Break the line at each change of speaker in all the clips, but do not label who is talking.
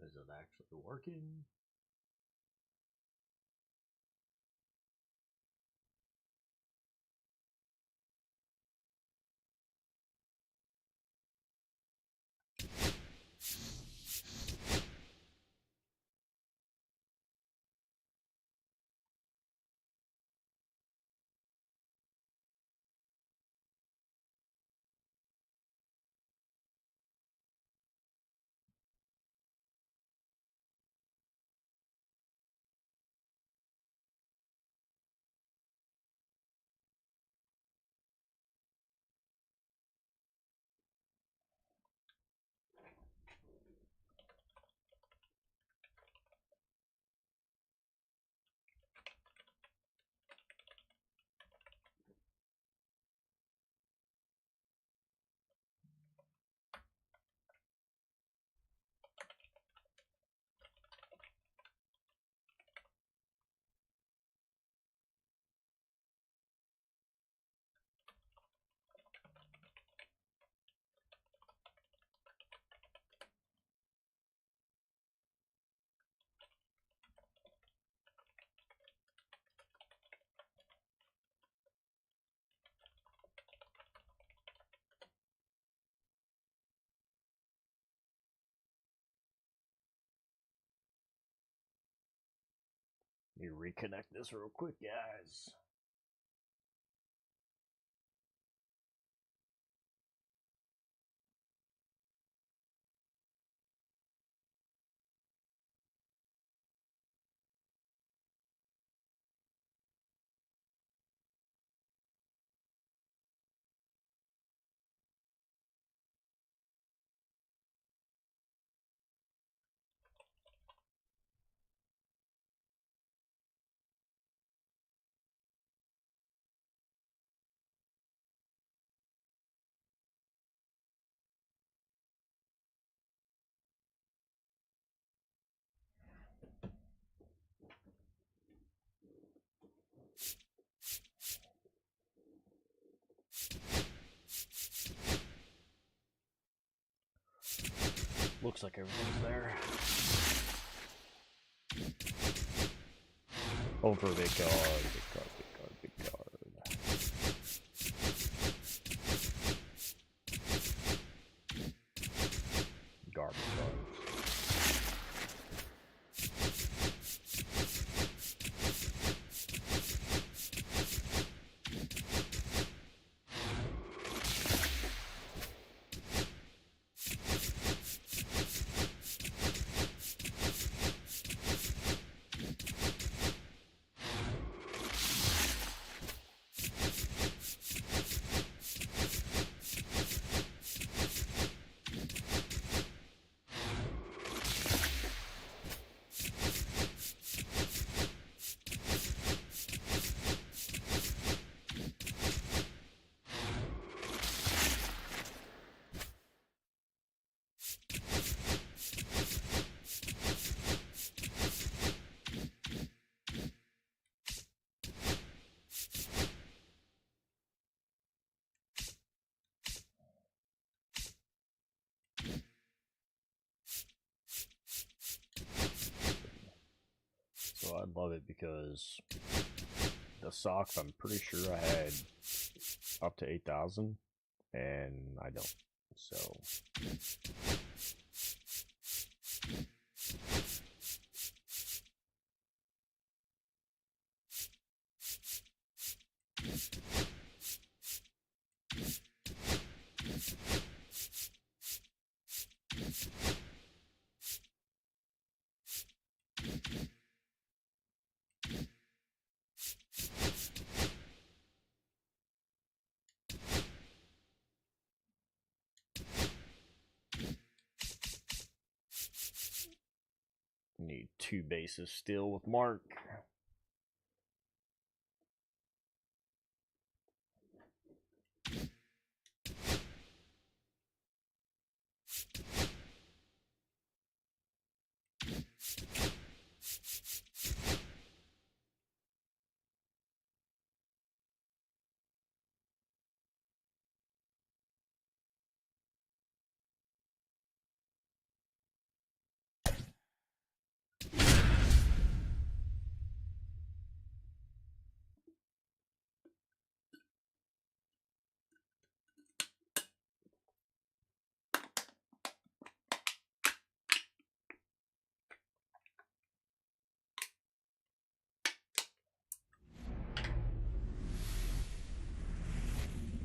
Is it actually working? Let me reconnect this real quick, guys. Looks like everything's there. Over big card, big card, big card, big card. Garbage cards. So I love it because the socks, I'm pretty sure I had up to 8,000, and I don't. So need 2 bases still with Mark.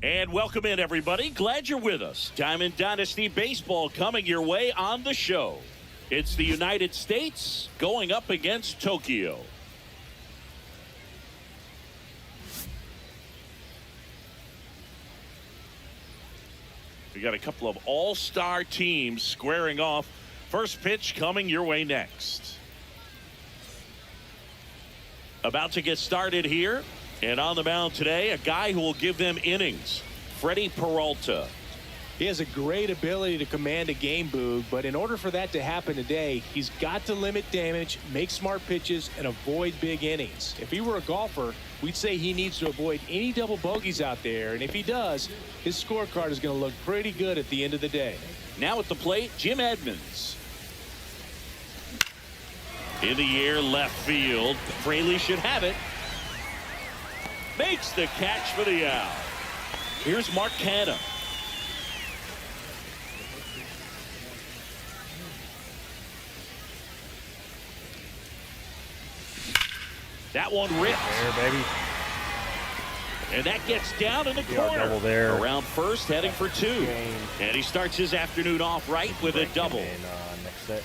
And welcome in, everybody. Glad you're with us. Diamond Dynasty Baseball coming your way on the show. It's the United States going up against Tokyo. We got a couple of all-star teams squaring off. First pitch coming your way next. About to get started here. And on the mound today, a guy who will give them innings, Freddie Peralta.
He has a great ability to command a game, Boog, but in order for that to happen today, he's got to limit damage, make smart pitches, and avoid big innings. If he were a golfer, we'd say he needs to avoid any double bogeys out there, and if he does, his scorecard is going to look pretty good at the end of the day.
Now at the plate, Jim Edmonds. In the air, left field. Fraley should have it. Makes the catch for the out. Here's Mark Canha. That one ripped.
There, baby.
And that gets down in the corner.
Double there.
Around first, heading for two. And he starts his afternoon off right with a double.
Next set.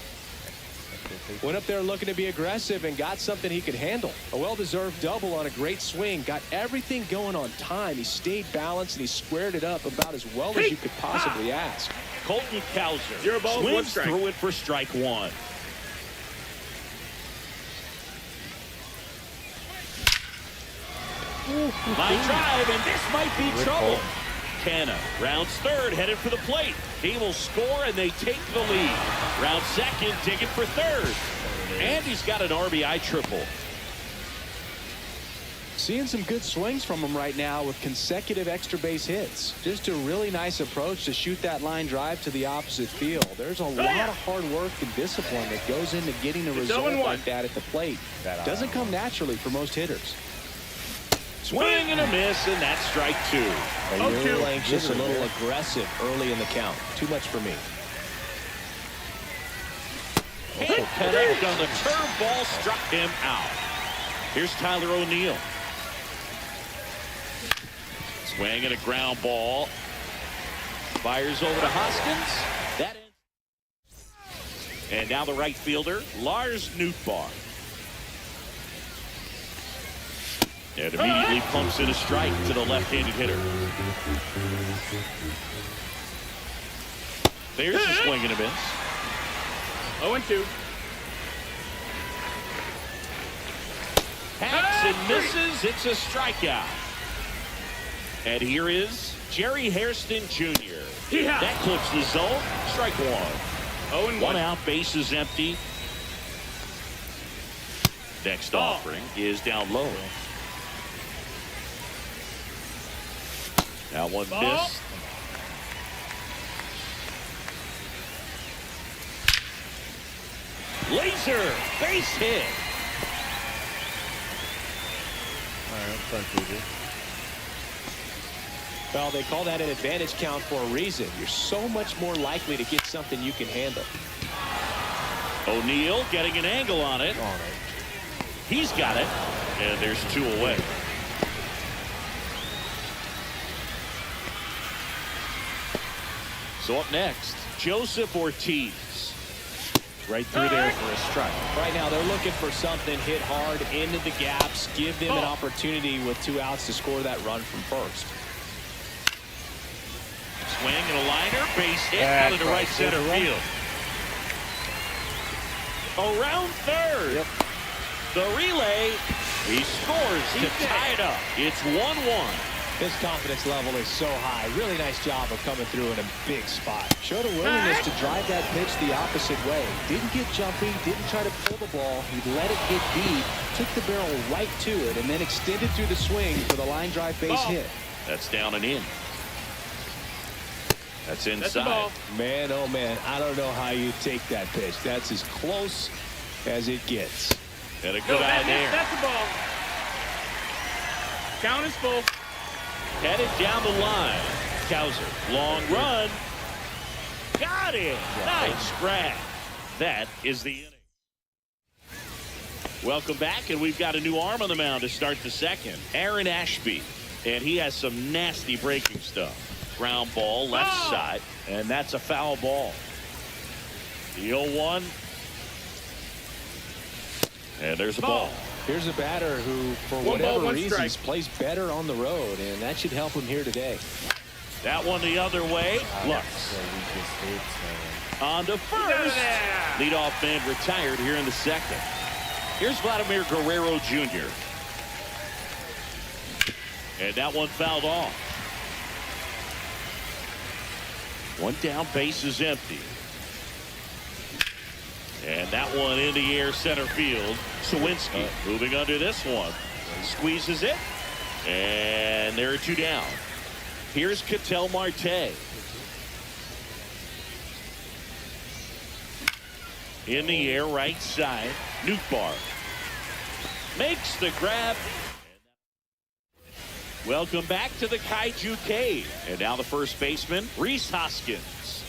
Went up there looking to be aggressive and got something he could handle. A well-deserved double on a great swing. Got everything going on time. He stayed balanced and he squared it up about as well as you could possibly ask.
Colton Cowser
Zero ball, one
swings
strike.
through it for strike one. Line drive, and this might be trouble. Canha rounds third, headed for the plate. He will score, and they take the lead. Round second, digging for third. And he's got an RBI triple.
Seeing some good swings from him right now with consecutive extra base hits. Just a really nice approach to shoot that line drive to the opposite field. There's a lot of hard work and discipline that goes into getting a result like that at the plate. Doesn't come naturally for most hitters.
Swing and a miss, and that's strike two.
A little anxious, a little aggressive early in the count. Too much for me.
Can't connect on the curveball, struck him out. Here's Tyler O'Neill. Swing and a ground ball. Fires over to Hoskins. That ends. And now the right fielder, Lars Nootbaar. And immediately pumps in a strike to the left-handed hitter. There's a swing and a miss.
0-2.
Hacks and misses. It's a strikeout. And here is Jerry Hairston Jr.
Yeah.
That clips the zone. Strike one.
0-1.
One out. Base is empty. Next offering is down low. That one missed. Laser base hit.
All right, front feeder.
Well, they call that an advantage count for a reason. You're so much more likely to get something you can handle.
O'Neill getting an angle on it. He's got it. And there's two away. So up next, Joseph Ortiz.
Right through there for a strike. Right now, they're looking for something hit hard into the gaps, give them an opportunity with 2 outs to score that run from first.
Swing and a liner, base hit out into right center field. Around third.
Yep.
The relay, he scores to tie it up. It's 1-1.
His confidence level is so high. Really nice job of coming through in a big spot. Showed a willingness to drive that pitch the opposite way. Didn't get jumpy, didn't try to pull the ball. He let it get deep, took the barrel right to it, and then extended through the swing for the line drive base hit.
That's down and in. That's inside.
That's the ball.
Man, oh man, I don't know how you take that pitch. That's as close as it gets.
And a good eye there.
That's the ball. Count is full.
Headed down the line. Cowser, long run. Got it. Nice grab. That is the inning. Welcome back, and we've got a new arm on the mound to start the second. Aaron Ashby. And he has some nasty breaking stuff. Ground ball, left side, and that's a foul ball. The 0-1. And there's a ball.
Here's a batter who, for whatever reasons, plays better on the road, and that should help him here today.
That one the other way. Lux. On to first. Leadoff man retired here in the second. Here's Vladimir Guerrero Jr. And that one fouled off. One down, base is empty. And that one in the air center field. Sawinski moving under this one. Squeezes it. And there are two down. Here's Ketel Marte. In the air, right side. Nootbaar makes the grab. Welcome back to the Kaiju Cave. And now the first baseman, Rhys Hoskins.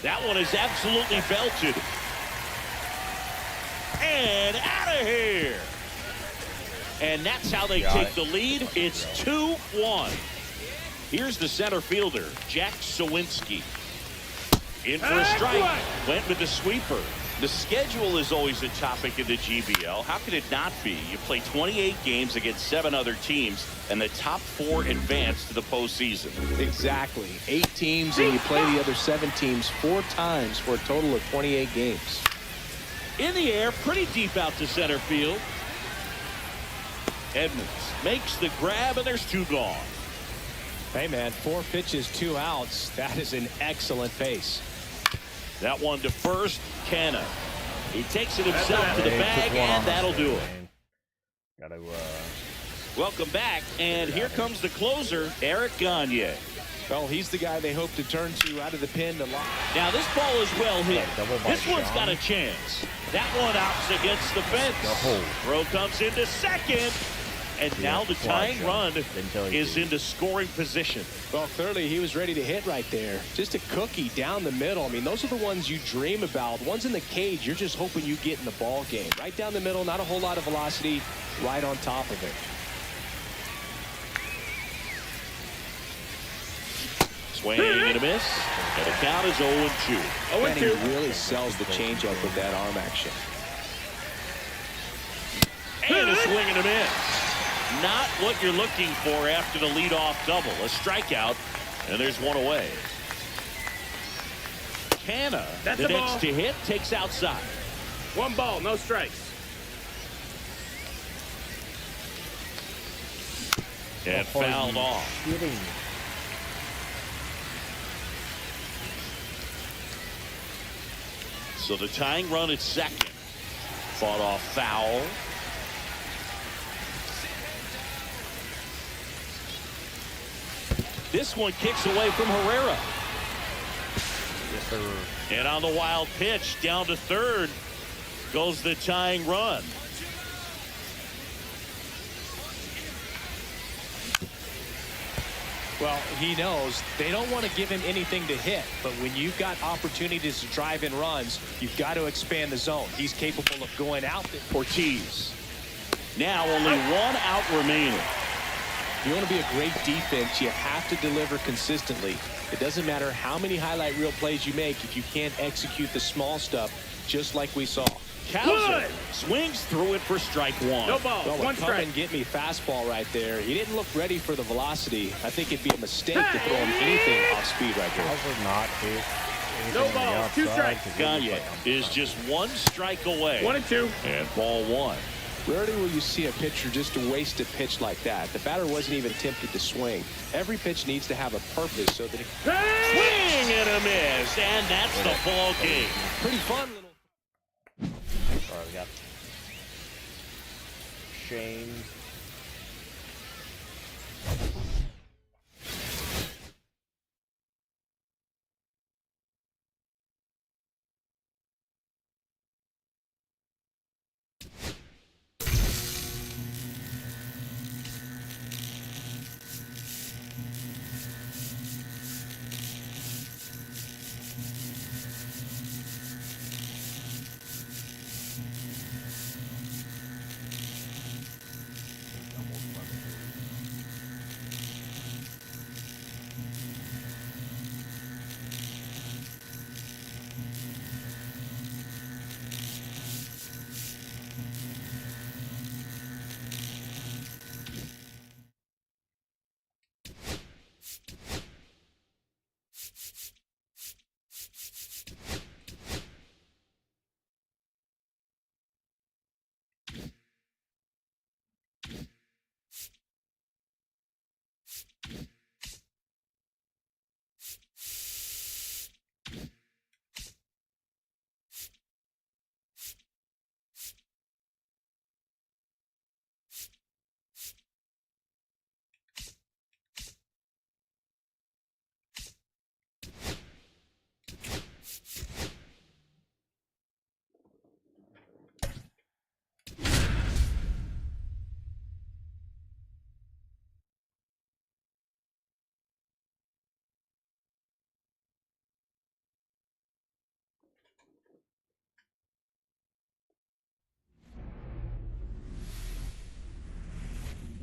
That one is absolutely belted. And out of here. And that's how they take the lead. It's 2-1. Here's the center fielder, Jack Sawinski. In for a strike. Went with the sweeper. The schedule is always a topic in the GBL. How could it not be? You play 28 games against 7 other teams, and the top 4 advance to the postseason.
Exactly. 8 teams, and you play the other 7 teams 4 times for a total of 28 games.
In the air, pretty deep out to center field. Edmonds makes the grab, and there's 2 gone.
Hey, man, 4 pitches, 2 outs. That is an excellent pace.
That one to first, Canna. He takes it himself to the bag, and that'll do it.
Gotta,
Welcome back, and here comes the closer, Eric Gagne.
Well, he's the guy they hope to turn to out of the pen to lock.
Now, this ball is well hit. This one's got a chance. That one out against the fence. Throw comes into second. And now the tying run is into scoring position.
Well, clearly he was ready to hit right there. Just a cookie down the middle. I mean, those are the ones you dream about. Ones in the cage, you're just hoping you get in the ball game. Right down the middle, not a whole lot of velocity, right on top of it.
Swing and a miss. And the count is 0-2.
And he really sells the changeup with that arm action.
And a swing and a miss. Not what you're looking for after the leadoff double. A strikeout, and there's one away. Canna, the next to hit, takes outside.
1 ball, no strikes.
And fouled off. So the tying run at second. Fought off foul. This one kicks away from Herrera.
Yes, sir.
And on the wild pitch, down to third, goes the tying run.
Well, he knows they don't want to give him anything to hit, but when you've got opportunities to drive in runs, you've got to expand the zone. He's capable of going out.
Ortiz. Now only 1 out remaining.
If you want to be a great defense, you have to deliver consistently. It doesn't matter how many highlight reel plays you make if you can't execute the small stuff, just like we saw.
Cowser swings through it for strike 1.
No ball,
Well,
1
come
strike.
and get me fastball right there. He didn't look ready for the velocity. I think it'd be a mistake to throw him anything off speed right there.
How's not hit?
No ball, 2 strikes.
Gagne is just 1 strike away.
1 and 2.
And ball 1.
Rarely will you see a pitcher just waste a pitch like that. The batter wasn't even tempted to swing. Every pitch needs to have a purpose so that it...
Swing and a miss, and that's the ball game.
Pretty fun little...
Sorry, we got Shane.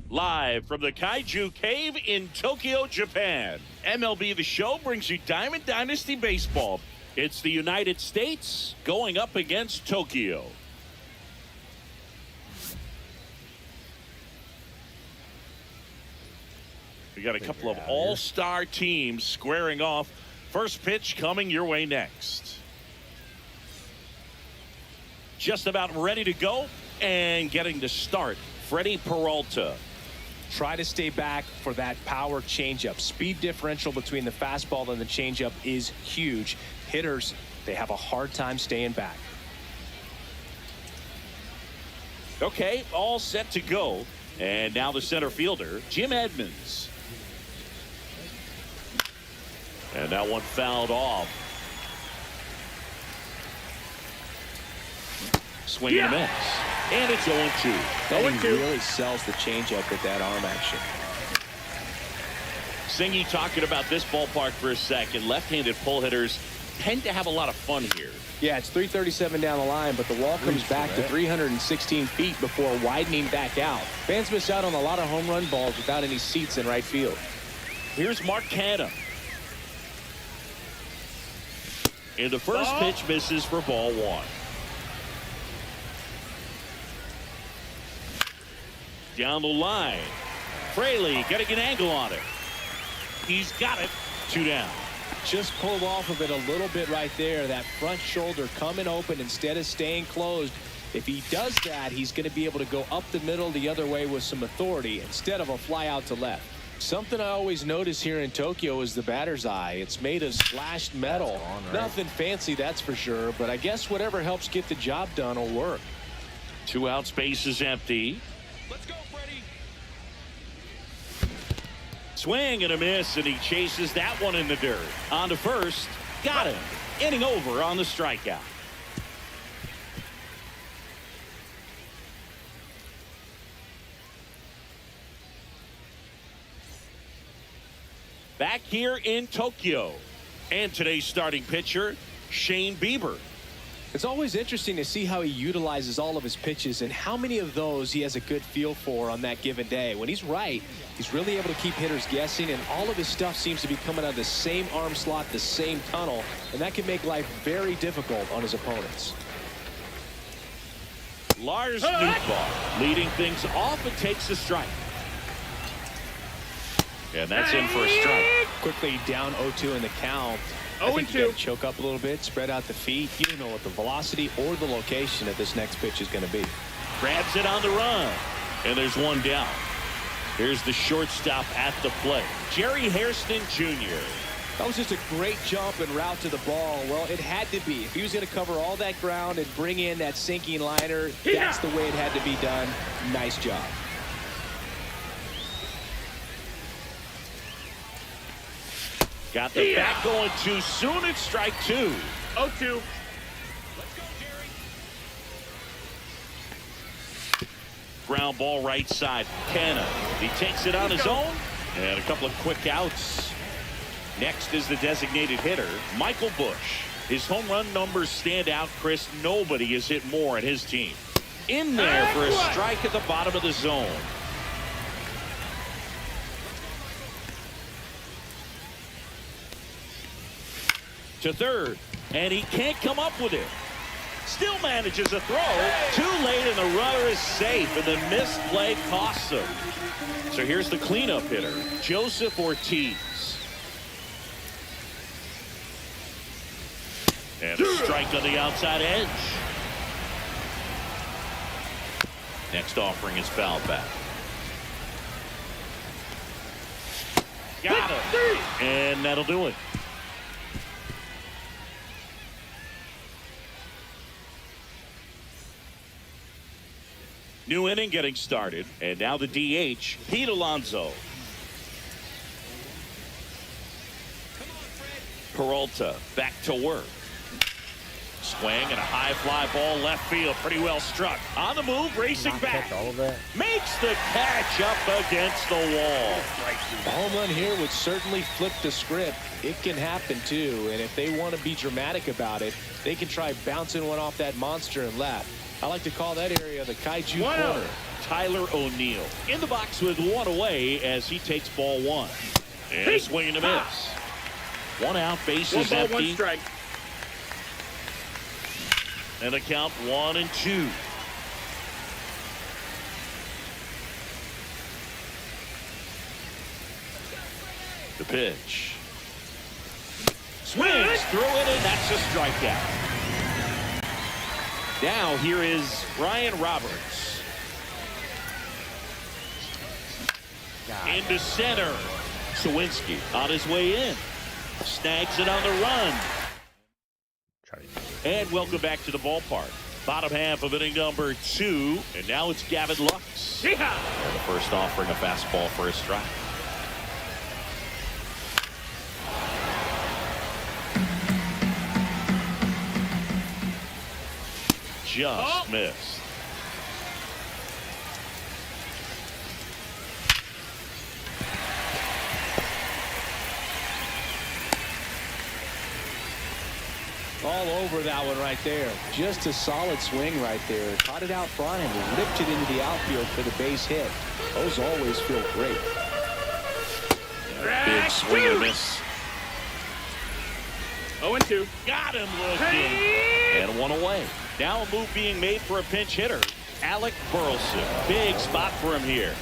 Live from the Kaiju Cave in Tokyo, Japan, MLB The Show brings you Diamond Dynasty Baseball. It's the United States going up against Tokyo. We got a couple of all-star teams squaring off. First pitch coming your way next. Just about ready to go and getting to start, Freddie Peralta.
Try to stay back for that power changeup. Speed differential between the fastball and the changeup is huge. Hitters, they have a hard time staying back.
Okay, all set to go. And now the center fielder, Jim Edmonds. And that one fouled off. Swing and a miss. And it's 0-2.
He really sells the changeup with that arm action.
Singy talking about this ballpark for a second. Left-handed pull hitters tend to have a lot of fun here.
Yeah, it's 337 down the line, but the wall comes back to 316 feet before widening back out. Fans miss out on a lot of home run balls without any seats in right field.
Here's Mark Canha. And the first pitch misses for ball one. Down the line. Fraley getting an angle on it. He's got it. 2 down.
Just pulled off of it a little bit right there. That front shoulder coming open instead of staying closed. If he does that, he's going to be able to go up the middle the other way with some authority instead of a fly out to left. Something I always notice here in Tokyo is the batter's eye. It's made of splashed metal. Nothing fancy, that's for sure, but I guess whatever helps get the job done will work.
2 out, space is empty.
Let's go, Freddie.
Swing and a miss, and he chases that one in the dirt. On to first. Got him. Inning over on the strikeout. Back here in Tokyo. And today's starting pitcher, Shane Bieber.
It's always interesting to see how he utilizes all of his pitches and how many of those he has a good feel for on that given day. When he's right, he's really able to keep hitters guessing, and all of his stuff seems to be coming out of the same arm slot, the same tunnel, and that can make life very difficult on his opponents.
Lars Nootbaar leading things off and takes a strike. And that's in for a strike.
Quickly down 0-2 in the count. I think you got to choke up a little bit, spread out the feet. You don't know what the velocity or the location of this next pitch is going to be.
Grabs it on the run. And there's one down. Here's the shortstop at the plate, Jerry Hairston Jr.
That was just a great jump and route to the ball. Well, it had to be. If he was going to cover all that ground and bring in that sinking liner, that's the way it had to be done. Nice job.
Got the bat going too soon. It's strike 2.
0-2.
Let's go, Jerry. Ground ball right side. Canha. He takes it on his own. And a couple of quick outs. Next is the designated hitter, Michael Busch. His home run numbers stand out, Chris. Nobody has hit more in his team. In there for a strike at the bottom of the zone. To third, and he can't come up with it. Still manages a throw. Too late, and the runner is safe, and the missed play costs him. So here's the cleanup hitter, Joseph Ortiz. And a strike on the outside edge. Next offering is foul back. Got him. And that'll do it. New inning getting started, and now the DH, Pete Alonso. Peralta back to work. Swing and a high fly ball left field, pretty well struck. On the move, racing back.
All of that.
Makes the catch up against the wall.
A home run here would certainly flip the script. It can happen too, and if they want to be dramatic about it, they can try bouncing one off that monster and left. I like to call that area the Kaiju corner.
Tyler O'Neill. In the box with one away as he takes ball one. And a swing and a miss. One out, bases
One ball,
empty.
one strike.
And a count 1-2. The pitch. Swings through it, and that's a strikeout. Now here is Ryan Roberts. Into center. Sawinski on his way in. Snags it on the run. And welcome back to the ballpark. Bottom half of inning number 2. And now it's Gavin Lux. And the first offering a fastball for a strike. Just missed.
All over that one right there. Just a solid swing right there. Caught it out front and ripped it into the outfield for the base hit. Those always feel great.
Big swing and a miss.
0-2.
Got him looking. And one away. Now a move being made for a pinch hitter. Alec Burleson. Big spot for him here.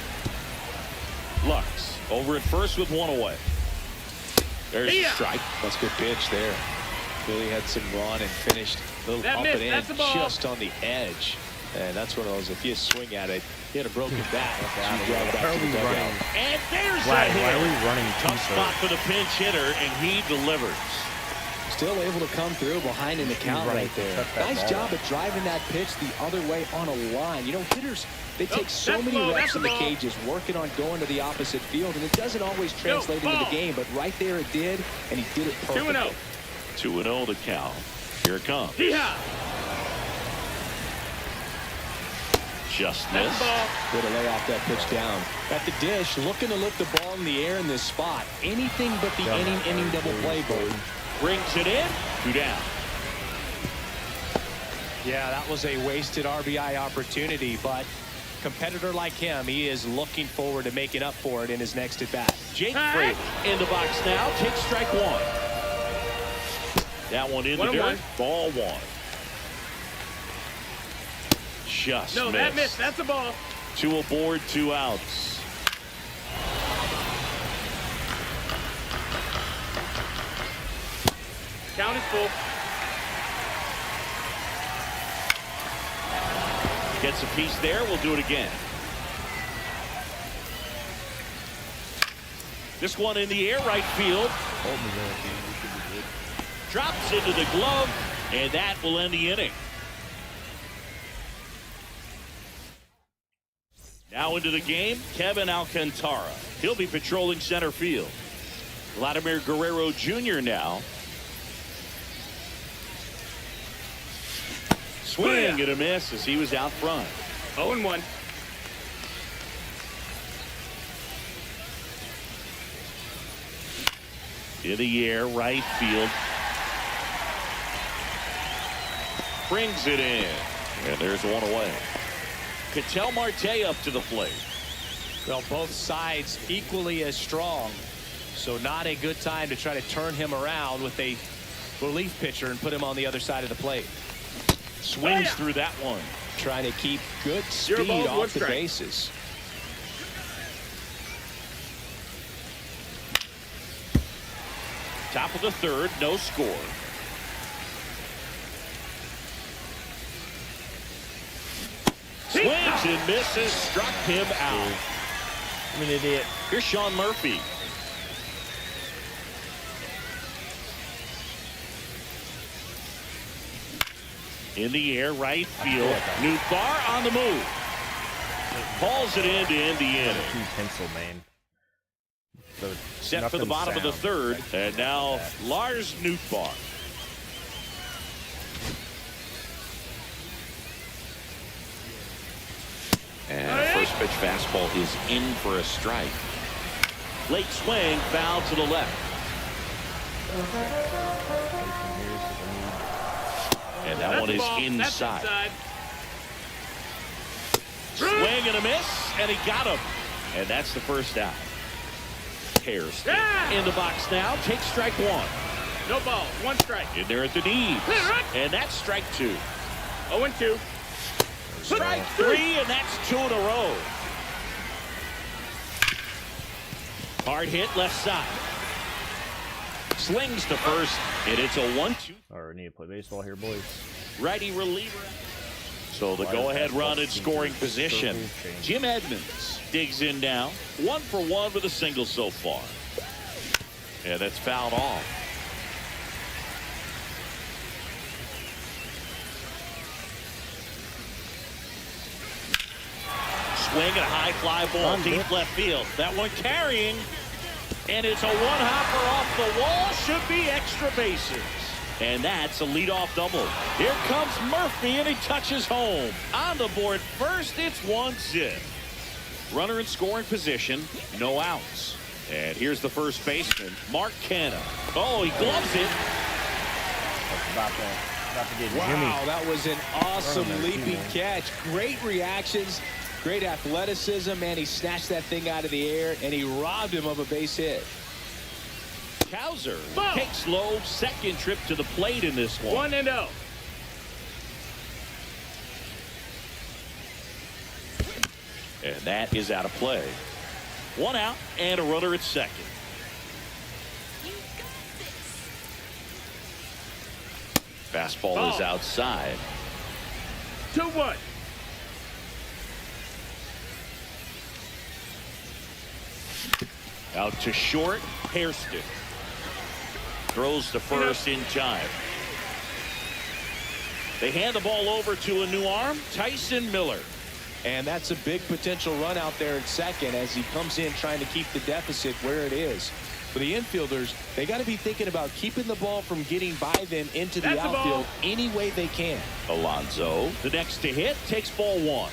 Lux over at first with one away. There's a strike.
That's a good pitch there. Really had some run and finished a little up and in just on the edge. And that's one of those, if you swing at it, you hit a broken bat. You drive back to the dugout.
And there's a hit.
Why are we running
tough spot for the pinch hitter, and he delivers.
Still able to come through behind in the count right there. Nice job of driving that pitch the other way on a line. You know, hitters, they take so many reps in the cages working on going to the opposite field, and it doesn't always translate into the game, but right there it did, and he did it perfectly.
2-0.
2-0 the count. Here it comes. Just missed.
Good to lay off that pitch down. At the dish, looking to lift the ball in the air in this spot. Anything but the inning double play, Bo.
Brings it in. 2 down.
Yeah, that was a wasted RBI opportunity, but competitor like him, he is looking forward to making up for it in his next at bat.
Jake Fraley in the box now. Takes strike one. That one in the dirt. Ball one. Just missed.
That missed. That's a ball.
2 aboard, 2 outs.
Count is full.
Gets a piece there. We'll do it again. This one in the air, right field. Drops into the glove, and that will end the inning. Now into the game, Kevin Alcantara. He'll be patrolling center field. Vladimir Guerrero Jr. now. Swing and a miss as he was out front.
0-1.
In the air, right field. Brings it in. And there's one away. Ketel Marte up to the plate.
Well, both sides equally as strong. So not a good time to try to turn him around with a relief pitcher and put him on the other side of the plate.
Swings through that one.
Trying to keep good speed off the bases.
Top of the third, no score. Swings and misses, struck him out.
I'm an idiot.
Here's Sean Murphy. In the air, right field. Newbar on the move. Hauls it in to end the inning.
Pencil, man. So
set for the bottom of the third, and now Lars Newbar. And first pitch fastball is in for a strike. Late swing, foul to the left. And that one is inside. Swing swing and a miss, and he got him. And that's the first out. Hairs in the box now. Take strike one.
No ball. 1 strike.
In there at the knees. And that's strike 2.
0-2.
Strike 3, and that's 2 in a row. Hard hit left side. Slings to first, and it's a 1-2.
All right, we need to play baseball here, boys.
Righty reliever. So the go-ahead run in scoring position. Jim Edmonds digs in now. 1 for 1 with a single so far. And that's fouled off. Swing and a high fly ball deep left field. That one carrying. And it's a one-hopper off the wall. Should be extra bases. And that's a leadoff double. Here comes Murphy, and he touches home. On the board first, it's 1-0. Runner in scoring position, no outs. And here's the first baseman, Mark Canha. Oh, he gloves it.
About to get
Wow,
Jimmy.
that was an awesome
Running there,
leaping
man.
catch. Great reactions, great athleticism, man. He snatched that thing out of the air, and he robbed him of a base hit.
Cowser takes low, second trip to the plate in this one.
1-0.
And that is out of play. 1 out and a runner at second. Fastball is outside.
2-1.
Out to short, Hairston. Throws to first in time. They hand the ball over to a new arm, Tyson Miller.
And that's a big potential run out there at second as he comes in trying to keep the deficit where it is. For the infielders, they got to be thinking about keeping the ball from getting by them into the outfield any way they can.
Alonso, the next to hit, takes ball 1.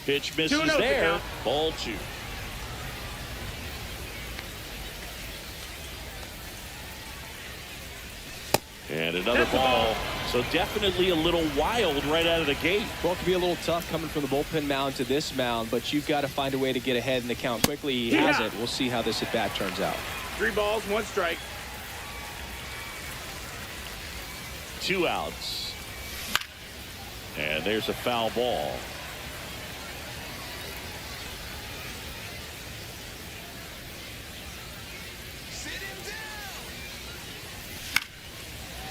Pitch misses there. Ball 2. And another ball. So definitely a little wild right out of the gate.
Well, it can be a little tough coming from the bullpen mound to this mound, but you've got to find a way to get ahead in the count quickly. He has it. We'll see how this at bat turns out.
3 balls, 1 strike.
2 outs. And there's a foul ball.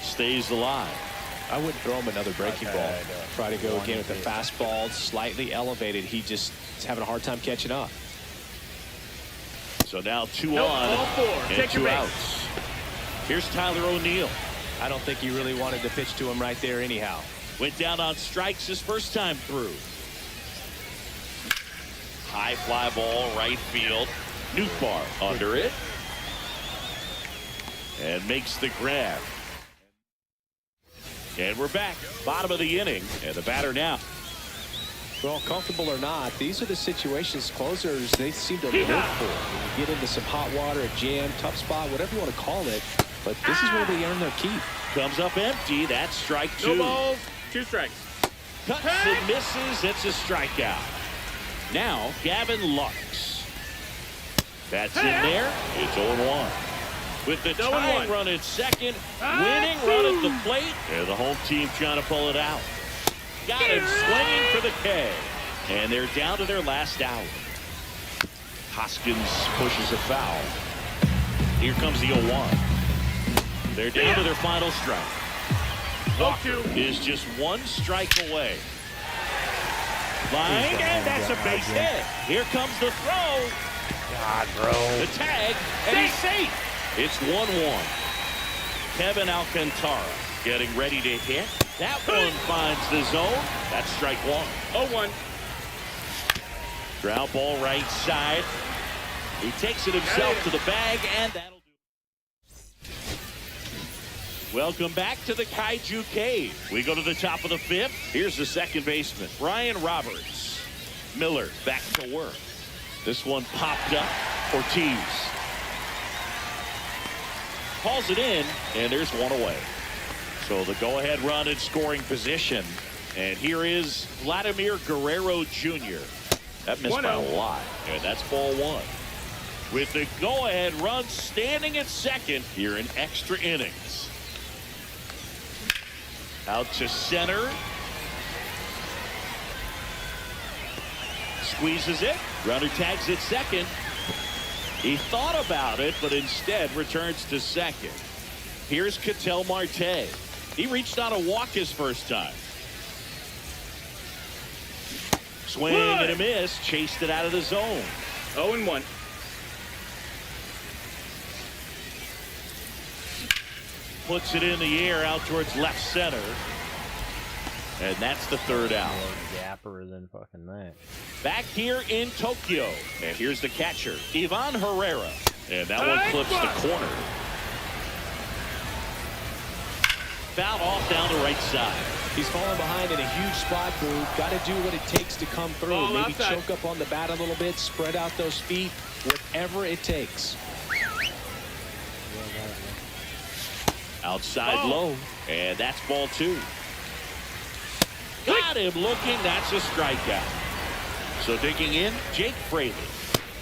Stays alive.
I wouldn't throw him another breaking ball. Try to go again with the fastball slightly elevated. He just is having a hard time catching up.
So now 2
Nope,
on
ball 4.
and
Take
2
your base.
outs. Here's Tyler O'Neill.
I don't think he really wanted to pitch to him right there anyhow.
Went down on strikes his first time through. High fly ball, right field. Nootbaar under it. And makes the grab. And we're back. Bottom of the inning. And the batter now.
Well, comfortable or not, these are the situations closers they seem to look for. When you get into some hot water, a jam, tough spot, whatever you want to call it. But this is where they earn their keep.
Comes up empty. That's strike 2.
No balls, 2 strikes.
Cuts and misses. It's a strikeout. Now, Gavin Lux. That's in there. It's 0-1. With the tying run at second, winning run at the plate, and the home team trying to pull it out. Got him swinging for the K. And they're down to their last out. Hoskins pushes a foul. Here comes the 0-1. They're down to their final strike. Walker is just 1 strike away. Flying, and that's a base hit. Here comes the throw.
God, bro.
The tag, and he's safe. It's 1-1. Kevin Alcantara getting ready to hit. That one finds the zone. That's strike 1.
0-1.
Ground ball right side. He takes it himself to the bag, and that'll do it. Welcome back to the Kaiju Cave. We go to the top of the 5th. Here's the second baseman, Brian Roberts. Miller back to work. This one popped up. Ortiz hauls it in, and there's 1 away. So the go-ahead run in scoring position. And here is Vladimir Guerrero Jr. That missed by a lot. And that's ball one. With the go-ahead run standing at second here in extra innings. Out to center. Squeezes it. Runner tags at second. He thought about it, but instead returns to second. Here's Ketel Marte. He reached on a walk his first time. Swing and a miss. Chased it out of the zone.
0-1.
Puts it in the air out towards left center. And that's the third out.
Gapper than fucking that.
Back here in Tokyo. And here's the catcher, Ivan Herrera. And that one clips the corner. Foul off down the right side.
He's falling behind in a huge spot, Boo. Got to do what it takes to come through.
Ball
Maybe
outside.
choke up on the bat a little bit, spread out those feet, whatever it takes.
Outside low. And that's ball two. Got him looking. That's a strikeout. So digging in, Jake Fraley.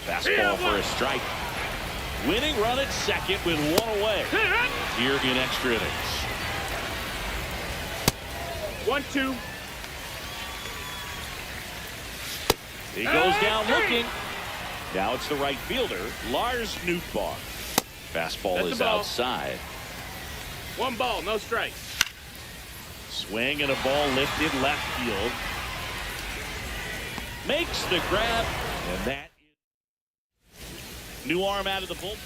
Fastball for a strike. Winning run at second with one away. Here in extra innings.
1-2.
He goes down looking. Now it's the right fielder, Lars Nootbaar. Fastball
That's
is
the ball.
outside.
1 ball, no strike.
Swing and a ball lifted left field. Makes the grab. And that is new arm out of the bullpen.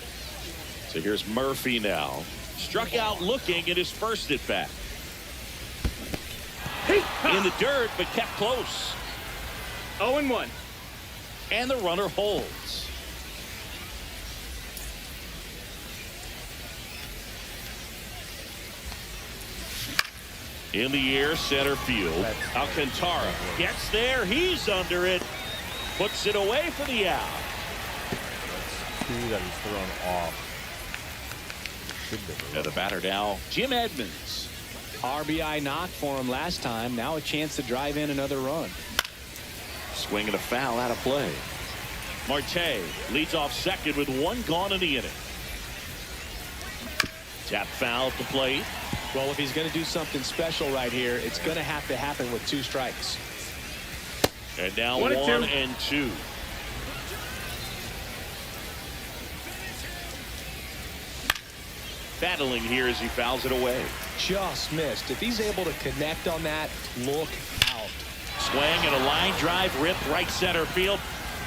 So here's Murphy now. Struck out looking at his first at bat. In the dirt, but kept close.
0-1.
And the runner holds. In the air, center field. Alcantara gets there. He's under it. Puts it away for the out.
That's 2 that he's thrown off. Should be.
And the batter now, Jim Edmonds.
RBI knock for him last time. Now a chance to drive in another run.
Swing and a foul out of play. Marte leads off second with 1 gone in the inning. Tap foul at the plate.
Well, if he's going to do something special right here, it's going to have to happen with 2 strikes.
And now
1
1
and 2.
and 2. Battling here as he fouls it away.
Just missed. If he's able to connect on that, look out.
Swing and a line drive ripped right center field.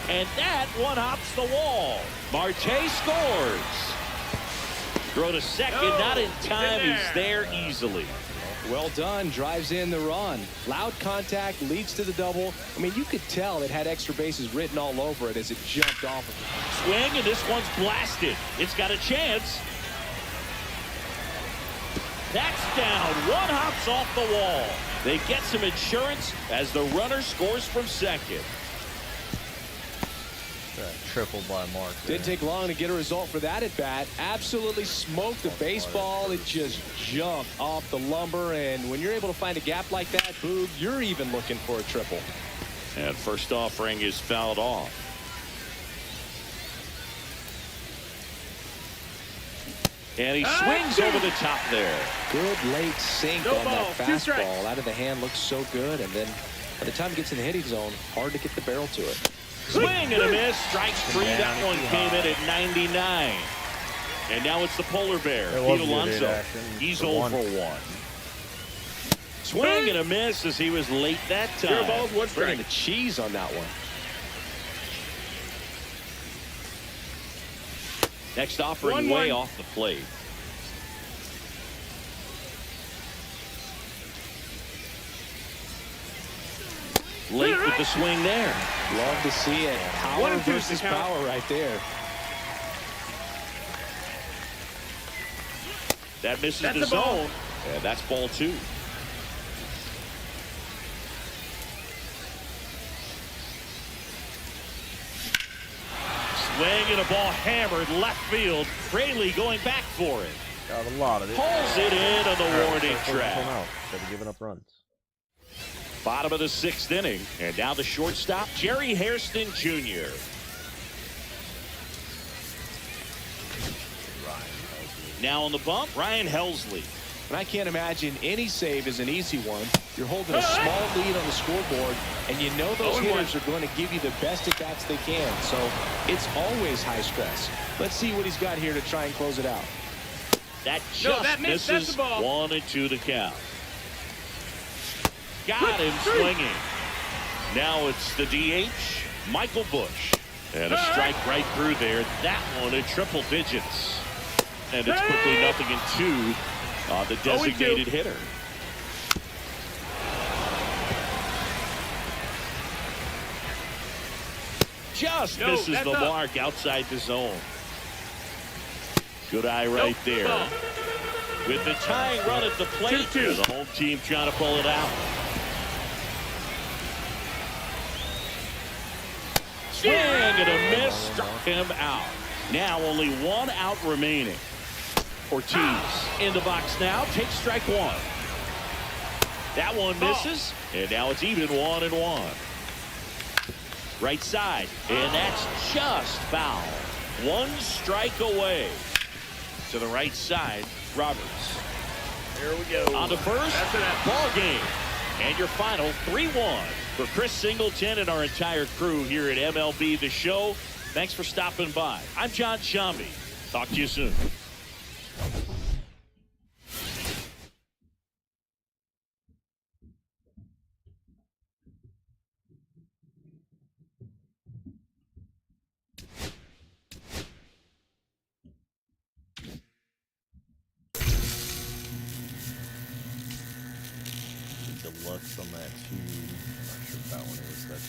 And that one hops the wall. Marte scores. Throw to second, not in time. He's there easily.
Well done. Drives in the run. Loud contact leads to the double. I mean, you could tell it had extra bases written all over it as it jumped off of it.
Swing, and this one's blasted. It's got a chance. That's down. 1 hops off the wall. They get some insurance as the runner scores from second.
Triple by Mark.
Didn't take long to get a result for that at bat. Absolutely smoked the baseball. It just jumped off the lumber. And when you're able to find a gap like that, Boog, you're even looking for a triple.
And first offering is fouled off. And he swings over the top there.
Good late sink
No
on
ball,
that
2 strikes.
fastball. Out of the hand looks so good. And then by the time it gets in the hitting zone, hard to get the barrel to it.
Swing and a miss. Strike 3. That one came in at 99. And now it's the polar bear,
It was
Pete
good
Alonso.
action.
He's
For
0
one.
for 1. Swing and a miss as he was late that
0
time.
balls, 1
Bringing
strike.
the cheese on that one.
Next offering
1-1.
way off the plate. Late with the swing there.
Love to see it.
1
Power
and 2
versus
to count.
power right there.
That misses
That's
the
the ball.
zone. And that's ball 2. Swing and a ball hammered left field. Fraley going back for it.
Got a lot of it.
Pulls it in on the warning
Come
track.
out. Instead of giving up runs.
Bottom of the 6th inning. And now the shortstop, Jerry Hairston Jr. Now on the bump, Ryan Helsley.
And I can't imagine any save is an easy one. You're holding a small lead on the scoreboard, and you know those hitters are going to give you the best at-bats they can. So it's always high stress. Let's see what he's got here to try and close it out.
That just
that missed. That's
misses.
the ball.
1-2 the count. Got him swinging. Now it's the DH, Michael Bush. And a strike right through there. That one in triple digits. And it's quickly 0-2 on the designated hitter. Just misses the mark outside the zone. Good eye right there. With the tying run at the plate, the home team trying to pull it out. Swing and a miss, struck him out. Now only 1 out remaining. Ortiz in the box now, takes strike 1. That one misses, and now it's even 1-1. Right side, and that's just foul. 1 strike away. To the right side, Roberts.
Here we go.
On to first, ball game. And your final 3-1 for Chris Singleton and our entire crew here at MLB The Show. Thanks for stopping by. I'm John Shambi. Talk to you soon.
Deluxe on that too. Not sure if that one is. That's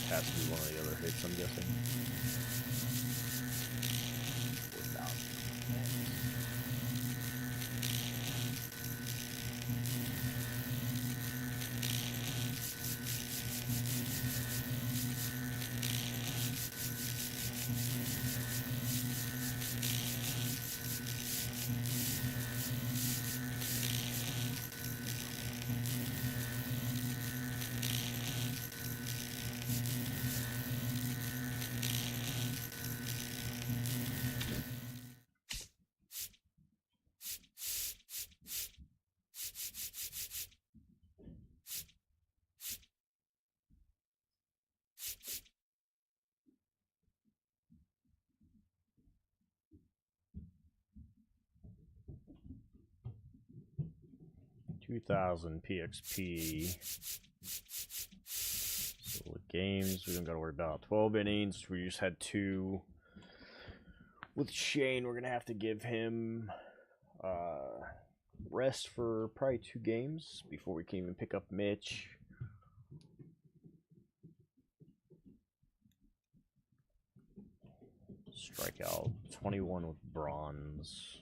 has to be one of the other hits, I'm guessing. $2,000 PXP. So the games we don't got to worry about. 12 innings. We just had 2. With Shane, we're gonna have to give him rest for probably 2 games before we can even pick up Mitch. Strikeout 21 with bronze.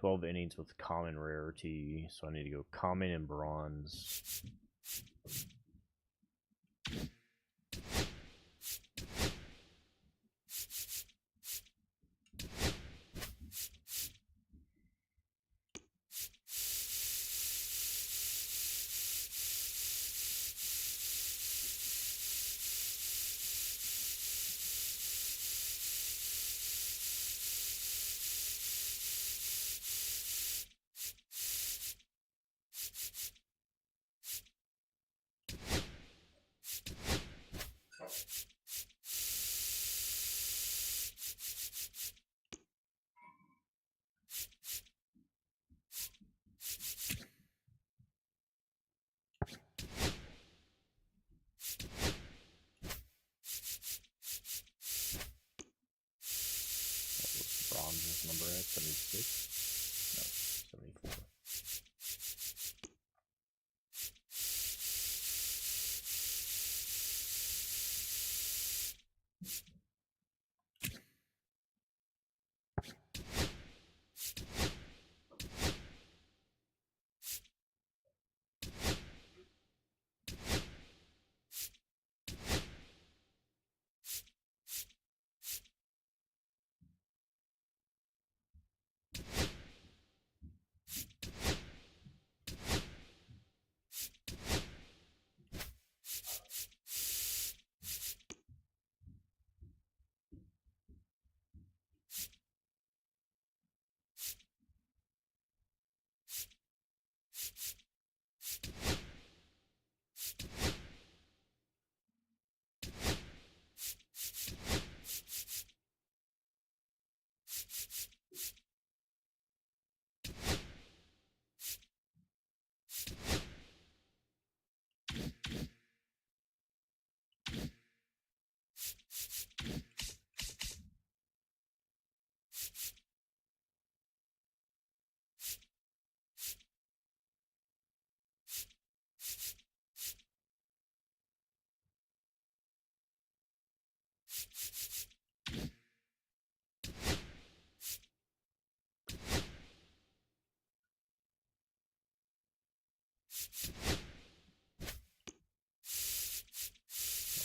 12 innings with common rarity, so I need to go common and bronze. Bronze's number at 76? No, 74.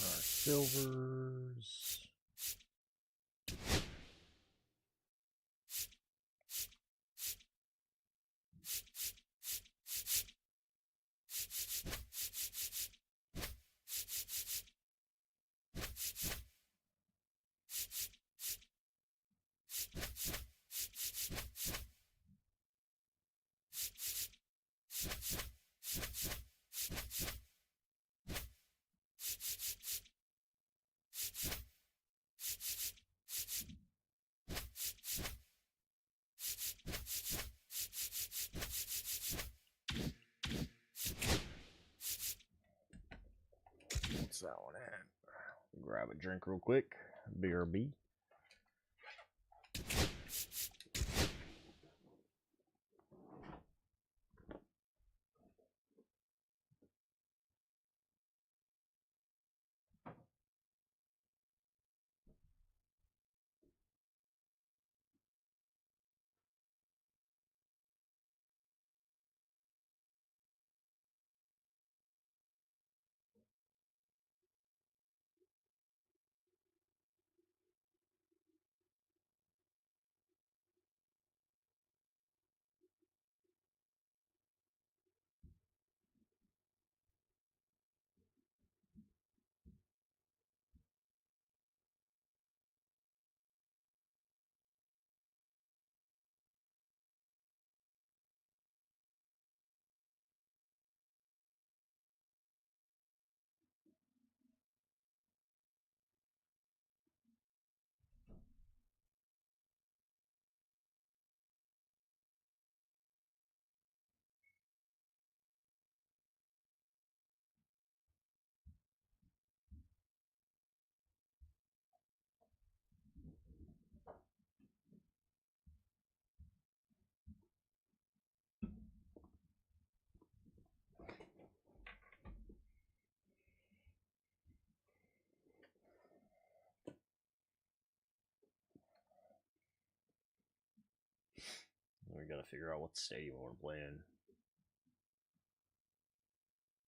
Our silvers. What's that one at? Grab a drink real quick. BRB. We gotta figure out what stadium we're playing.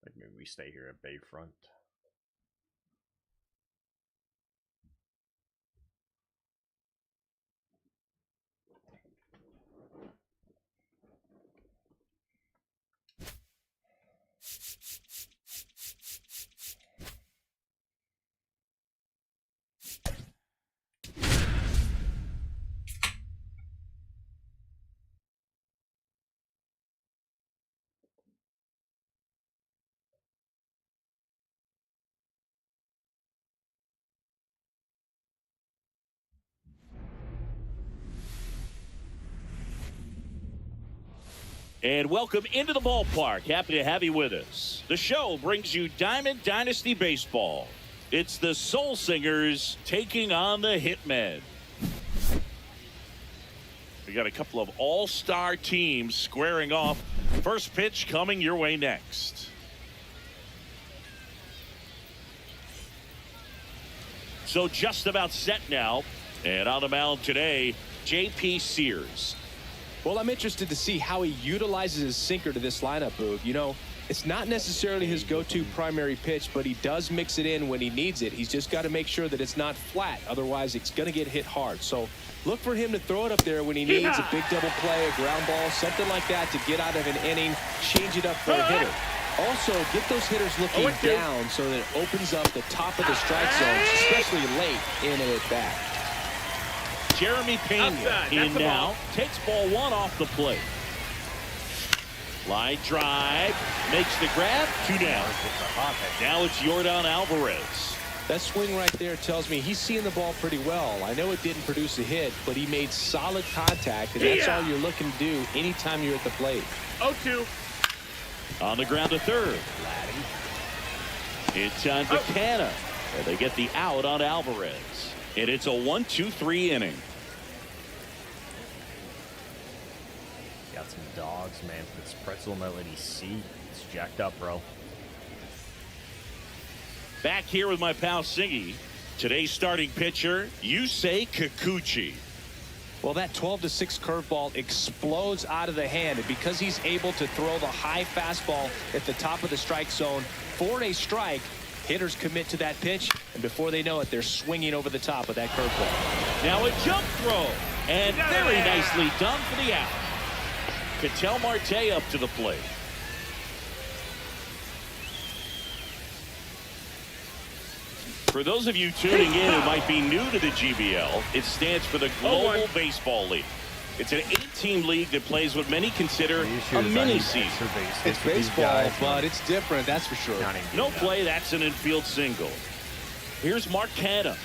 Like maybe we stay here at Bayfront.
And welcome into the ballpark. Happy to have you with us. The show brings you Diamond Dynasty Baseball. It's the Soul Singers taking on the Hitmen. We got a couple of all-star teams squaring off. First pitch coming your way next. So just about set now. And on the mound today, J.P. Sears.
Well, I'm interested to see how he utilizes his sinker to this lineup, Boog. You know, it's not necessarily his go-to primary pitch, but he does mix it in when he needs it. He's just got to make sure that it's not flat. Otherwise, it's going to get hit hard. So look for him to throw it up there when he needs a big double play, a ground ball, something like that to get out of an inning, change it up for a hitter. Also, get those hitters looking down so that it opens up the top of the strike zone, especially late in an at-bat.
Jeremy Pena in now, takes ball one off the plate. Line drive, makes the grab, 2 down. Now it's Yordan Alvarez.
That swing right there tells me he's seeing the ball pretty well. I know it didn't produce a hit, but he made solid contact, and that's all you're looking to do anytime you're at the plate.
0-2.
On the ground to third. It's on to Canna. And they get the out on Alvarez. And it's a 1-2-3 inning.
Got some dogs, man. This pretzel not letting see. It's jacked up, bro.
Back here with my pal Singy. Today's starting pitcher, Yusei Kikuchi.
Well, that 12-6 curveball explodes out of the hand, and because he's able to throw the high fastball at the top of the strike zone for a strike, hitters commit to that pitch, and before they know it, they're swinging over the top of that curveball.
Now a jump throw, and very nicely done for the out. Ketel Marte up to the plate. For those of you tuning in who might be new to the GBL, it stands for the Global Baseball League. It's an 8-team league that plays what many consider a mini-season.
It's baseball, but it's different, that's for sure.
No play, that's an infield single. Here's Mark Canha.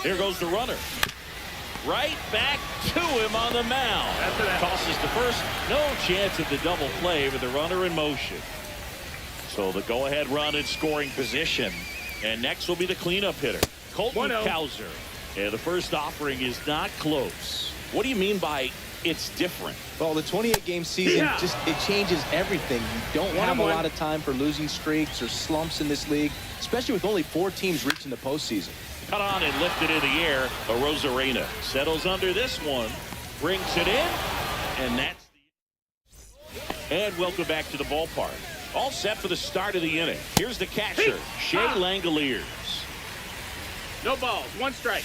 Here goes the runner. Right back to him on the mound. Tosses to first. No chance of the double play with the runner in motion. So the go-ahead run in scoring position. And next will be the cleanup hitter, Colton Cowser. And the first offering is not close. What do you mean by it's different?
Well, the 28-game season, it changes everything. You don't have a lot of time for losing streaks or slumps in this league, especially with only 4 teams reaching the postseason.
Cut on and lifted in the air. Arozarena settles under this one, brings it in, and that's the... And welcome back to the ballpark. All set for the start of the inning. Here's the catcher, Shea Langoliers.
No balls, 1 strike.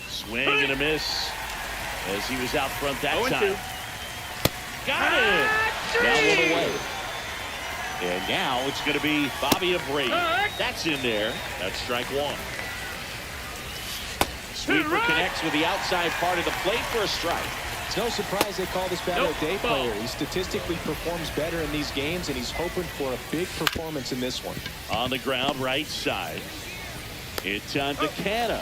Swing and a miss as he was out front that time. Got it. Now 1 away. And now it's going to be Bobby Abreu. That's in there. That's strike 1. Sweeper connects with the outside part of the plate for a strike.
It's no surprise they call this batter a day player. He statistically performs better in these games, and he's hoping for a big performance in this one.
On the ground, right side. It's on to Canha.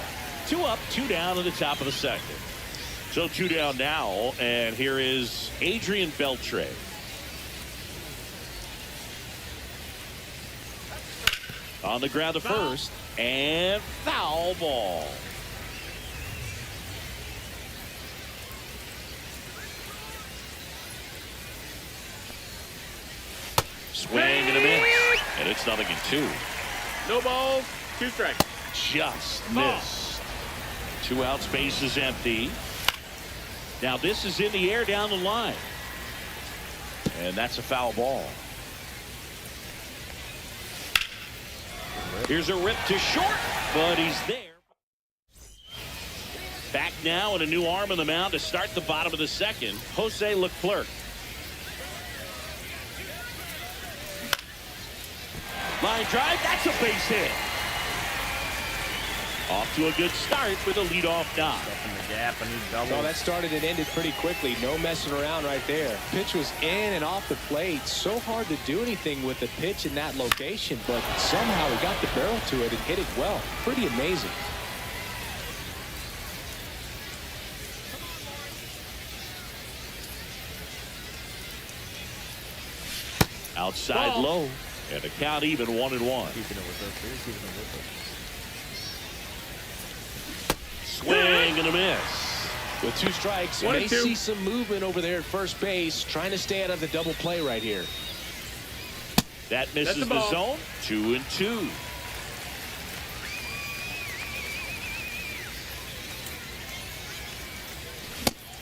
2 up, 2 down in the top of the second. So 2 down now, and here is Adrian Beltre. On the ground to first, and foul ball. Swing and a miss, and it's 0-2.
No balls, 2 strikes.
Just missed. 2 out, space is empty. Now this is in the air down the line, and that's a foul ball. Here's a rip to short, but he's there. Back now, and a new arm on the mound to start the bottom of the second, Jose Leclerc. Line drive, that's a base hit. Off to a good start with a leadoff knock.
Well, that started and ended pretty quickly. No messing around right there. Pitch was in and off the plate. So hard to do anything with the pitch in that location, but somehow he got the barrel to it and hit it well. Pretty amazing.
Outside low. And the count even 1-1. Swing and a miss.
With 2 strikes, you may see some movement over there at first base, trying to stay out of the double play right here.
That misses the zone. 2-2.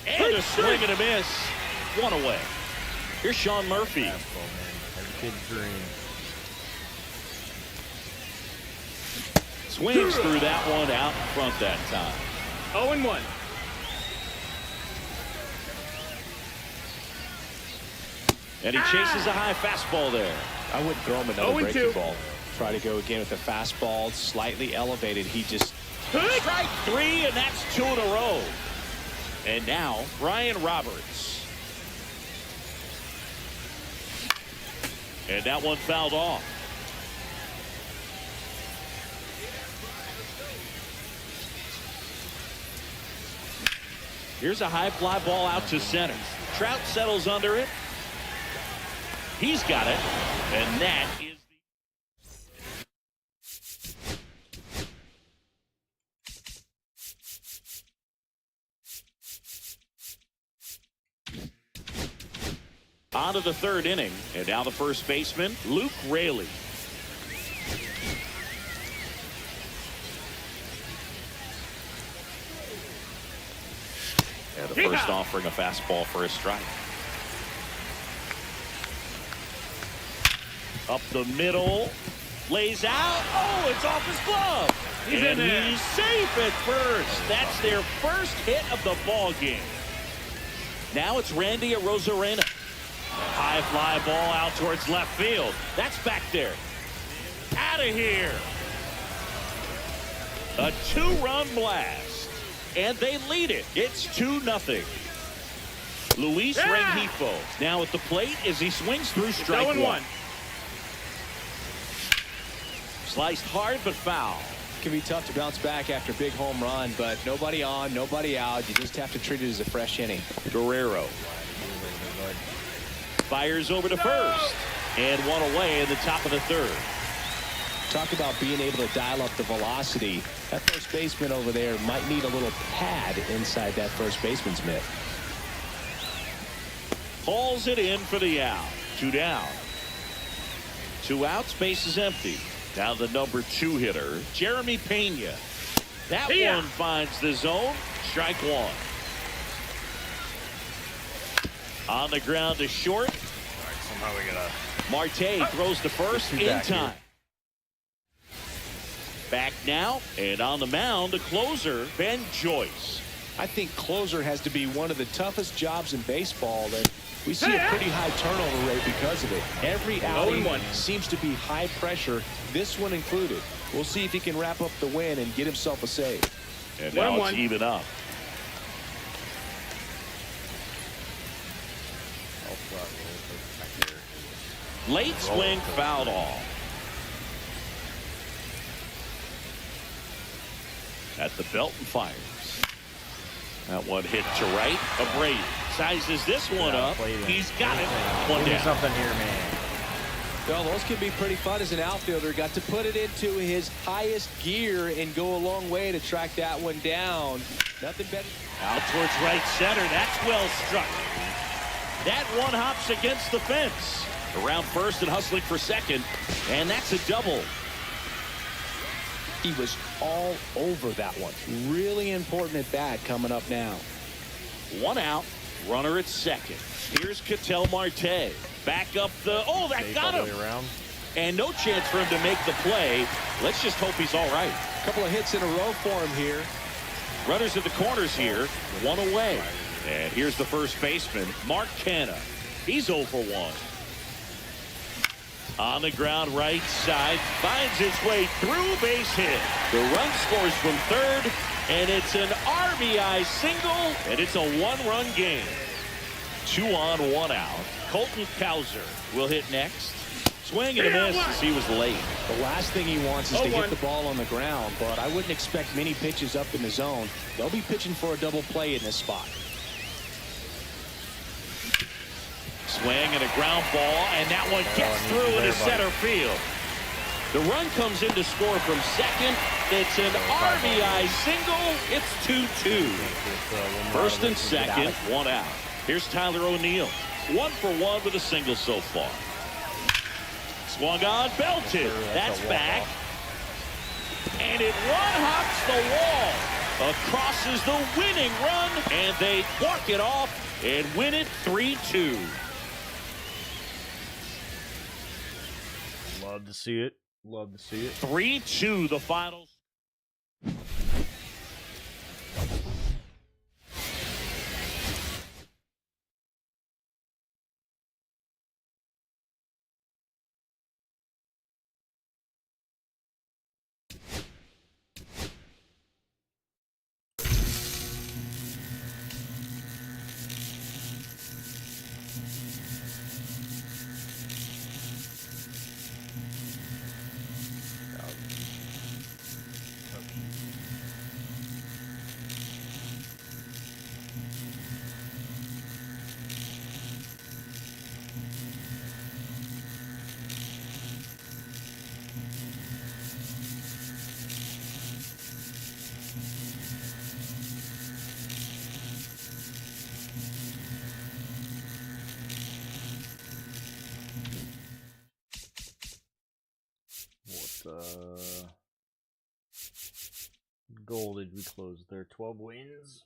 And a swing and a miss. 1 away. Here's Sean Murphy.
Kid's dream.
Swings through that one out in front that time.
0-1.
And he chases a high fastball there.
I wouldn't throw him another breaking ball. Try to go again with the fastball, slightly elevated. He just...
Strike 3, and that's 2 in a row. And now, Brian Roberts. And that one fouled off. Here's a high fly ball out to center. Trout settles under it. He's got it. And that is on to the 3rd inning. And now the first baseman, Luke Raley. first offering a fastball for a strike. Up the middle. Lays out. Oh, it's off his glove.
He's in there.
He's safe at first. That's their first hit of the ball game. Now it's Randy Arozarena. High fly ball out towards left field. That's back there. Out of here. A 2-run blast. And they lead it. It's 2-0. Luis Rengifo now at the plate as he swings through strike one. Sliced hard but foul.
It can be tough to bounce back after a big home run, but nobody on, nobody out. You just have to treat it as a fresh inning.
Guerrero fires over to first. And one away in the top of the third.
Talk about being able to dial up the velocity. That first baseman over there might need a little pad inside that first baseman's mitt.
Hauls it in for the out. 2 down. 2 outs, base is empty. Now the number 2 hitter, Jeremy Pena. That one finds the zone. Strike one. On the ground to short.
All right, somehow we gotta.
Marte throws to first in time. Back now, and on the mound, the closer, Ben Joyce.
I think closer has to be one of the toughest jobs in baseball. And we see a pretty high turnover rate because of it. Every outing seems to be high pressure, this one included. We'll see if he can wrap up the win and get himself a save.
And now it's even up. Late swing fouled off. At the belt and fires. That one hit to right. Abreu sizes this one up. He's got it. One down.
Something here, man.
Well, those can be pretty fun as an outfielder. Got to put it into his highest gear and go a long way to track that one down. Nothing better.
Out towards right center. That's well struck. That one hops against the fence. Around first and hustling for second. And that's a double.
He was all over that one. Really important at bat coming up now.
1 out. Runner at second. Here's Ketel Marte. Back up the. Oh, that got him. And no chance for him to make the play. Let's just hope he's all right.
A couple of hits in a row for him here.
Runners at the corners here. 1 away. And here's the first baseman, Mark Canha. He's 0 for 1. On the ground right side. Finds his way through, base hit. The run scores from third. And it's an RBI single. And it's a 1-run game. 2 on, 1 out. Colton Cowser will hit next. Swing and a miss as he was late.
The last thing he wants is to hit the ball on the ground, but I wouldn't expect many pitches up in the zone. They'll be pitching for a double play in this spot.
Swing and a ground ball, and that one gets through into center field. The run comes in to score from second. It's an RBI single. It's 2-2. First and second, 1 out. Here's Tyler O'Neill. 1 for 1 with a single so far. Swung on, belted. That's back. And it one-hops the wall. Crosses the winning run, and they walk it off and win it 3-2.
Love to see it. Love to see it.
3-2 the finals.
Goal did we close there? 12 wins.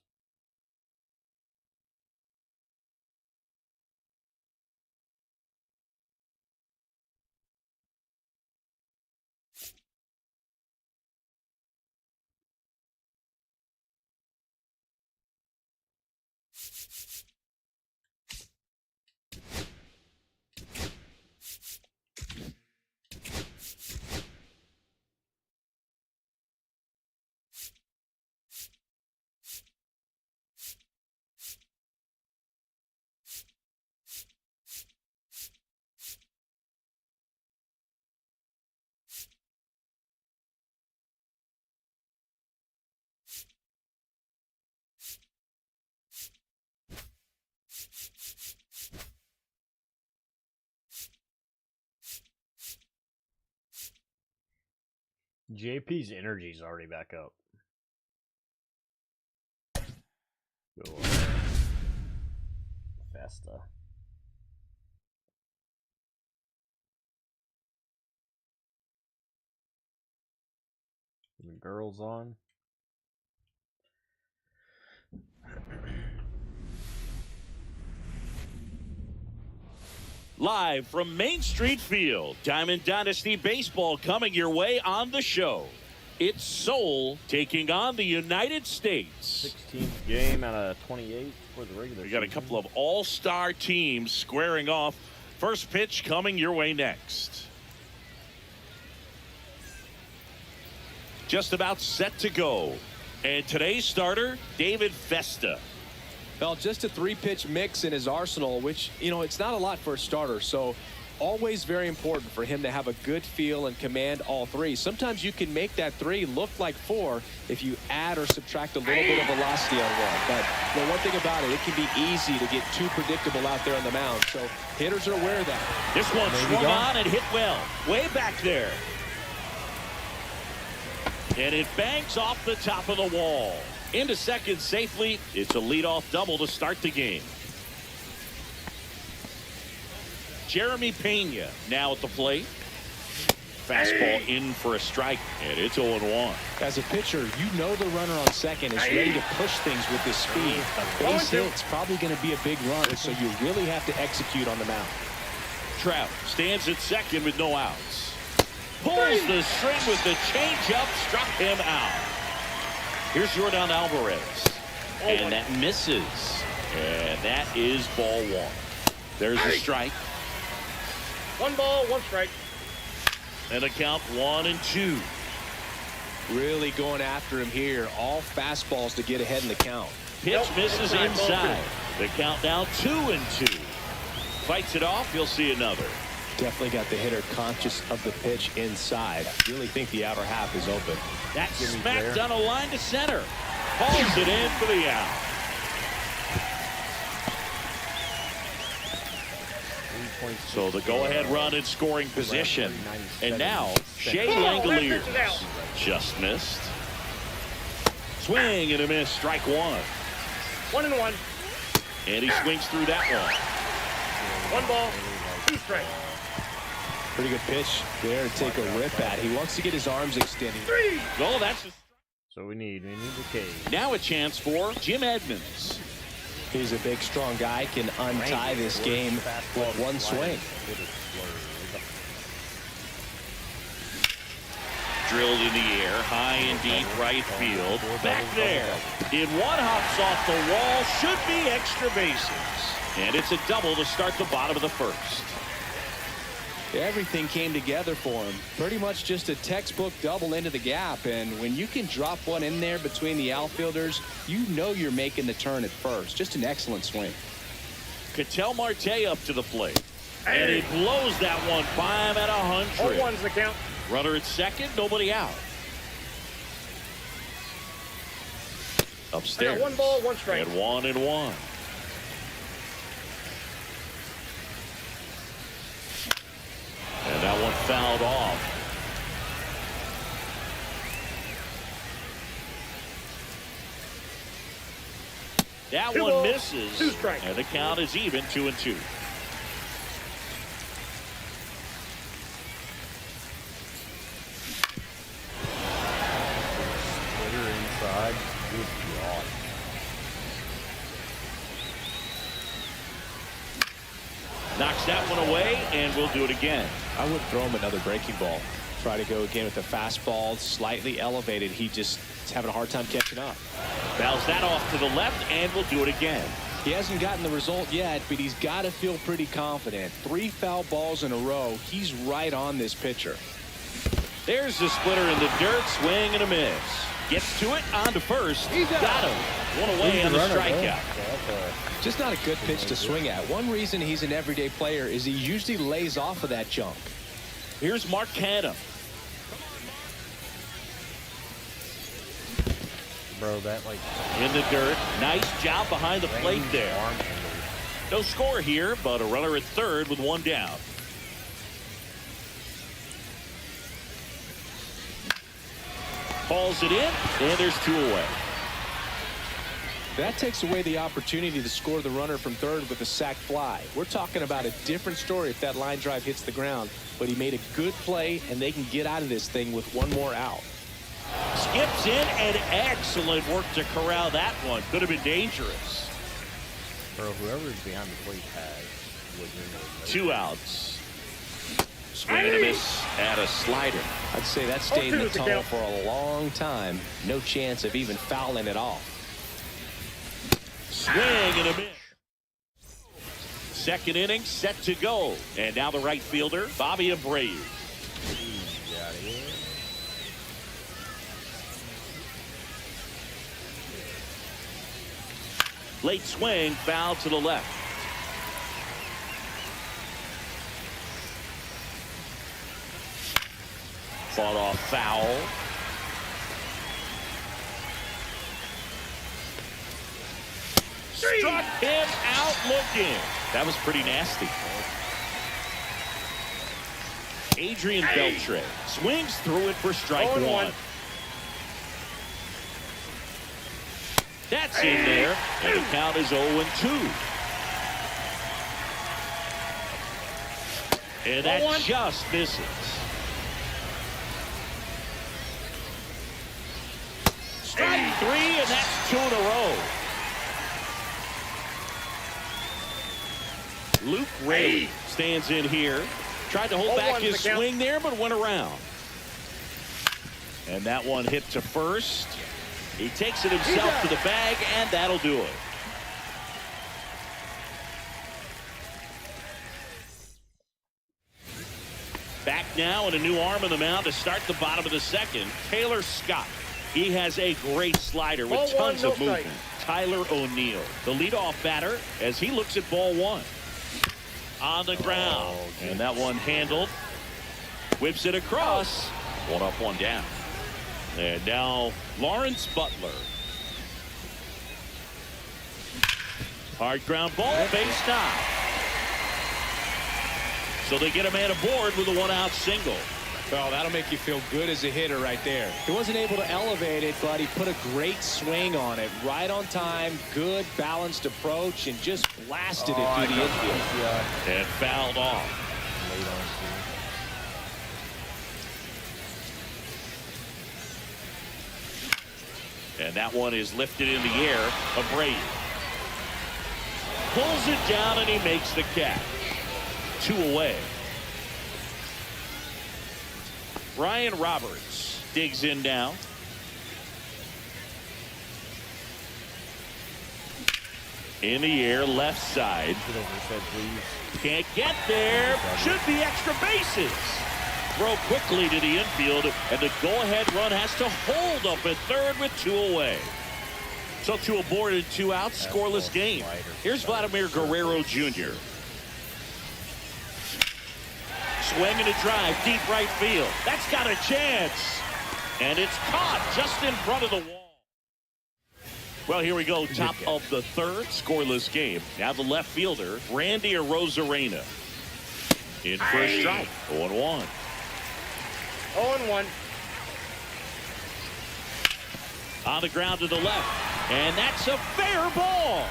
JP's energy's already back up. Go Festa. The girls on.
Live from Main Street Field, Diamond Dynasty Baseball coming your way on the show. It's Seoul taking on the United States.
16th game out of 28 for the regular
We got a couple of all-star teams squaring off. First pitch coming your way next. Just about set to go. And today's starter, David Festa.
Well, just a 3-pitch mix in his arsenal, which, you know, it's not a lot for a starter. So always very important for him to have a good feel and command all 3. Sometimes you can make that 3 look like 4 if you add or subtract a little bit of velocity on one. But you know, one thing about it, it can be easy to get too predictable out there on the mound. So hitters are aware of that.
This one swung on and hit well. Way back there. And it bangs off the top of the wall. Into second safely. It's a leadoff double to start the game. Jeremy Pena now at the plate. Fastball in for a strike, and it's 0-1.
As a pitcher, you know the runner on second is ready to push things with his speed. A base hit's probably going to be a big run, so you really have to execute on the mound.
Trout stands at second with no outs. Pulls the string with the changeup, struck him out. Here's Jordan Alvarez. And that misses. And that is ball 1. There's a strike.
1 ball, 1 strike.
And a count 1-2.
Really going after him here. All fastballs to get ahead in the count.
Pitch misses inside. The count now 2-2. Fights it off. You'll see another.
Definitely got the hitter conscious of the pitch inside. Really think the outer half is open.
That smacked down a line to center. Hauls it in for the out. So the go-ahead run in scoring position. And now Shea Langoliers just missed. Swing and a miss. Strike 1.
1-1.
And he swings through that one.
1 ball, 2 strikes.
Pretty good pitch there to take a rip at. He wants to get his arms extended.
3.
Oh, that's a...
So we need the K.
Now a chance for Jim Edmonds.
He's a big, strong guy. Can untie this game with one swing.
Drilled in the air, high and deep right field. Back there. In one hops off the wall. Should be extra bases. And it's a double to start the bottom of the first.
Everything came together for him. Pretty much just a textbook double into the gap. And when you can drop one in there between the outfielders, you know you're making the turn at first. Just an excellent swing.
Ketel Marte up to the plate. And he blows that one by him at 100.
0-1's the count.
Runner at second, nobody out. Upstairs.
1 ball, 1 strike.
And 1-1. And that one fouled off. That
2
one
balls,
misses.
2 strikes.
And the count is even, 2-2.
Splitter inside. Good God.
Knocks that one away, and we'll do it again.
I would throw him another breaking ball. Try to go again with the fastball, slightly elevated. He just is having a hard time catching up.
Fouls that off to the left, and we'll do it again.
He hasn't gotten the result yet, but he's got to feel pretty confident. 3 foul balls in a row. He's right on this pitcher.
There's the splitter in the dirt, swing and a miss. Gets to it, on to first. Got him. One away on the strikeout.
Just not a good pitch to swing at. One reason he's an everyday player is he usually lays off of that jump.
Here's Mark Canha.
Bro, that like
In the dirt. Nice job behind the plate there. No score here, but a runner at third with 1 down. Calls it in, and there's 2 away.
That takes away the opportunity to score the runner from third with a sac fly. We're talking about a different story if that line drive hits the ground, but he made a good play, and they can get out of this thing with 1 more out.
Skips in, and excellent work to corral that one. Could have been dangerous.
Bro, whoever's behind the plate has legitimate.
2 outs. Swing and a miss at a slider.
I'd say that stayed in the
0-2 to
tunnel
count.
for a long time. No chance of even fouling it off.
Swing and a miss. Second inning set to go. And now the right fielder, Bobby Abreu. Late swing, foul to the left. Fought off foul. Struck him out looking. That was pretty nasty. Adrian Beltre swings through it for strike 1. That's in there, and the count is 0-2. And that just misses. Strike 3, and that's 2 in a row. Luke Ray stands in here. Tried to hold back his swing there, but went around. And that one hit to first. He takes it himself to the bag, and that'll do it. Back now, and a new arm on the mound to start the bottom of the second. Taylor Scott. He has a great slider with tons of movement. Tyler O'Neill, the leadoff batter, as he looks at ball 1. On the ground, and that one handled. Whips it across. 1 up, 1 down. And now Lawrence Butler. Hard ground ball, base stop. So they get a man aboard with a 1-out single.
Well, that'll make you feel good as a hitter right there. He wasn't able to elevate it, but he put a great swing on it. Right on time, good balanced approach, and just blasted it through the infield.
And fouled off. And that one is lifted in the air. Abreu pulls it down, and he makes the catch. 2 away. Ryan Roberts digs in now. In the air, left side. Can't get there. Should be extra bases. Throw quickly to the infield, and the go-ahead run has to hold up at third with 2 away. So 2 aboard and 2 outs, scoreless game. Here's Vladimir Guerrero Jr. Swing and a drive, deep right field. That's got a chance. And it's caught just in front of the wall. Well, here we go, top of the third, scoreless game. Now the left fielder, Randy Arozarena. In for a strike, 0-1.
0-1.
On the ground to the left. And that's a fair ball.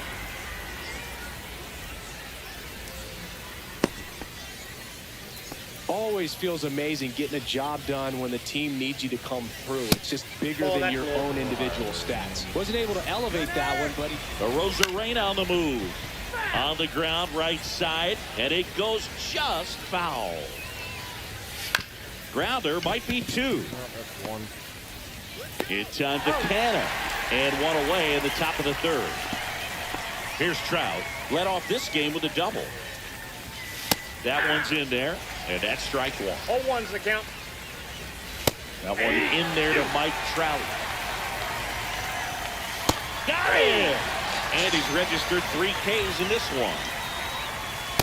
Always feels amazing getting a job done when the team needs you to come through. It's just bigger than your own individual stats. Wasn't able to elevate that one, but
Arozarena on the move. On the ground, right side, and it goes just foul. Grounder might be 2.
That's 1.
It's on to Canna, and 1 away in the top of the third. Here's Trout, led off this game with a double. That one's in there, and that's strike 1.
0-1's the count.
That one in there to Mike Trout. Got it! And he's registered 3 Ks in this one.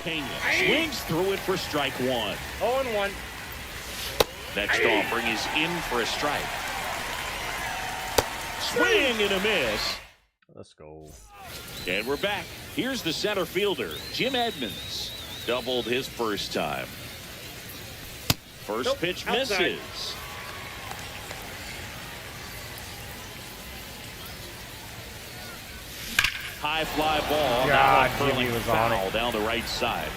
Pena swings through it for strike 1.
0-1.
Next offering is in for a strike. Swing and a miss.
Let's go.
And we're back. Here's the center fielder, Jim Edmonds. Doubled his first time. First pitch misses. High fly ball.
God,
That one
Jimmy
curling
was on
foul
it.
down the right side.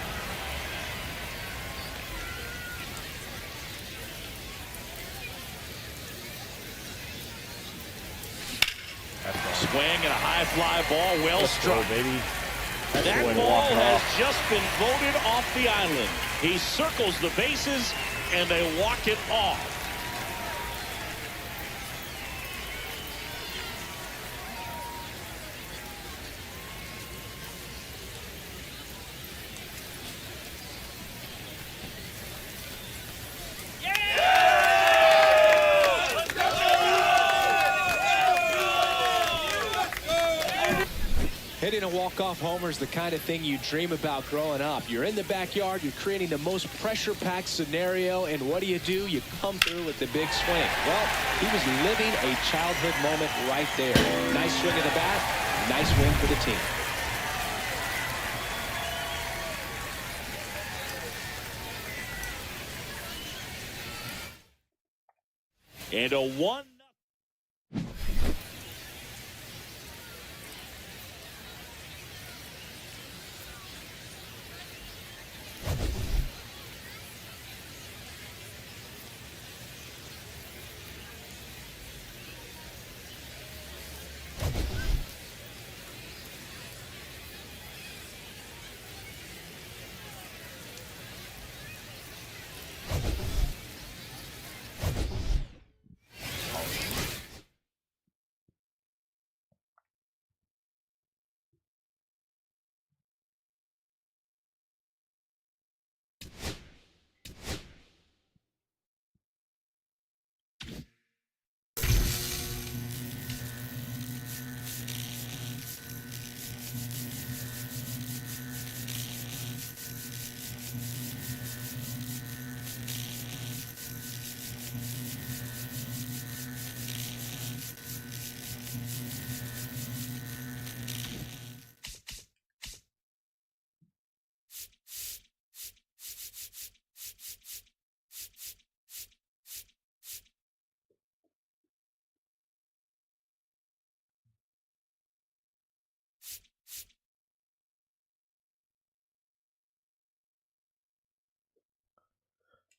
Swing and a high fly ball, well
Let's go,
struck.
baby.
That
Boy,
ball
walk it
has
off.
just been voted off the island. He circles the bases, and they walk it off.
Hitting a walk-off homer is the kind of thing you dream about growing up. You're in the backyard, you're creating the most pressure-packed scenario, and what do? You come through with the big swing. Well, he was living a childhood moment right there. Nice swing of the bat, nice win for the team.
And a 1-0.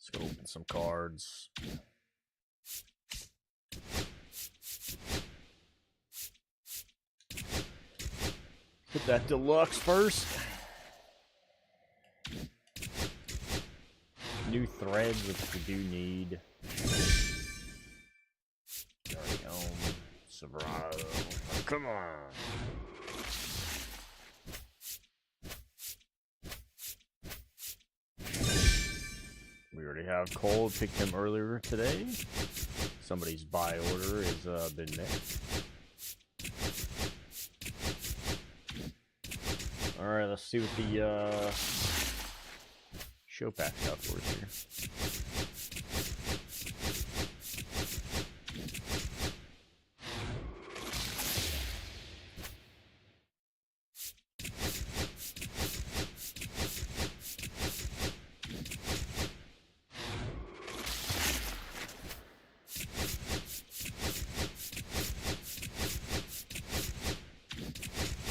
Let's go open some cards. Hit that deluxe first. New threads, which we do need. Already own Silverado. Come on. We already have Cole. Picked him earlier today. Somebody's buy order has been met. All right, let's see what the show pack's out for us here.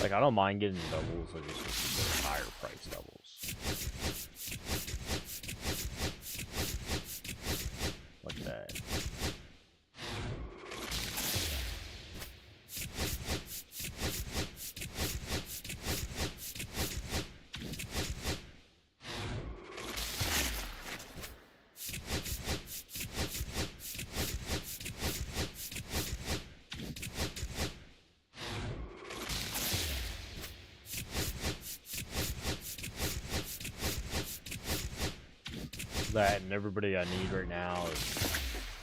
Like, I don't mind getting doubles, I just wish we get higher price doubles. Like that. That and everybody I need right now is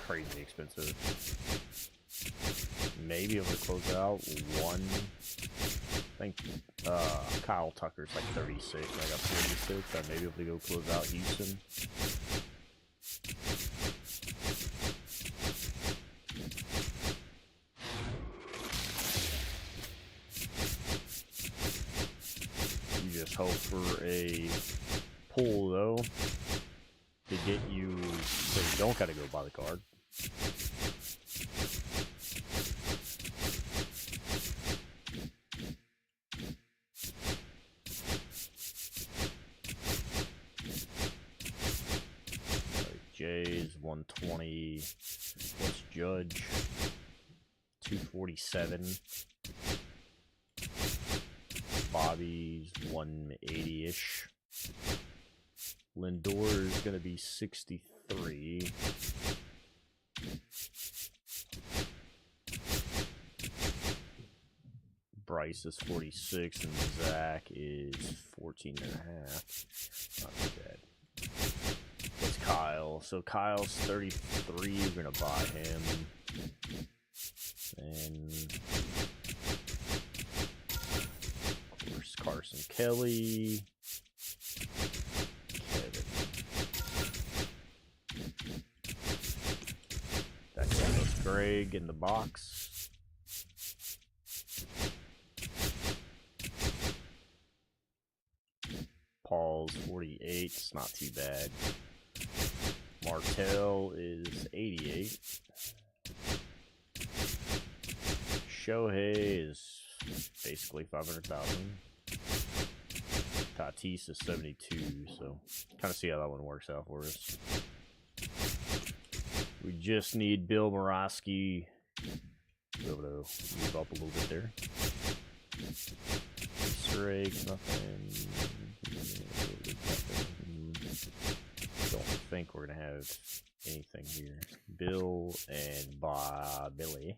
crazy expensive. Maybe able to close out one. I think Kyle Tucker's like 36. I got 46. I may be able to go close out Houston. You just hope for a pull though. To get you, so you don't gotta go buy the card. Jay's 120. What's Judge? 247. Bobby's 180-ish. Lindor is going to be 63. Bryce is 46 and Zach is 14 and a half. Not too bad. It's Kyle. So Kyle's 33. We're going to buy him. And of course, Carson Kelly. Kevin. That goes Greg in the box. Paul's 48. It's not too bad. Martell is 88. Shohei is basically 500,000. Tatis is 72, so kind of see how that one works out for us. We just need Bill Morosky to be able to move up a little bit there. Strikes, nothing. Don't think we're gonna have anything here. Bill and Billy.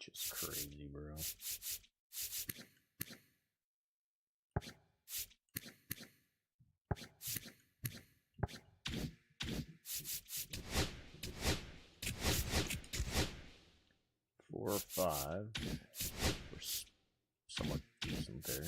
Just crazy, bro. Four or five. We're somewhat decent there.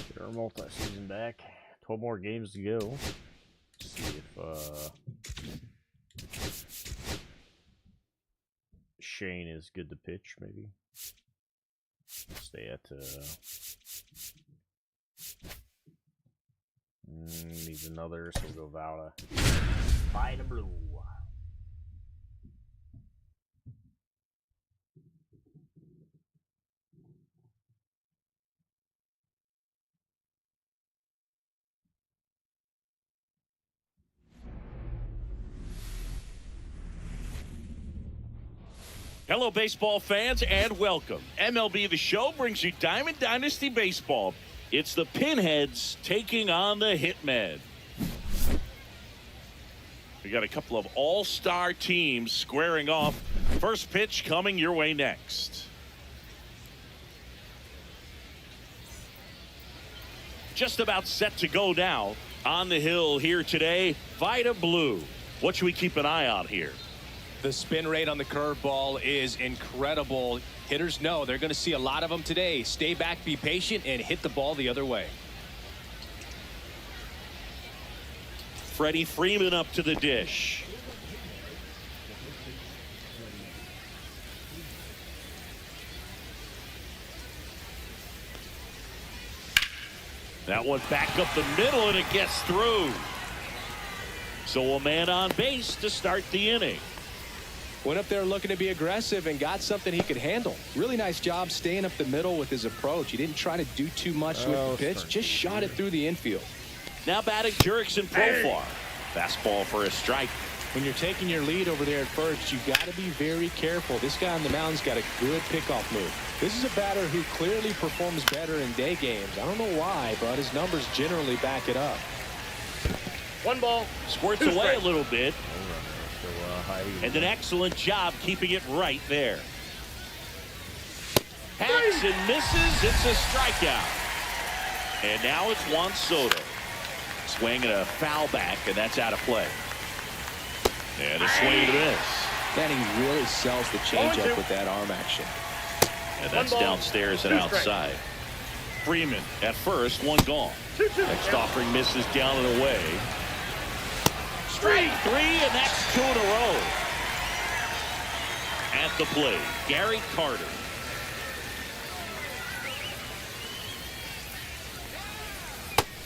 Get our multi-season back. 12 more games to go. Let's see if Shane is good to pitch, maybe. Stay at needs another, so we'll go Valda. Buy the blue.
Hello, baseball fans, and welcome. MLB The Show brings you Diamond Dynasty Baseball. It's the Pinheads taking on the Hitmen. We got a couple of all-star teams squaring off. First pitch coming your way next. Just about set to go now. On the hill here today, Vita Blue. What should we keep an eye on here?
The spin rate on the curveball is incredible. Hitters know they're going to see a lot of them today. Stay back, be patient, and hit the ball the other way.
Freddie Freeman up to the dish. That one back up the middle, and it gets through. So a man on base to start the inning.
Went up there looking to be aggressive and got something he could handle. Really nice job staying up the middle with his approach. He didn't try to do too much with the pitch, just shot it through the infield.
Now batting Jurickson Profar. Fastball for a strike.
When you're taking your lead over there at first, you got to be very careful. This guy on the mound's got a good pickoff move. This is a batter who clearly performs better in day games. I don't know why, but his numbers generally back it up.
One ball.
Squirts away a little bit.
So
And an excellent job keeping it right there. Hacks and misses. It's a strikeout. And now it's Juan Soto. Swing and a foul back, and that's out of play. And a swing and a miss.
Man, he really sells the changeup with that arm action.
And that's downstairs and outside. Freeman at first, one gone. Next offering misses down and away. Straight 3, and that's 2 in a row. At the plate, Gary Carter.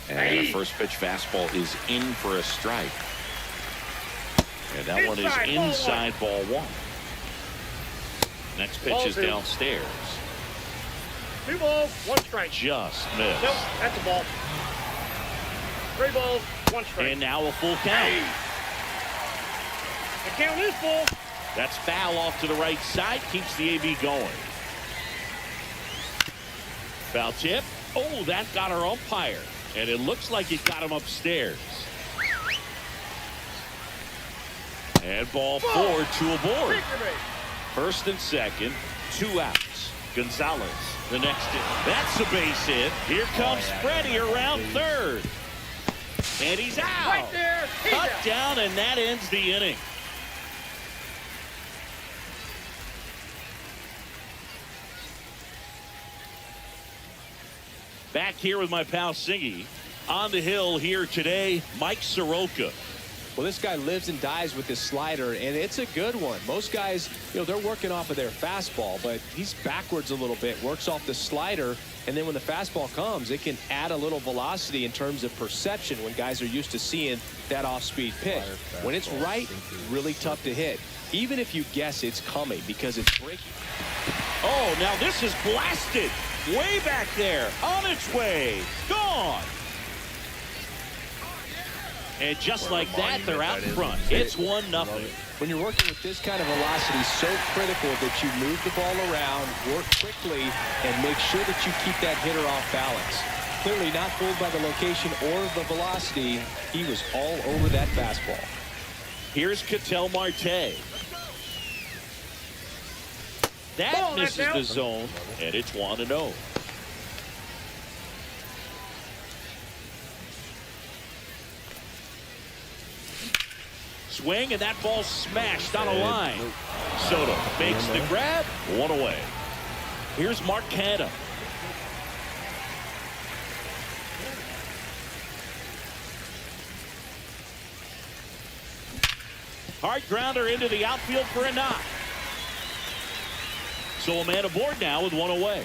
And the first pitch fastball is in for a strike. And that one is inside ball 1. Next pitch is downstairs.
2 balls, 1 strike.
Just missed.
Nope, that's a ball. 3 balls, 1 strike.
And now a full count.
The count is full.
That's foul off to the right side. Keeps the AB going. Foul tip. Oh, that got our umpire. And it looks like it got him upstairs. And ball 4, 2 aboard. First and second, 2 outs. Gonzalez, the next hit. That's a base hit. Here comes Freddie around third. And he's out.
Right there.
Cut down, and that ends the inning. Back here with my pal Singy. On the hill here today, Mike Soroka.
Well, this guy lives and dies with this slider, and it's a good one. Most guys, they're working off of their fastball, but he's backwards a little bit, works off the slider, and then when the fastball comes, it can add a little velocity in terms of perception when guys are used to seeing that off-speed pitch. When it's right, really tough to hit, even if you guess it's coming because it's breaking.
Oh, now this is blasted. Way back there, on its way, gone. And just like that, they're out in front. It's 1-0.
When you're working with this kind of velocity, so critical that you move the ball around, work quickly, and make sure that you keep that hitter off balance. Clearly not fooled by the location or the velocity. He was all over that fastball.
Here's Ketel Marte. That misses the zone, and it's 1-0. Swing, and that ball smashed on a line. Soto makes the grab, 1 away. Here's Mark Canha. Hard grounder into the outfield for a knock. So a man aboard now with 1 away.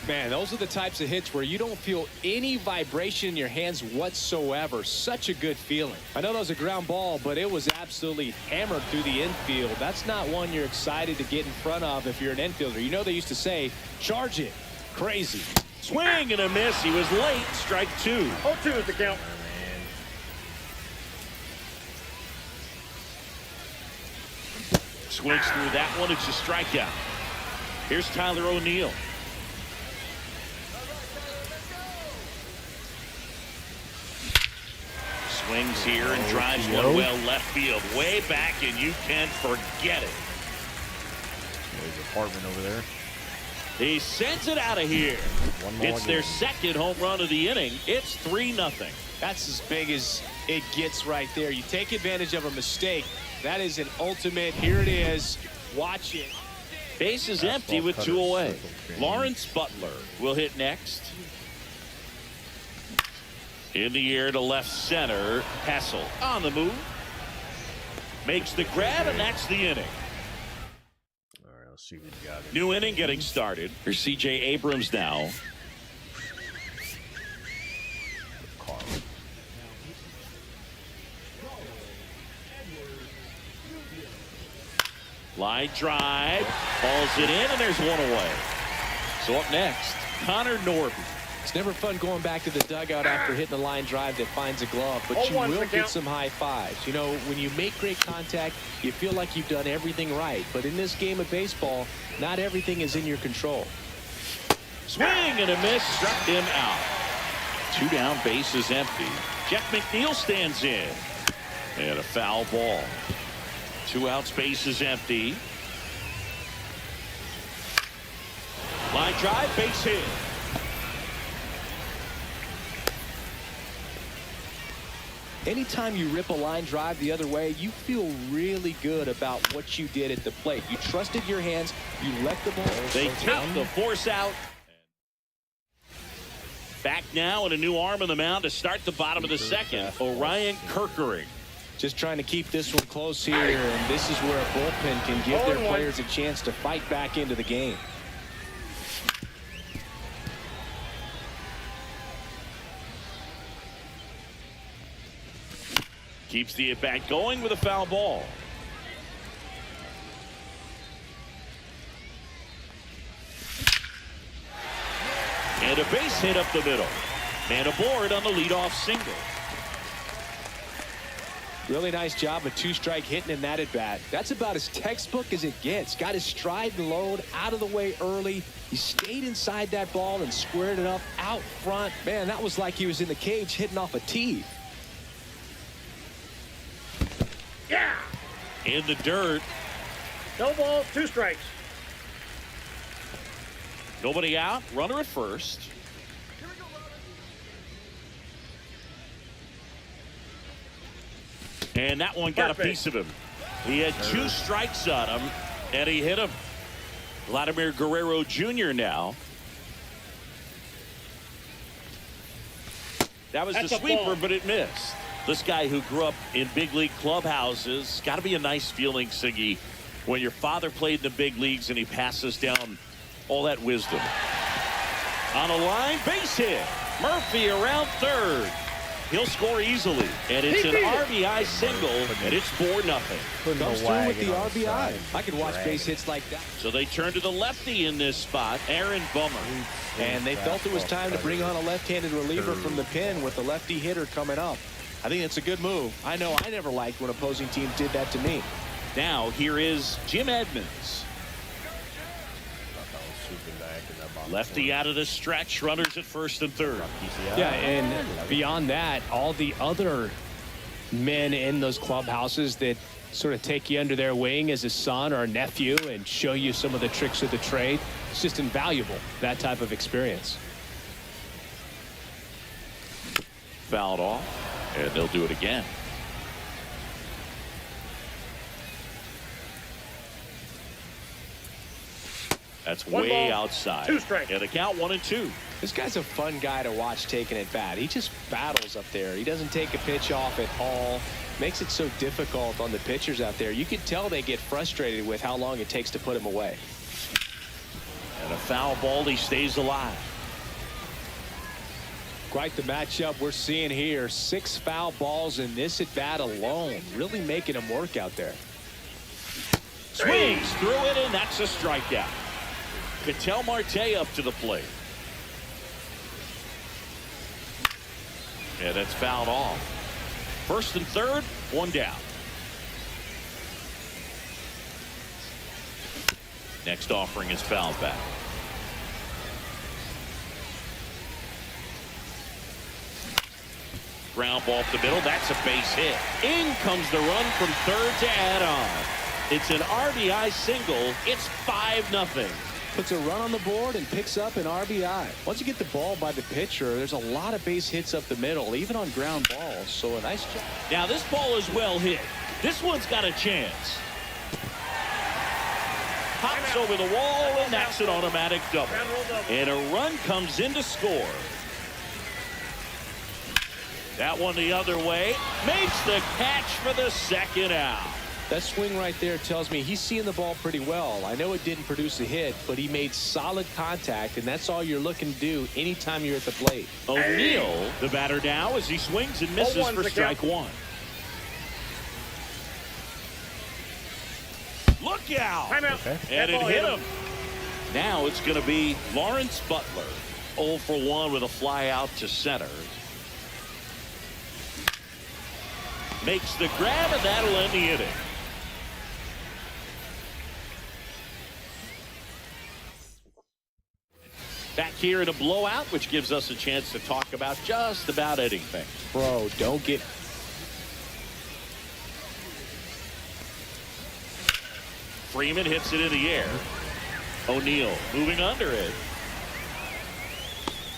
Man, those are the types of hits where you don't feel any vibration in your hands whatsoever. Such a good feeling. I know that was a ground ball, but it was absolutely hammered through the infield. That's not one you're excited to get in front of if you're an infielder. You know they used to say, charge it. Crazy.
Swing and a miss. He was late. Strike 2.
0-2 is the count.
Swings through that one. It's a strikeout. Here's Tyler O'Neill. Swings here and drives one well left field. Way back, and you can forget it.
There's an apartment over there.
He sends it out of here. It's their second home run of the inning. It's 3-0.
That's as big as it gets right there. You take advantage of a mistake. That is an ultimate. Here it is. Watch it.
Base is empty with 2 away. Lawrence Butler will hit next. In the air to left center. Hessel on the move. Makes the grab, and that's the inning.
All right, let's see what you got.
New inning getting started. Here's C.J. Abrams now. Line drive. Falls it in, and there's 1 away. So up next, Connor Norby.
It's never fun going back to the dugout after hitting a line drive that finds a glove, but you will get some high fives. You know, when you make great contact, you feel like you've done everything right. But in this game of baseball, not everything is in your control.
Swing and a miss. Struck him out. 2 down, base is empty. Jeff McNeil stands in. And a foul ball. 2-out space is empty. Line drive, base hit.
Anytime you rip a line drive the other way, you feel really good about what you did at the plate. You trusted your hands. You let the ball.
They take the force out. Back now and a new arm on the mound to start the bottom of the second. Orion Kerkering.
Just trying to keep this one close here, and this is where a bullpen can give their players a chance to fight back into the game.
Keeps the at-bat going with a foul ball. And a base hit up the middle. Man aboard on the leadoff single.
Really nice job of two-strike hitting in that at-bat. That's about as textbook as it gets. Got his stride and load out of the way early. He stayed inside that ball and squared it up out front. Man, that was like he was in the cage hitting off a tee.
Yeah.
In the dirt.
No balls, 2 strikes.
Nobody out. Runner at first. And that one got a piece of him. He had 2 strikes on him, and he hit him. Vladimir Guerrero Jr. now. That was the sweeper, but it missed. This guy who grew up in big league clubhouses, got to be a nice feeling, Siggy, when your father played in the big leagues and he passes down all that wisdom. On a line, base hit. Murphy around third. He'll score easily, and it's an RBI single, and it's 4-0.
Comes through with the RBI. I could watch base hits like that.
So they turn to the lefty in this spot, Aaron Bummer.
And they felt it was time to bring on a left-handed reliever from the pen with the lefty hitter coming up. I think it's a good move. I know I never liked when opposing teams did that to me.
Now here is Jim Edmonds. Lefty out of the stretch, runners at first and third.
Yeah, and beyond that, all the other men in those clubhouses that sort of take you under their wing as a son or a nephew and show you some of the tricks of the trade. It's just invaluable, that type of experience.
Fouled off. And they'll do it again. That's way outside.
2 strikes.
And the count 1-2.
This guy's a fun guy to watch taking at bat. He just battles up there. He doesn't take a pitch off at all. Makes it so difficult on the pitchers out there. You can tell they get frustrated with how long it takes to put him away.
And a foul ball, he stays alive.
Quite the matchup we're seeing here. 6 foul balls in this at bat alone. Really making him work out there.
Swings through it, and that's a strikeout. Ketel Marte up to the plate. Yeah, that's fouled off. First and third, 1 down. Next offering is fouled back. Ground ball up the middle. That's a base hit. In comes the run from third to add on. It's an RBI single. It's 5-0.
Puts a run on the board and picks up an RBI. Once you get the ball by the pitcher, there's a lot of base hits up the middle, even on ground balls. So a nice job.
Now this ball is well hit. This one's got a chance. Pops over the wall, and that's an automatic double. And a run comes in to score. That one the other way. Makes the catch for the second out.
That swing right there tells me he's seeing the ball pretty well. I know it didn't produce a hit, but he made solid contact, and that's all you're looking to do anytime you're at the plate.
O'Neal, the batter now, as he swings and misses for strike 1. Look out!
Okay.
And it hit him. Now it's going to be Lawrence Butler. 0 for 1 with a fly out to center. Makes the grab, and that'll end the inning. Back here in a blowout, which gives us a chance to talk about just about anything.
Bro, don't get...
Freeman hits it in the air. O'Neal moving under it.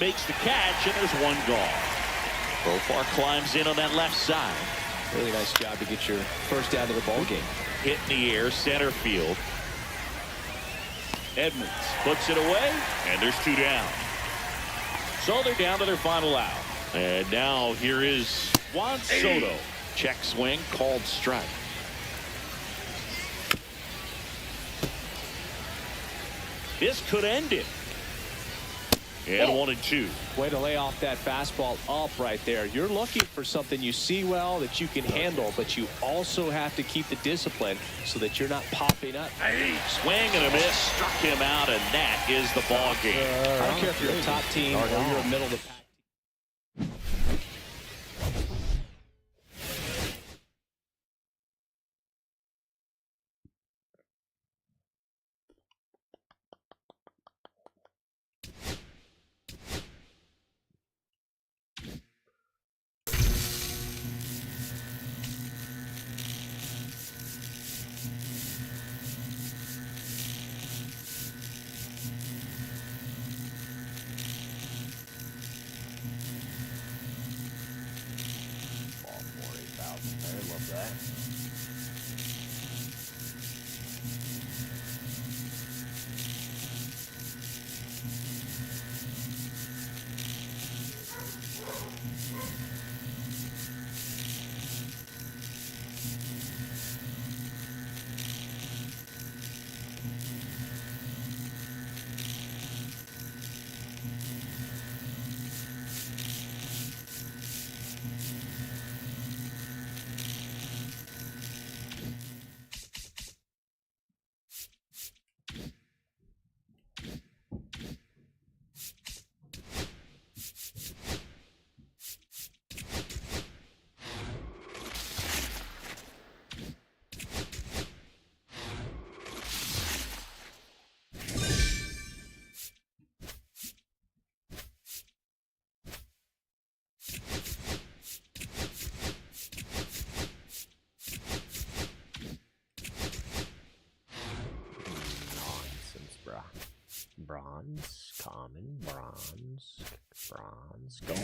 Makes the catch, and there's one gone. Profar climbs in on that left side.
Really nice job to get your first down to the ball game.
Hit in the air, center field. Edmonds puts it away, and there's 2 down. So they're down to their final out. And now here is Juan Soto. Check swing, called strike. This could end it. And 1-2.
Way to lay off that fastball up right there. You're looking for something you see well that you can handle, but you also have to keep the discipline so that you're not popping up.
Swing and a miss, struck him out, and that is the ball game.
I don't care if you're a top team or you're a middle of the pack.
I love that. Bronze, common, bronze, gold.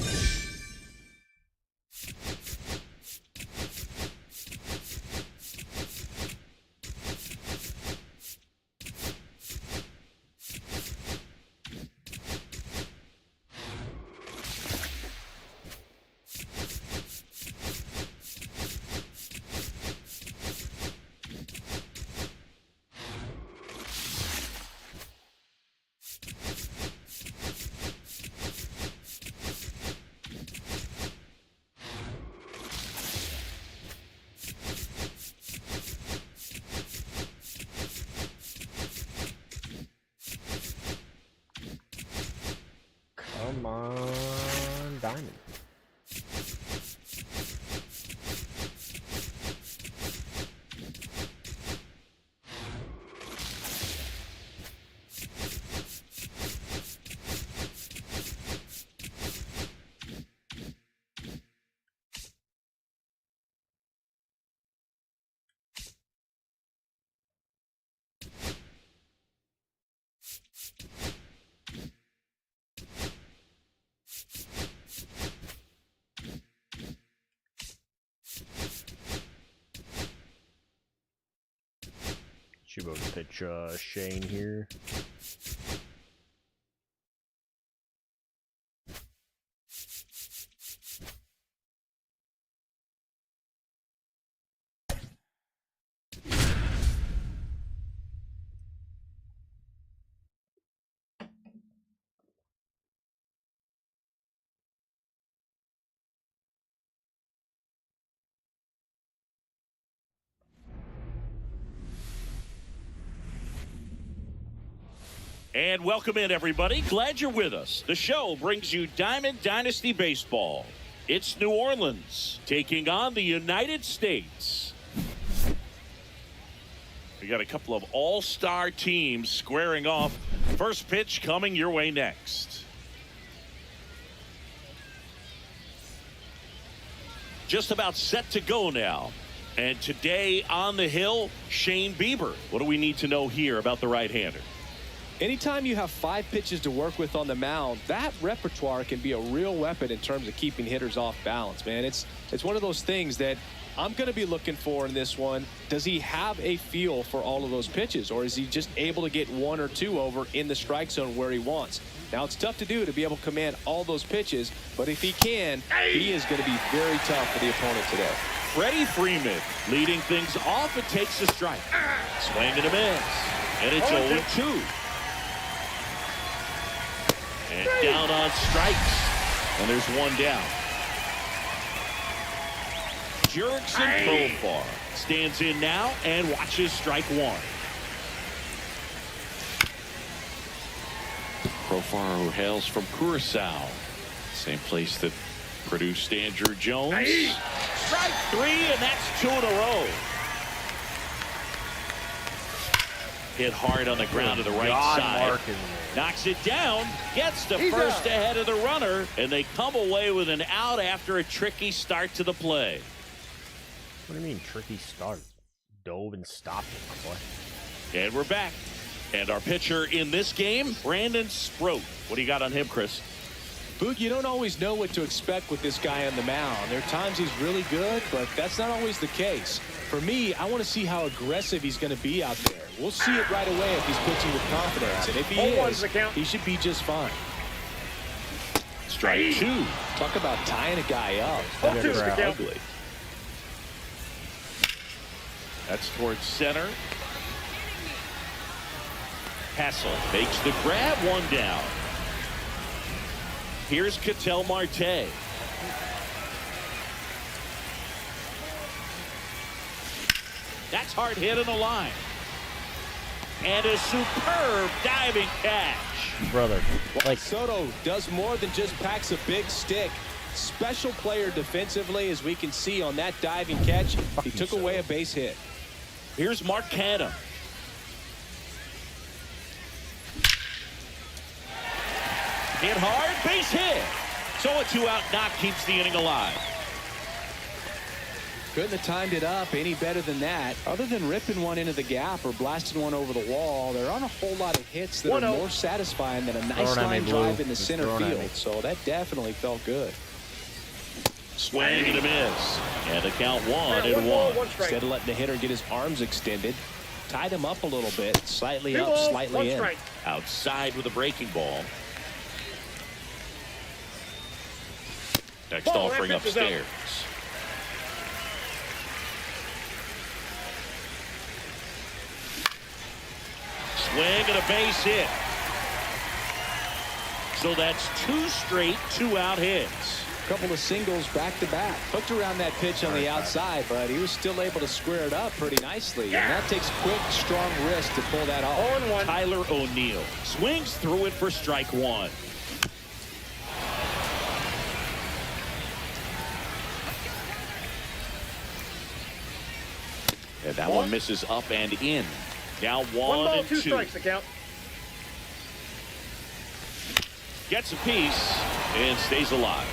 Come on, diamond. Should be able to pitch Shane here.
And welcome in, everybody. Glad you're with us. The show brings you Diamond Dynasty Baseball. It's New Orleans taking on the United States. We got a couple of all-star teams squaring off. First pitch coming your way next. Just about set to go now. And today on the hill, Shane Bieber. What do we need to know here about the right-hander?
Anytime you have 5 pitches to work with on the mound, that repertoire can be a real weapon in terms of keeping hitters off balance, man. It's one of those things that I'm going to be looking for in this one. Does he have a feel for all of those pitches, or is he just able to get 1 or 2 over in the strike zone where he wants? Now, it's tough to do to be able to command all those pitches, but if he can, he is going to be very tough for the opponent today.
Freddie Freeman leading things off and takes the strike. Swing and a miss. And it's 0-2. And down on strikes. And there's 1 down. Jurickson Profar stands in now and watches strike 1. Profar, who hails from Curacao, same place that produced Andrew Jones. Strike 3, and that's 2 in a row. Hit hard on the ground to the right side. Knocks it down, gets the first ahead of the runner, and they come away with an out after a tricky start to the play.
What do you mean tricky start? Dove and stopped it, boy.
And we're back. And our pitcher in this game, Brandon Sproat. What do you got on him, Chris?
Boog, you don't always know what to expect with this guy on the mound. There are times he's really good, but that's not always the case. For me, I want to see how aggressive he's going to be out there. We'll see it right away if he's pitching with confidence. And if he is, he should be just fine.
Strike 2.
Talk about tying a guy up.
That is
Ugly. That's towards center. Hassel makes the grab, 1 down. Here's Ketel Marte. That's hard hit in the line. And a superb diving catch.
Brother, like
Soto does more than just packs a big stick. Special player defensively, as we can see on that diving catch. He took away a base hit.
Here's Mark Canha. Hit hard, base hit. So a 2-out knock keeps the inning alive.
Couldn't have timed it up any better than that. Other than ripping one into the gap or blasting one over the wall, there aren't a whole lot of hits that are more satisfying than a nice line drive in the center field. So that definitely felt good.
Swing and a miss. And the count 1-1.
Instead of letting the hitter get his arms extended, tied him up a little bit, slightly up, slightly in.
Outside with a breaking ball. Next offering upstairs. Swing and a base hit. So that's 2 straight 2-out hits.
A couple of singles back to back. Hooked around that pitch on the outside, but he was still able to square it up pretty nicely. And that takes quick, strong wrist to pull that off.
Tyler O'Neill swings through it for strike 1. And that one misses up and in. Now 1-2.
Strikes the count.
Gets a piece and stays alive.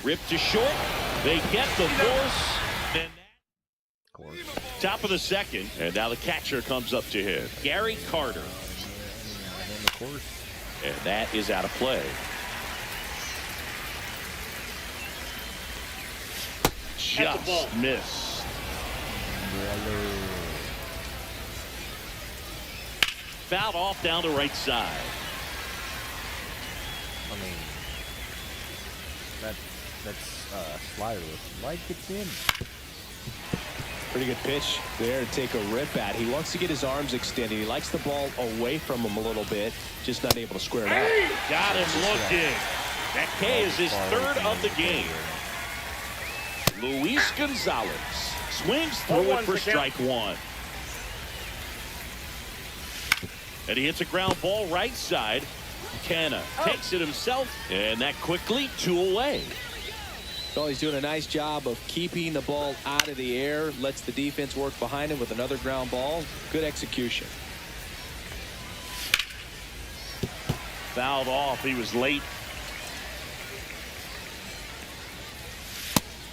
Ripped to short. They get the force. And top of the second. And now the catcher comes up to hit. Gary Carter. And that is out of play. Just missed. Fouled off down the right side.
I mean, that's slider. Light gets in.
Pretty good pitch there to take a rip at. He wants to get his arms extended. He likes the ball away from him a little bit, just not able to square it out.
Got him looking. That K is his 3rd of the game. Luis Gonzalez swings through it for strike 1. And he hits a ground ball right side. Canha takes it himself, and that quickly 2 away.
So he's doing a nice job of keeping the ball out of the air, lets the defense work behind him with another ground ball. Good execution.
Fouled off. He was late.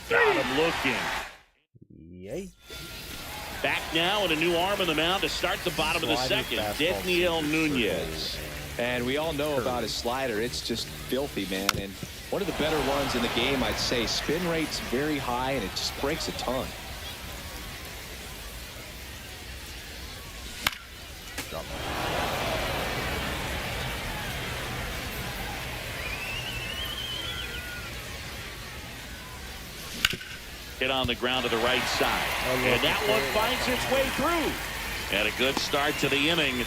Got him looking.
Yay.
Back now and a new arm in the mound to start the bottom of the second. Daniel Nunez.
And we all know about his slider. It's just filthy, man. And one of the better ones in the game, I'd say. Spin rate's very high, and it just breaks a ton.
Hit on the ground to the right side. And that one finds its way through. And a good start to the inning.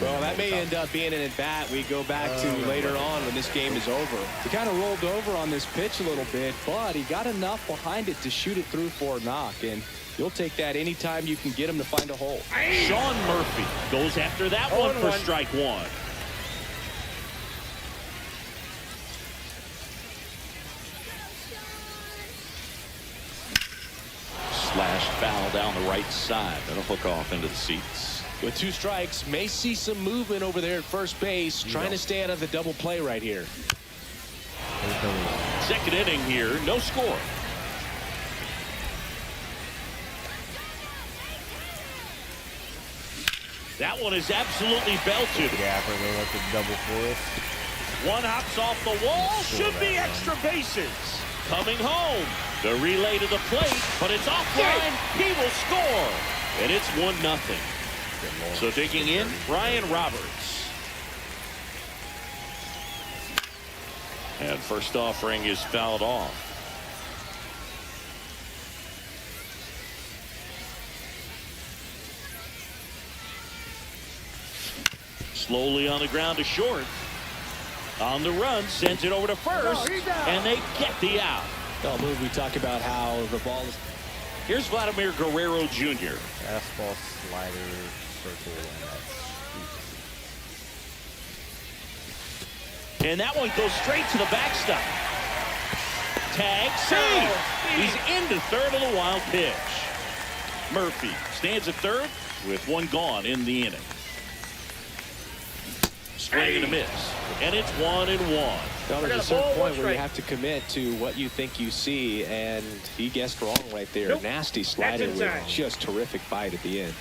Well, that may end up being an at-bat we go back to later on when this game is over. He kind of rolled over on this pitch a little bit, but he got enough behind it to shoot it through for a knock. And you'll take that anytime you can get him to find a hole.
Sean Murphy goes after that one for strike one. Slashed foul down the right side. That'll hook off into the seats.
With 2 strikes, may see some movement over there at first base, trying to stay out of the double play right here.
Second inning here, no score. That one is absolutely belted.
Gaffer, they let the double force.
One hops off the wall, should be extra bases. Coming home, the relay to the plate, but it's offline. He will score, and it's 1-0. So digging in, Brian Roberts. And first offering is fouled off. Slowly on the ground to short. On the run, sends it over to first, and they get the out.
Well, move, we talk about how the ball is.
Here's Vladimir Guerrero Jr.
Fastball, slider, circle,
and that one goes straight to the backstop. Tag, save. He's into third on the wild pitch. Murphy stands at third with one gone in the inning. Swing and a miss, and it's 1-1.
Well, there's a certain point where you have to commit to what you think you see, and he guessed wrong right there.
Nope.
Nasty slider with just terrific bite at the end.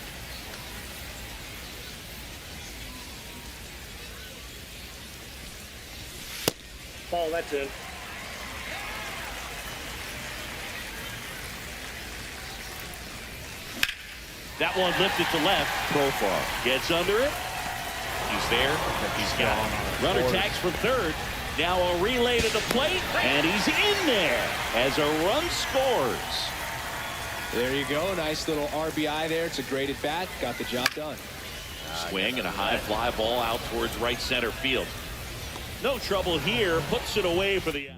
Ball, that's in.
That one lifted to left. Profile gets under it. He's there. He's got it. Runner tags from third. Now a relay to the plate, and he's in there as a run scores.
There you go. Nice little RBI there. It's a great at bat. Got the job done.
Swing and a high fly ball out towards right center field. No trouble here. Puts it away for the out.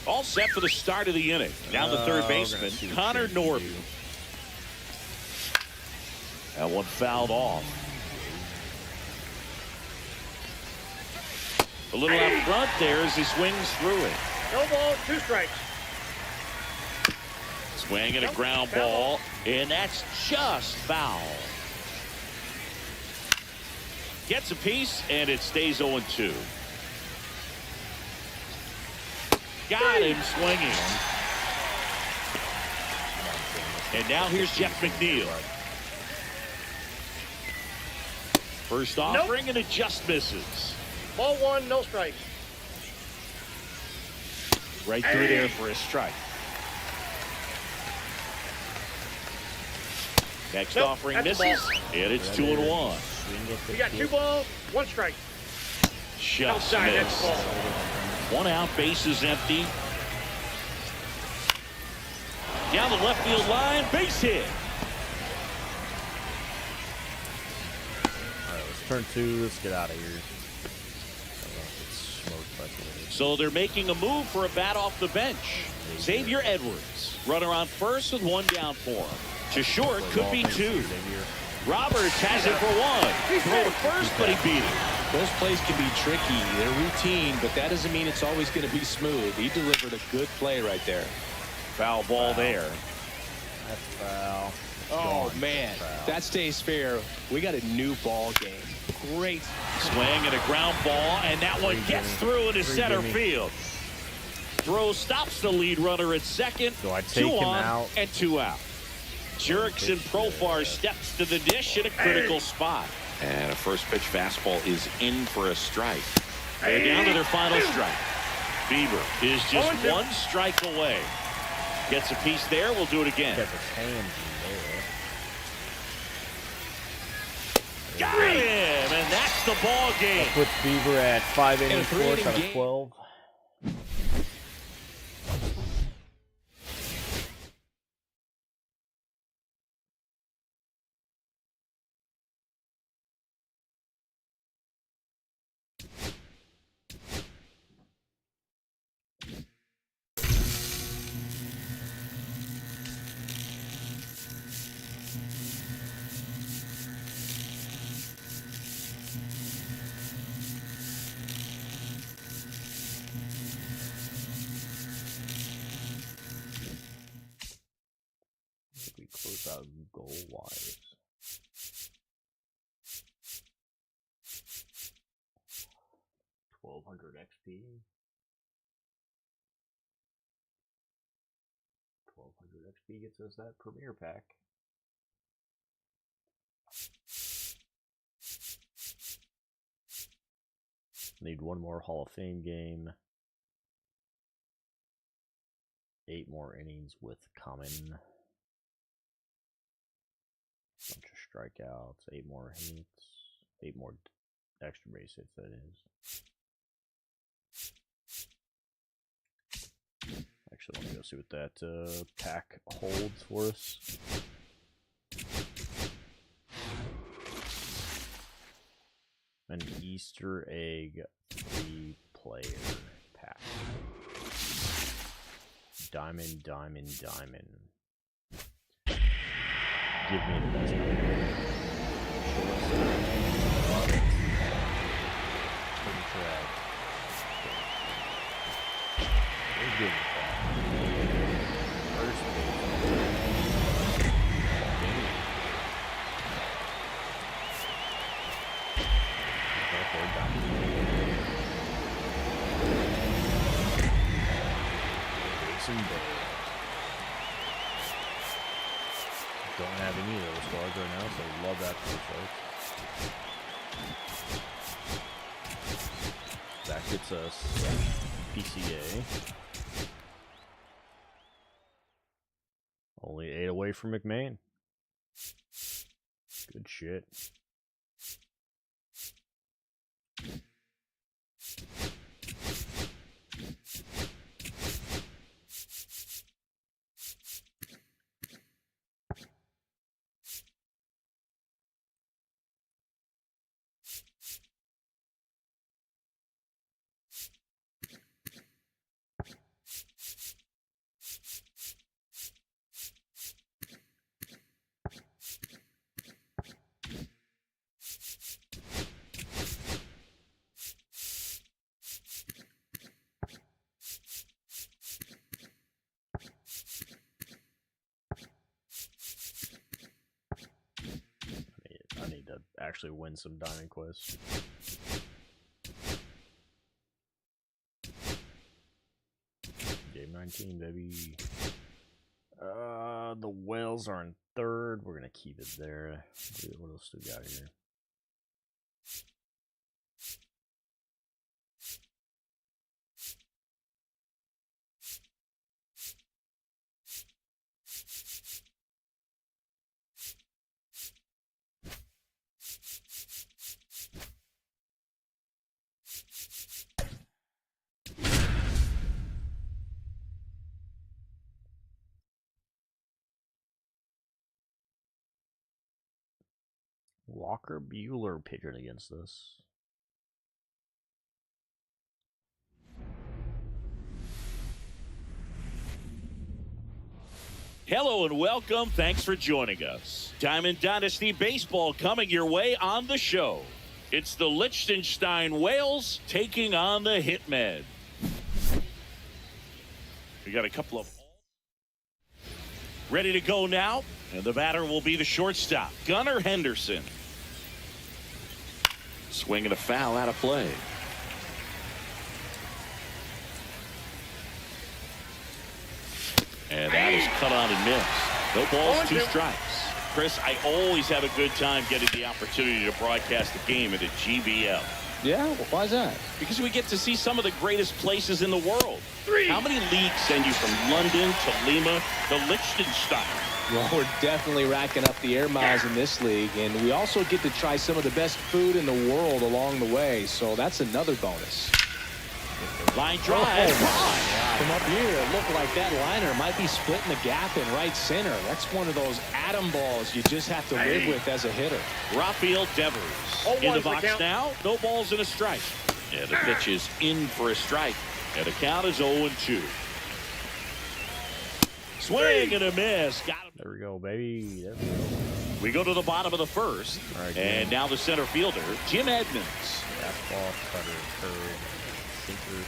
All set for the start of the inning. Now the third baseman, Connor Norby. That one fouled off. A little out front there as he swings through it.
No ball, 2 strikes.
Swing and a ground ball, and that's just foul. Gets a piece, and it stays 0-2. Got him swinging. And now here's Jeff McNeil. First offering, and it just misses.
Ball 1, no strikes.
Right through there for a strike.
Next
Nope,
offering
that's
misses, and it's 2-1.
We got 2 balls, 1 strike.
Just
Outside, that's
missed.
ball.
1 out, base is empty. Down the left field line, base hit.
All right, let's turn 2. Let's get out of here.
So they're making a move for a bat off the bench. Xavier Edwards, runner on first with 1 down for him. To short, could be 2. Roberts has it for 1. Throw to first, but he beat it.
Those plays can be tricky. They're routine, but that doesn't mean it's always going to be smooth. He delivered a good play right there.
Foul ball there.
That's foul.
Oh, man. That stays fair. We got a new ball game. great
Swing and a ground ball, and that one gets through into center field. Throw stops the lead runner at second.
Do I take
2
him
on
out?
and 2 out. Jurickson Profar steps to the dish in a critical spot.
And a first pitch fastball is in for a strike.
They're down to their final strike. Bieber is just 1 strike away. Gets a piece there. We'll do it again.
Kept his hands in there.
Got him, and that's the ball game.
That puts Bieber at 5 innings, 4 out of
game.
12. We close out goal wise. $1,200 XP. 1,200 XP gets us that premier pack. Need 1 more Hall of Fame game. 8 more innings with common. Bunch of strikeouts, 8 more hits, 8 more extra base hits, that is. Actually, let me go see what that pack holds for us. An Easter egg 3-player pack. Diamond, diamond, diamond. Give me the best number. We're good with that. First base. Don't have any of those cards right now, so love that for folks. That gets us PCA. Only 8 away from McMahon. Good shit. Actually win some Diamond Quest. Game 19, baby. The Whales are in 3rd. We're gonna keep it there. What else do we got here? Walker Buehler pitching against us.
Hello and welcome. Thanks for joining us. Diamond Dynasty Baseball coming your way on the show. It's the Liechtenstein Whales taking on the Hitmen. We got a couple of ready to go now, and the batter will be the shortstop, Gunnar Henderson.
Swing and a foul out of play. And that is cut on and missed. No balls, 2 strikes. Chris, I always have a good time getting the opportunity to broadcast the game at a GBL.
Yeah, well, why is that?
Because we get to see some of the greatest places in the world. How many leagues send you from London to Lima to Liechtenstein?
Well, we're definitely racking up the air miles in this league, and we also get to try some of the best food in the world along the way, so that's another bonus.
Line drive.
From up here, it looked like that liner might be splitting the gap in right center. That's one of those atom balls you just have to live with as a hitter.
Rafael Devers in the box now. No balls and a strike.
And the pitch is in for a strike.
And the count is 0-2. Swing and a miss. Got him.
There we go, baby. There we go.
We go to the bottom of the first.
All right,
and now the center fielder, Jim Edmonds.
Fastball, cutter, curve, sinkers.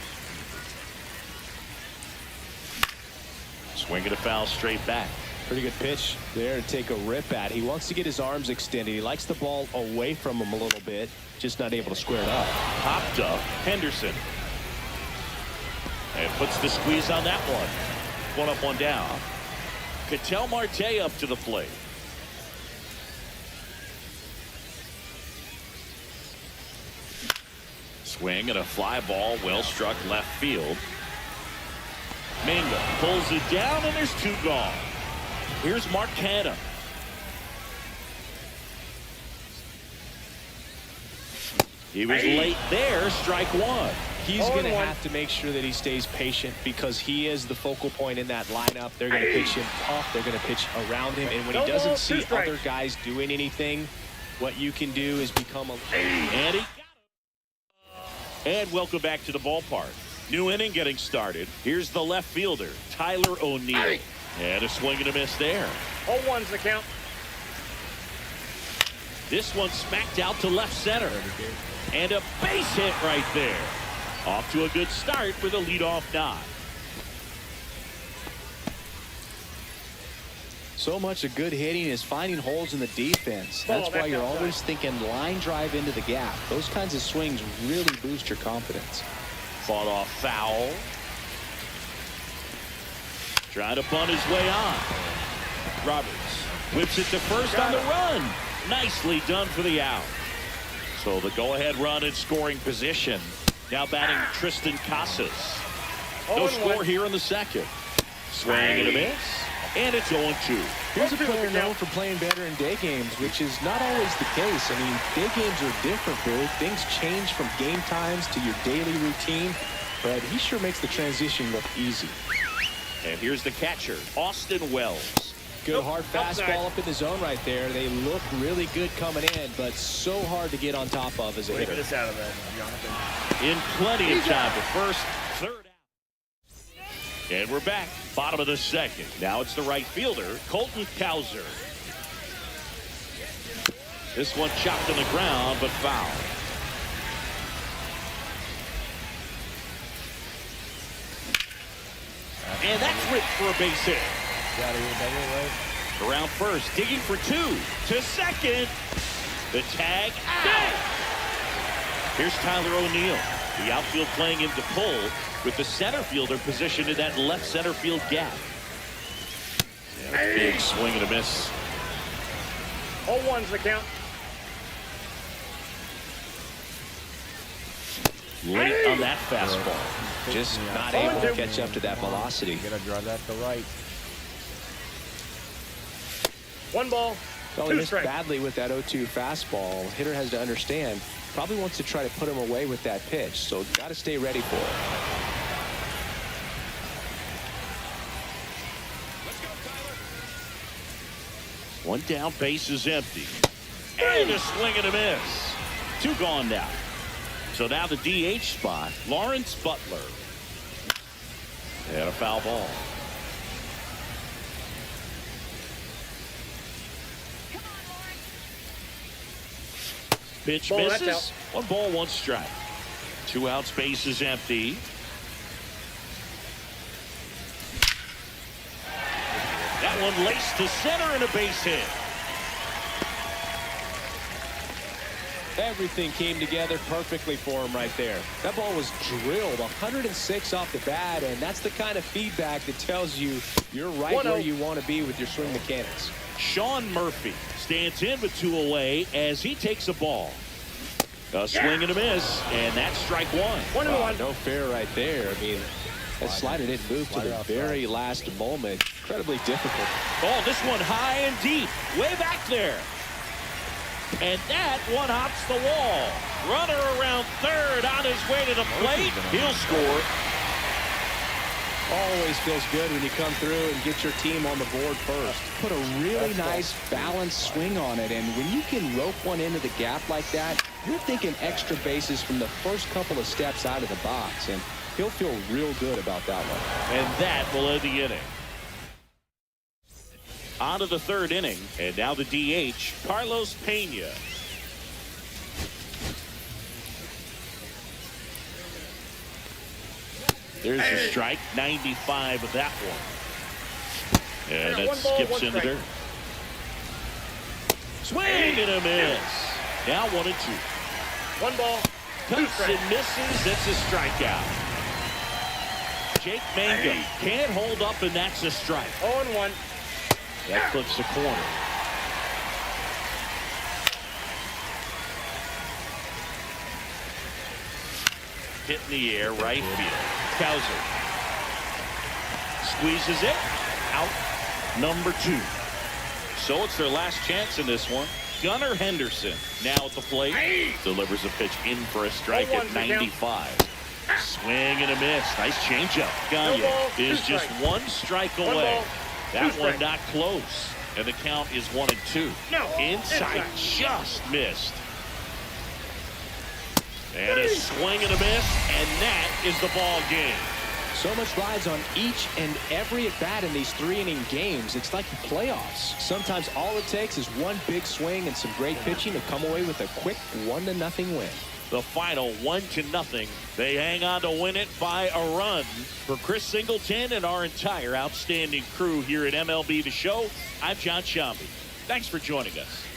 Swing and a foul straight back.
Pretty good pitch there to take a rip at. He wants to get his arms extended. He likes the ball away from him a little bit, just not able to square it up.
Popped up Henderson. And puts the squeeze on that one. One up, one down. Ketel Marte up to the plate. Swing and a fly ball, well struck left field. Minga pulls it down, and there's 2 gone. Here's Mark Canha. He was late there, strike 1.
He's going to have to make sure that he stays patient because he is the focal point in that lineup. They're going to pitch him up. They're going to pitch around him. And when he doesn't see other guys doing anything, what you can do is become a...
And he got him. And welcome back to the ballpark. New inning getting started. Here's the left fielder, Tyler O'Neill. And a swing and a miss there.
0-1's the count.
This one smacked out to left center. And a base hit right there. Off to a good start with a leadoff nod.
So much of good hitting is finding holes in the defense. That's why you're always thinking line drive into the gap. Those kinds of swings really boost your confidence.
Fought off foul. Trying to bunt his way on. Roberts whips it to first on the run. Nicely done for the out. So the go-ahead run in scoring position. Now batting Tristan Casas. No score here in the second. Swing and a miss. And it's 0-2.
Here's a player known for playing better in day games, which is not always the case. I mean, day games are different, Boo. Things change from game times to your daily routine, but he sure makes the transition look easy.
And here's the catcher, Austin Wells.
Good hard fastball up in the zone right there. They look really good coming in, but so hard to get on top of as a hitter.
This out of that, Jonathan.
In plenty of time for first, third out. And we're back, bottom of the second. Now it's the right fielder, Colton Cowser. This one chopped on the ground, but foul. And that's ripped for a base hit.
Got it, double, right?
Around first, digging for 2 to second. The tag out. Here's Tyler O'Neill. The outfield playing into pull with the center fielder positioned in that left center field gap. And a big swing and a miss.
0-1's the count.
Late on that fastball.
Just not able to catch up to that velocity.
You're gonna drive that to right.
1 ball.
Well, he
2
missed
strikes.
badly with that 0-2 fastball. Hitter has to understand, probably wants to try to put him away with that pitch, so got to stay ready for it.
One down, base is empty. And a swing and a miss. 2 gone now. So now the DH spot, Lawrence Butler. And a foul ball. Pitch
Ball, that's
misses.
out.
1 ball, 1 strike. 2 outs, base is empty. That one laced to center and a base hit.
Everything came together perfectly for him right there. That ball was drilled 106 off the bat, and that's the kind of feedback that tells you you're right where you want to be with your swing mechanics.
Sean Murphy stands in with 2 away as he takes a ball. A swing and a miss, and that's strike one.
No fair right there. I mean, that slider didn't move to the very last moment. Incredibly difficult.
Oh, this one high and deep, way back there. And that one hops the wall. Runner around third on his way to the plate. He'll score.
Always feels good when you come through and get your team on the board first.
Put a really nice balanced swing on it, and when you can rope one into the gap like that, you're thinking extra bases from the first couple of steps out of the box, and he'll feel real good about that one.
And that will end the inning. On to the 3rd inning, and now the DH, Carlos Pena. There's a strike, 95 of that one. And that skips in the dirt. Swing and a miss. Now 1-2.
1 ball.
Cuts and misses. That's a strikeout. Jake Mangum can't hold up, and that's a strike.
0-1.
That clips the corner. Hit in the air, right field. Cowser squeezes it out. Number 2. So it's their last chance in this one. Gunnar Henderson now at the plate. Delivers a pitch in for a strike at 95. Swing and a miss. Nice changeup. Gagne is just 1 strike away. That one not close. And the count is 1-2. Inside just missed. And a swing and a miss, and that is the ball game.
So much rides on each and every at-bat in these 3-inning games. It's like the playoffs. Sometimes all it takes is one big swing and some great pitching to come away with a quick 1-0 win.
The final 1-0. They hang on to win it by a run. For Chris Singleton and our entire outstanding crew here at MLB The Show, I'm John Shambi. Thanks for joining us.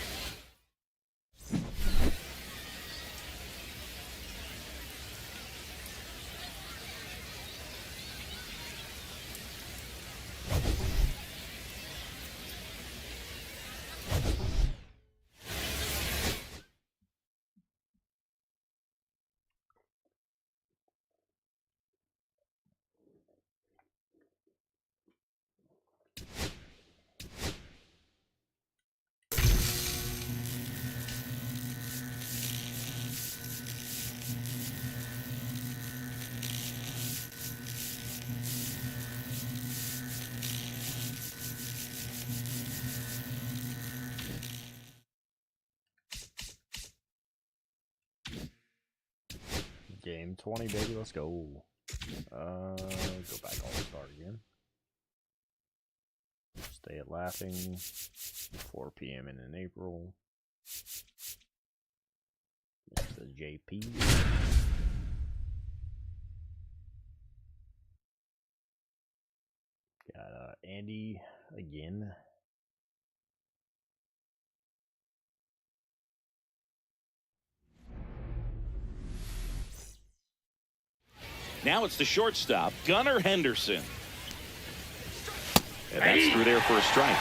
Game 20, baby. Let's go. Go back all start again. Stay at Laughing. 4 p.m. in April. This is JP. Got Andy again.
Now it's the shortstop, Gunnar Henderson. And that's through there for a strike.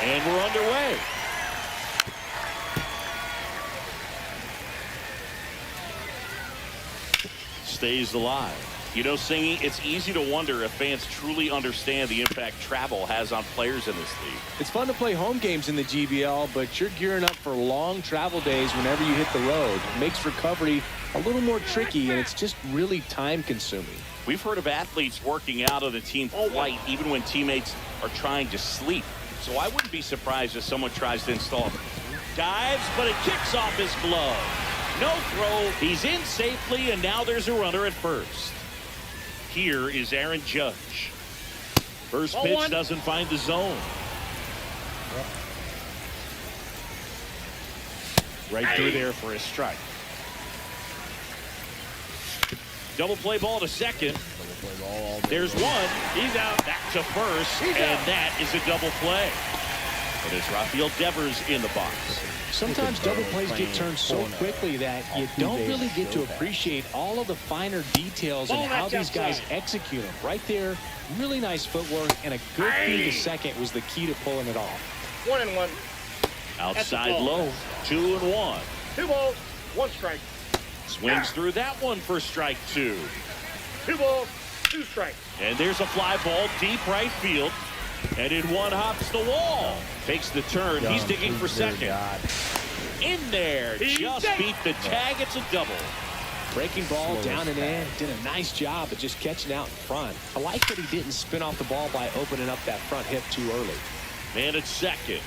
And we're underway. Stays alive. You know, Singy, it's easy to wonder if fans truly understand the impact travel has on players in this league.
It's fun to play home games in the GBL, but you're gearing up for long travel days whenever you hit the road. It makes recovery a little more tricky, and it's just really time-consuming.
We've heard of athletes working out on the team flight even when teammates are trying to sleep. So I wouldn't be surprised if someone tries to install. Dives, but it kicks off his glove. No throw. He's in safely, and now there's a runner at first. Here is Aaron Judge. First pitch doesn't find the zone. Right through there for a strike. Double play ball to second. There's one. He's out. Back to first. And that is a double play. And it's Rafael Devers in the box.
Sometimes double plays get turned so quickly that you don't really get to appreciate all of the finer details and how these guys execute them. Right there, really nice footwork, and a good feed to second was the key to pulling it off.
1-1.
Outside low, 2-1.
2 balls, 1 strike.
Swings through that one for strike 2.
2 balls, 2 strikes.
And there's a fly ball deep right field. And in one hops the wall. Takes the turn. He's digging for second. In there. Just beat the tag. It's a double.
Breaking ball down and in. Did a nice job of just catching out in front. I like that he didn't spin off the ball by opening up that front hip too early.
Man at second.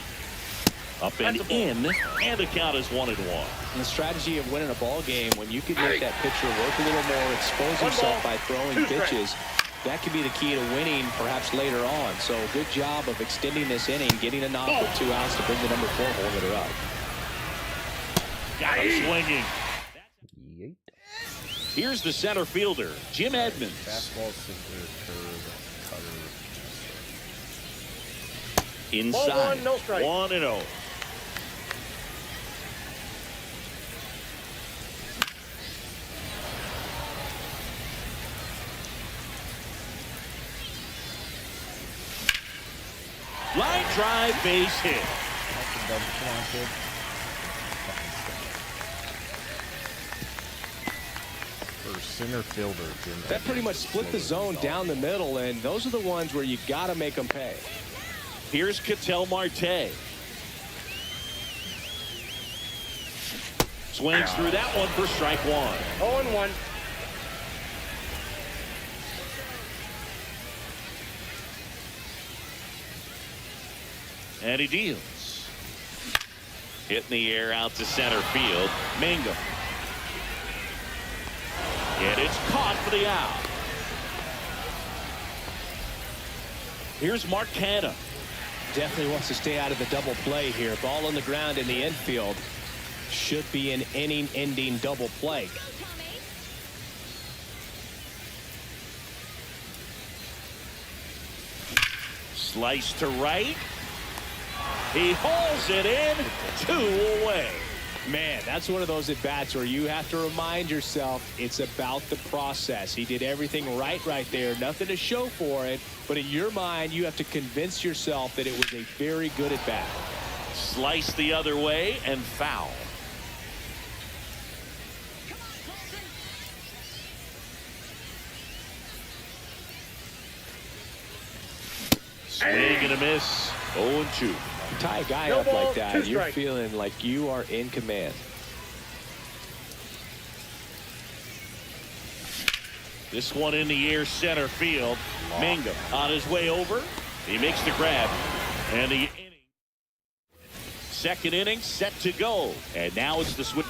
Up and in. And the count is 1-1.
And the strategy of winning a ball game, when you can make that pitcher work a little more, expose himself by throwing pitches, that could be the key to winning perhaps later on. So good job of extending this inning, getting a knock with 2 outs to bring the number 4 hole hitter up.
Got him swinging.
Yeet.
Here's the center fielder, Jim Edmonds.
Fastball, sinker, curve, cutter.
Inside.
Ball 1, no strike.
1-0. Line drive, base hit.
For center fielder, Jim.
That pretty much split the zone down the middle, and those are the ones where you got to make them pay.
Here's Ketel Marte. Swings through that one for strike 1.
0-1.
And he deals. Hit in the air out to center field. Mangum. And it's caught for the out. Here's Mark Canha.
Definitely wants to stay out of the double play here. Ball on the ground in the infield. Should be an inning-ending double play.
Slice to right. He hauls it in. 2 away.
Man, that's one of those at-bats where you have to remind yourself it's about the process. He did everything right there. Nothing to show for it. But in your mind, you have to convince yourself that it was a very good at-bat.
Slice the other way and foul. Swing and a miss. 0-2.
Tie a guy
No
up
ball,
like that,
2
you're
strikes.
feeling like you are in command.
This one in the air, center field. Mangum on his way over. He makes the grab. And the inning. Second inning set to go. And now it's the switch.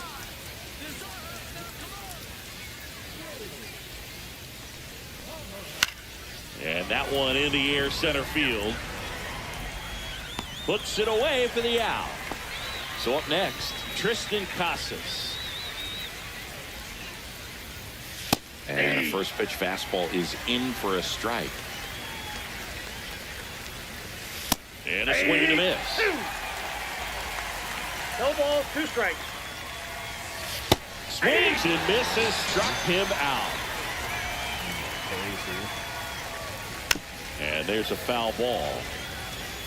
And that one in the air, center field. Puts it away for the out. So up next, Tristan Casas.
And a first pitch fastball is in for a strike.
And a swing and a miss.
2. No balls, 2 strikes.
Swings and misses, struck him out. And there's a foul ball.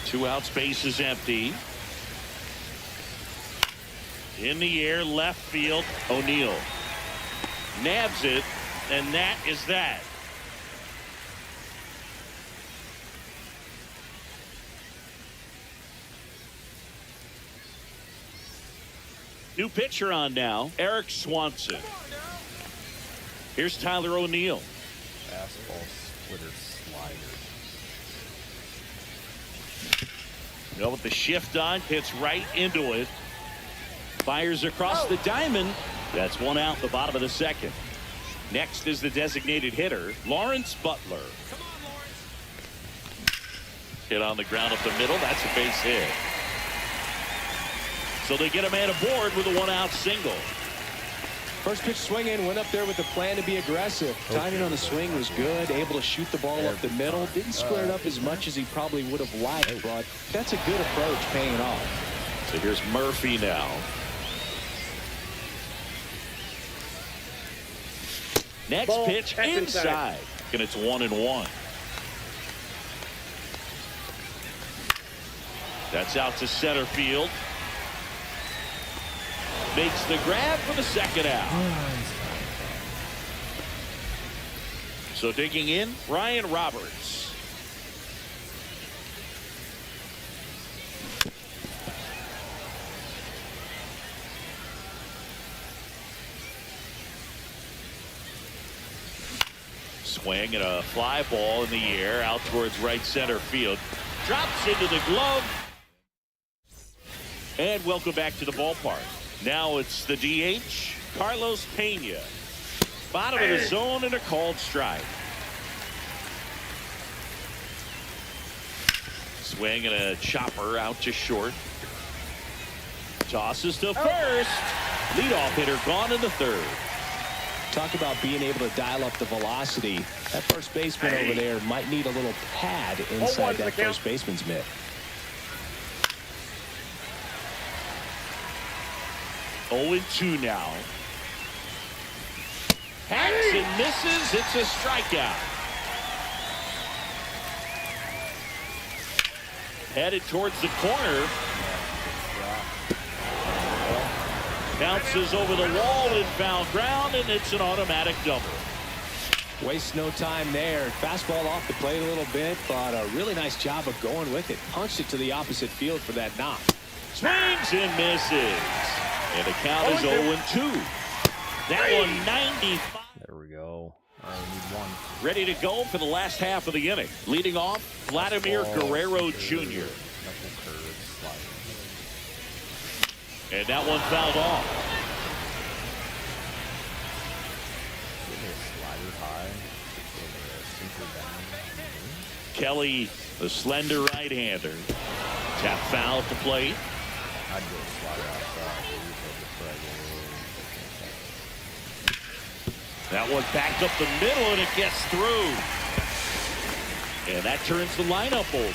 2 outs, base is empty. In the air, left field, O'Neill. Nabs it, and that is that. New pitcher on now, Eric Swanson. Here's Tyler O'Neill.
Fastball, splitter, slider.
Well, with the shift on, hits right into it. Fires across the diamond. That's 1 out, the bottom of the second. Next is the designated hitter, Lawrence Butler. Hit on the ground up the middle. That's a base hit. So they get a man aboard with a 1-out single.
First pitch swinging, went up there with the plan to be aggressive. Timing on the swing was good, able to shoot the ball up the middle. Didn't square it up as much as he probably would have liked, but that's a good approach paying off.
So here's Murphy now. Next
Ball,
pitch
that's
inside. And it's 1-1. That's out to center field. Makes the grab for the second out. So digging in, Ryan Roberts. Swing and a fly ball in the air out towards right center field. Drops into the glove. And welcome back to the ballpark. Now it's the DH, Carlos Pena. Bottom of the zone and a called strike. Swing and a chopper out to short. Tosses to first. Leadoff hitter gone in the third.
Talk about being able to dial up the velocity. That first baseman over there might need a little pad inside that first baseman's mitt.
0-2 now. Hacks and misses. It's a strikeout. Headed towards the corner. Bounces over the wall and foul ground, and it's an automatic double.
Wastes no time there. Fastball off the plate a little bit, but a really nice job of going with it. Punched it to the opposite field for that knock.
Swings and misses. And the count is 0-2. That one 95.
There we go. All right, we need one.
Ready to go for the last half of the inning. Leading off, Vladimir Guerrero Jr.
Knuckle curve, slider.
And that one fouled off.
Give me a slider high. Give me a sinker down.
Kelly, the slender right-hander. Tap foul to plate.
I'd go slider outside.
That one backed up the middle, and it gets through. And that turns the lineup over.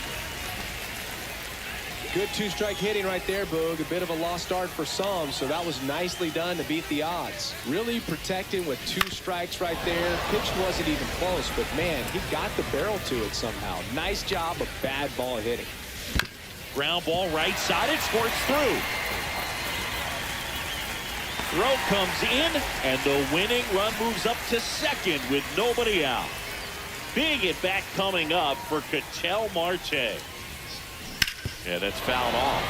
Good two-strike hitting right there, Boog. A bit of a lost start for some, so that was nicely done to beat the odds. Really protecting with 2 strikes right there. Pitch wasn't even close, but man, he got the barrel to it somehow. Nice job of bad ball hitting.
Ground ball right side, it squirts through. Throw comes in, and the winning run moves up to second with nobody out. Big at bat coming up for Ketel Marte. And that's fouled off.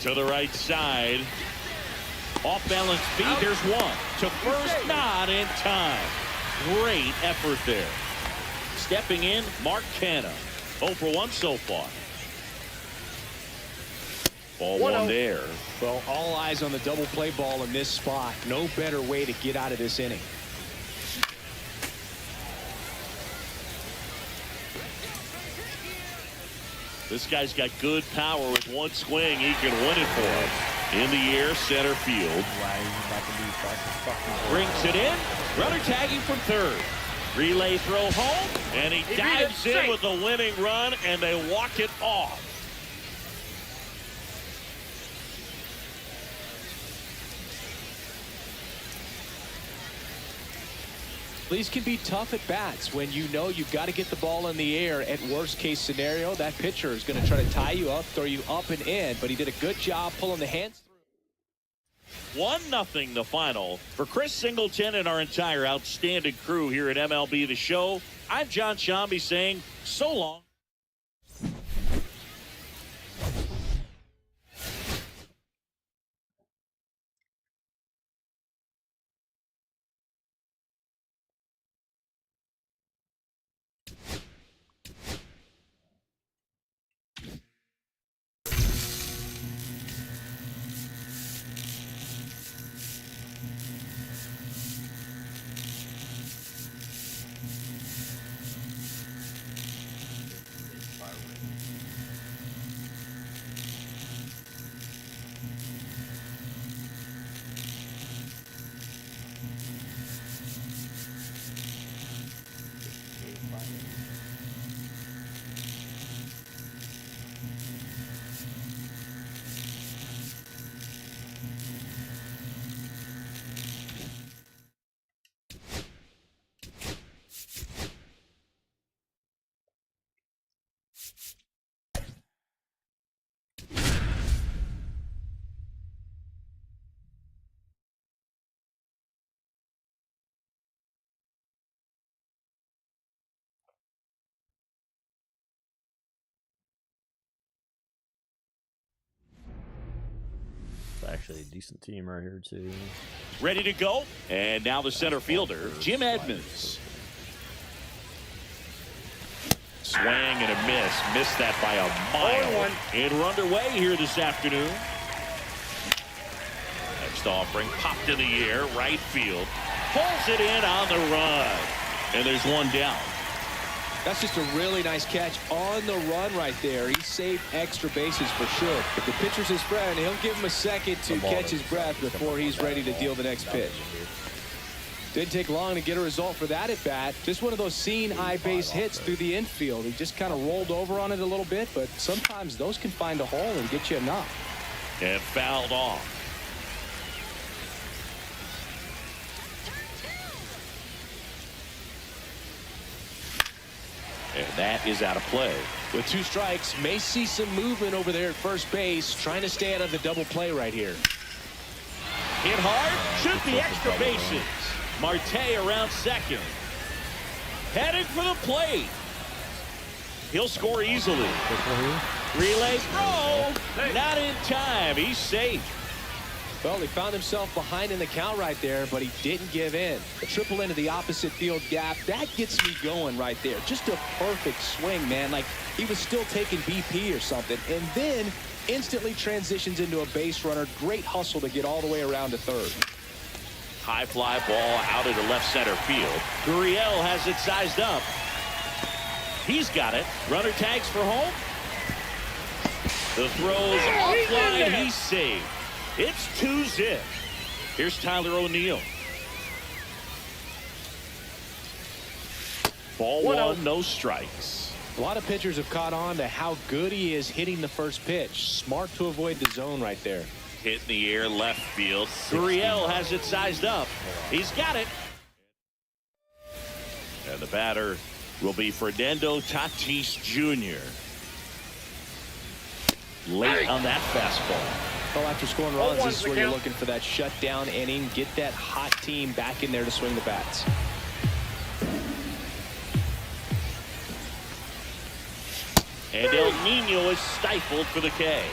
To the right side. Off balance feet. There's one. To first, not in time. Great effort there. Stepping in, Mark Canha. 0 for 1 so far. Ball one there.
Well, all eyes on the double play ball in this spot. No better way to get out of this inning.
This guy's got good power. With one swing, he can win it for him. In the air, center field. Brings it in. Runner tagging from third. Relay throw home, and he dives in with the winning run, and they walk it off.
These can be tough at bats when you know you've got to get the ball in the air. At worst case scenario, that pitcher is going to try to tie you up, throw you up and in, but he did a good job pulling the hands through.
1-0 the final. For Chris Singleton and our entire outstanding crew here at MLB The Show, I'm John Shambi saying so long.
actually a decent team right here, too.
Ready to go. And now the center fielder, Jim Edmonds. Swing and a miss. Missed that by a mile. And we're underway here this afternoon. Next offering, popped in the air, right field. Pulls it in on the run. And there's one down.
That's just a really nice catch on the run right there. He saved extra bases for sure. If the pitcher's his friend, he'll give him a second to catch his breath before he's ready to deal the next pitch. Didn't take long to get a result for that at bat. Just one of those seeing eye base hits through the infield. He just kind of rolled over on it a little bit, but sometimes those can find a hole and get you enough.
And fouled off. And that is out of play.
With 2 strikes, may see some movement over there at first base, trying to stay out of the double play right here.
Hit hard, should be extra bases. Marte around second. Headed for the plate. He'll score easily. Relay throw. Not in time. He's safe.
Well, he found himself behind in the count right there, but he didn't give in. A triple into the opposite field gap. That gets me going right there. Just a perfect swing, man. Like he was still taking BP or something. And then instantly transitions into a base runner. Great hustle to get all the way around to third.
High fly ball out into left center field. Gurriel has it sized up. He's got it. Runner tags for home. The throw's offline. He's saved. It's 2-zip. Here's Tyler O'Neill. Ball one, no strikes.
A lot of pitchers have caught on to how good he is hitting the first pitch. Smart to avoid the zone right there.
Hit in the air, left field. Gurriel has it sized up. He's got it. And the batter will be Fernando Tatis Jr. Late on that fastball.
Well, after scoring runs, this is where you're looking for that shutdown inning. Get that hot team back in there to swing the bats.
And El Nino is stifled for the K.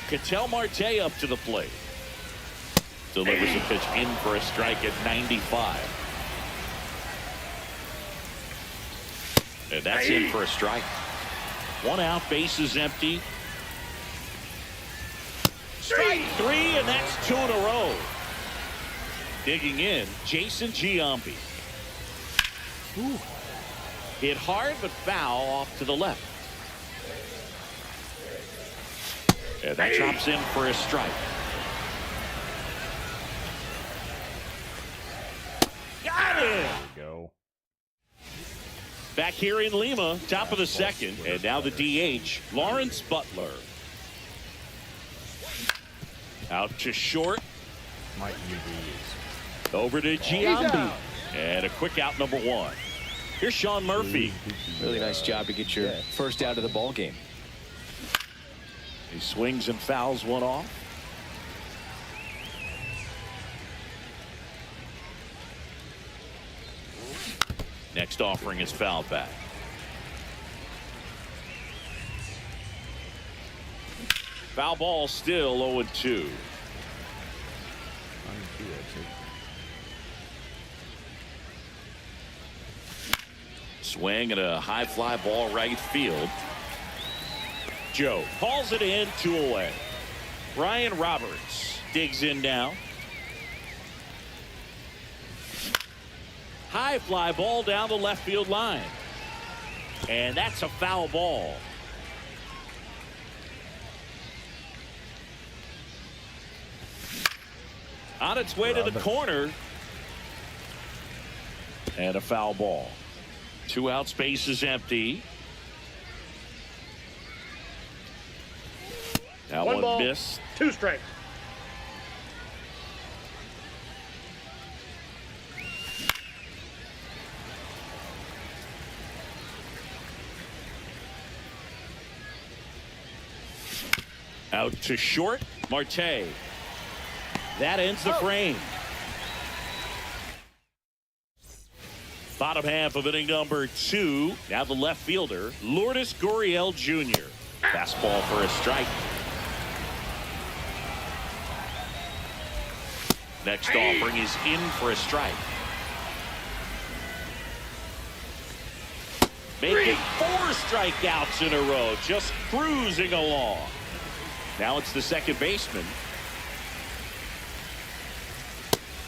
Ketel Marte up to the plate. Delivers a pitch in for a strike at 95. And that's in for a strike. 1 out, bases empty. Strike 3, and that's 2 in a row. Digging in, Jason Giambi. Hit hard but foul off to the left. And that drops in for a strike. Got it!
There we go.
Back here in Lima, top of the second. And now the DH, Lawrence Butler. Out to short.
My EV is
Over to Giambi. And a quick out, number 1. Here's Sean Murphy.
Really nice job to get your first out of the ball game.
He swings and fouls one off. Next offering is fouled back. Foul ball still 0-2. Swing and a high fly ball right field. Joe hauls it in, 2 away. Ryan Roberts digs in now. High fly ball down the left field line. And that's a foul ball. On its way to the corner. And a foul ball. 2 out, space is empty. That one missed.
2 strikes.
Out to short, Marte. That ends the frame. Bottom half of inning number 2. Now the left fielder, Lourdes Gurriel Jr. Fastball for a strike. Next offering is in for a strike. Making 4 strikeouts in a row, just cruising along. Now it's the second baseman.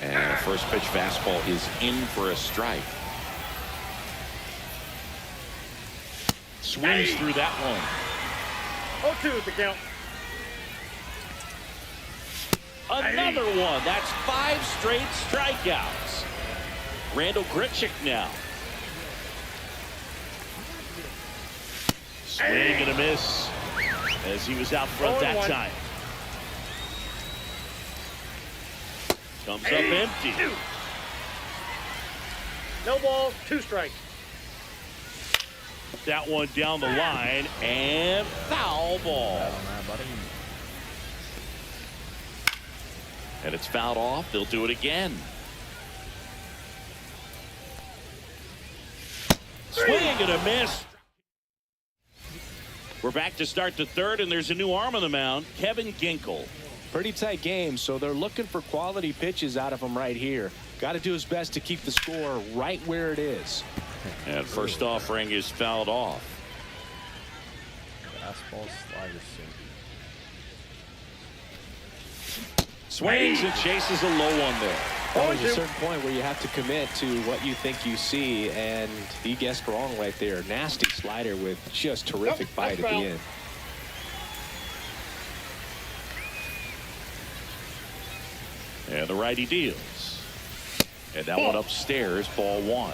And the first pitch fastball is in for a strike.
Swings through that one.
0-2 at the count.
Another one. That's 5 straight strikeouts. Randall Grichuk now. Swing and a miss as he was out front that
0-1.
time. Comes up empty.
No balls, 2 strikes.
That one down the line and foul ball. And it's fouled off. They'll do it again. Swing and a miss. We're back to start the third, and there's a new arm on the mound, Kevin Ginkel.
Pretty tight game, so they're looking for quality pitches out of him right here. Got to do his best to keep the score right where it is.
And first offering is fouled off.
Fastball, slider, sinker.
Swings and chases a low one there.
There's a certain point where you have to commit to what you think you see, and he guessed wrong right there. Nasty slider with just terrific bite at the end.
And the righty deals. And that one upstairs, ball 1.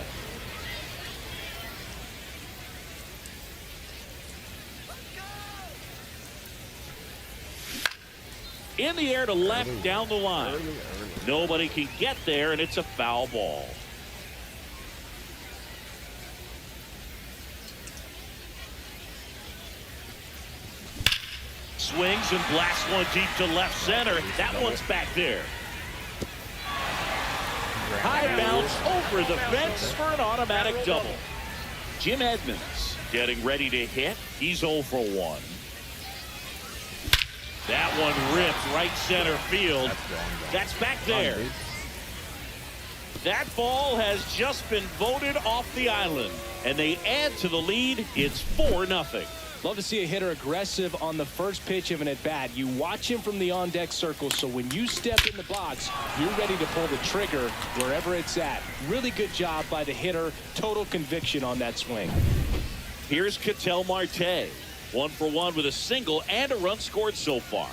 In the air to left down the line. Nobody can get there, and it's a foul ball. Swings and blasts one deep to left center. That one's back there. High bounce over the fence for an automatic double. Jim Edmonds getting ready to hit. He's 0 for 1. That one ripped right center field. That's back there. That ball has just been voted off the island, and they add to the lead. It's 4-0.
Love to see a hitter aggressive on the first pitch of an at-bat. You watch him from the on-deck circle, so when you step in the box, you're ready to pull the trigger wherever it's at. Really good job by the hitter. Total conviction on that swing.
Here's Ketel Marte. 1 for 1 with a single and a run scored so far.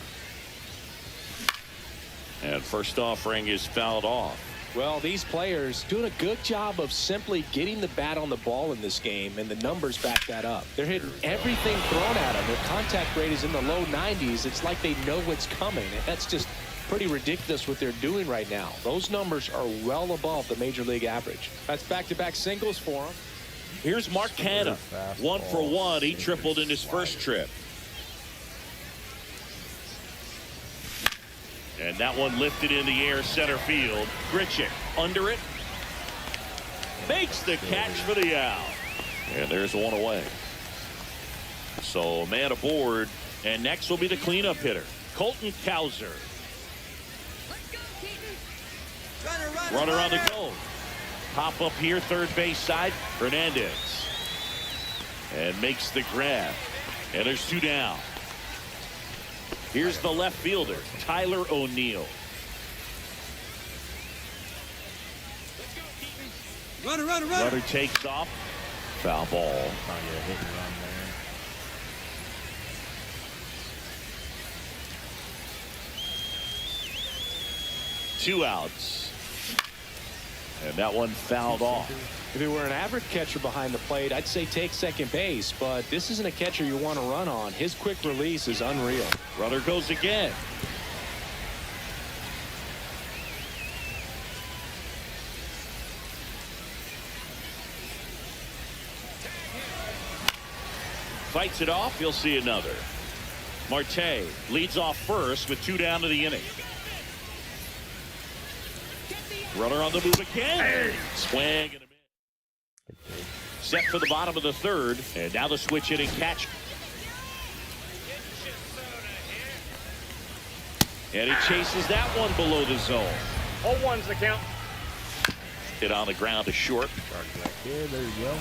And first offering is fouled off.
Well, these players doing a good job of simply getting the bat on the ball in this game, and the numbers back that up. They're hitting everything thrown at them. Their contact rate is in the low 90s. It's like they know what's coming. And that's just pretty ridiculous what they're doing right now. Those numbers are well above the major league average. That's back-to-back singles for them.
Here's Mark Canha. 1 for 1. He tripled in his first trip. And that one lifted in the air center field. Grichuk under it. Makes the catch for the out. And there's one away. So man aboard. And next will be the cleanup hitter, Colton Cowser. Runner on the goal. Pop up here, third base side. Hernandez. And makes the grab. And there's 2 down. Here's the left fielder, Tyler O'Neill. Runner takes off. Foul ball.
Probably a hit and run there.
2 outs. And that one fouled off.
If it were an average catcher behind the plate, I'd say take second base, but this isn't a catcher you want to run on. His quick release is unreal.
Runner goes again. Fights it off. You'll see another. Marte leads off first with 2 down to the inning. Runner on the move again. Swing and a miss. Set for the bottom of the third, and now the switch hitting catch. And he chases that one below the zone.
All one's the count.
Hit on the ground to short.
Yeah, there you go.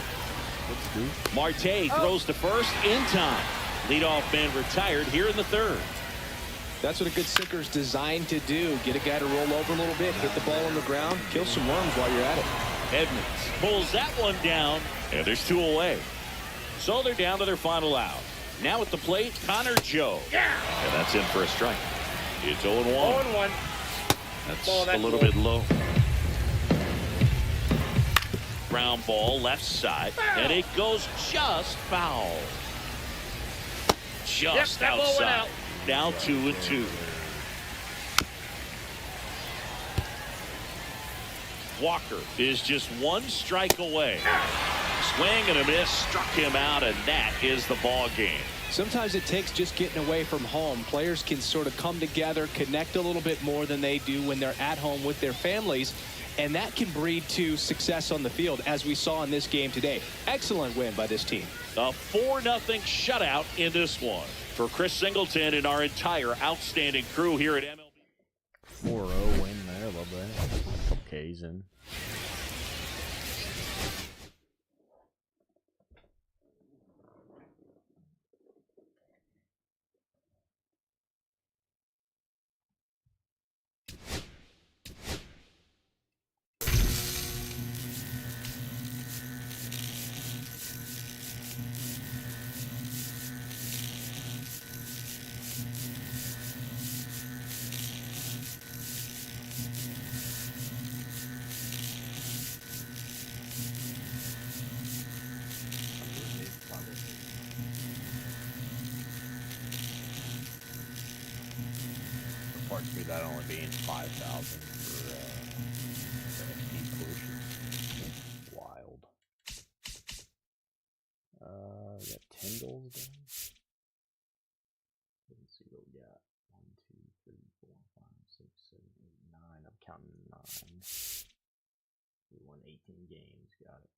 Let's do.
Marte throws to first in time. Leadoff man retired here in the third.
That's what a good sinker's designed to do. Get a guy to roll over a little bit, hit the ball on the ground, kill some worms while you're at it.
Edmonds pulls that one down, and there's 2 away. So they're down to their final out. Now at the plate, Connor Joe.
Yeah.
And that's in for a strike. It's 0-1.
0-1.
That's
Ball,
a little bit low. Ground ball left side, and it goes just foul. Just
that ball went
outside.
out.
Now 2-2. Walker is just 1 strike away. Swing and a miss, struck him out, and that is the ball game.
Sometimes it takes just getting away from home. Players can sort of come together, connect a little bit more than they do when they're at home with their families, and that can breed to success on the field, as we saw in this game today. Excellent win by this team.
A 4-0 shutout in this one. For Chris Singleton and our entire outstanding crew here at MLB.
4-0 win there. Love that. K's in. Part 2, that only being 5,000 for the XP push. Wild. We got 10 goals done. Let's see what we got. 1, 2, 3, 4, 5, 6, 7, 8, 9. I'm counting 9. We won 18 games. Got it.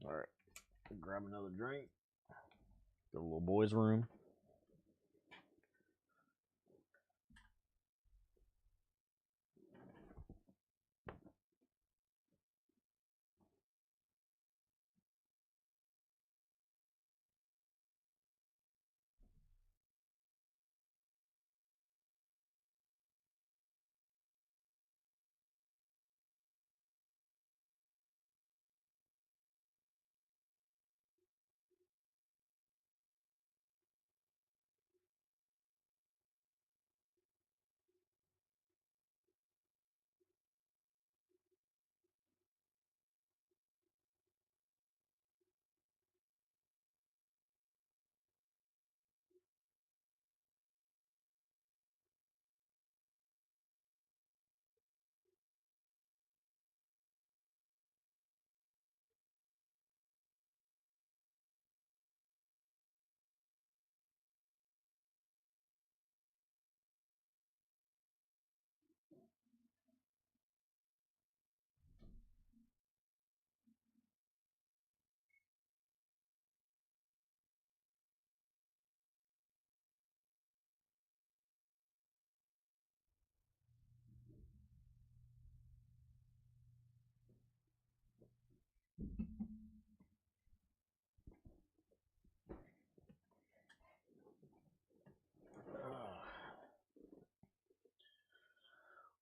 All right, grab another drink. The little boys' room.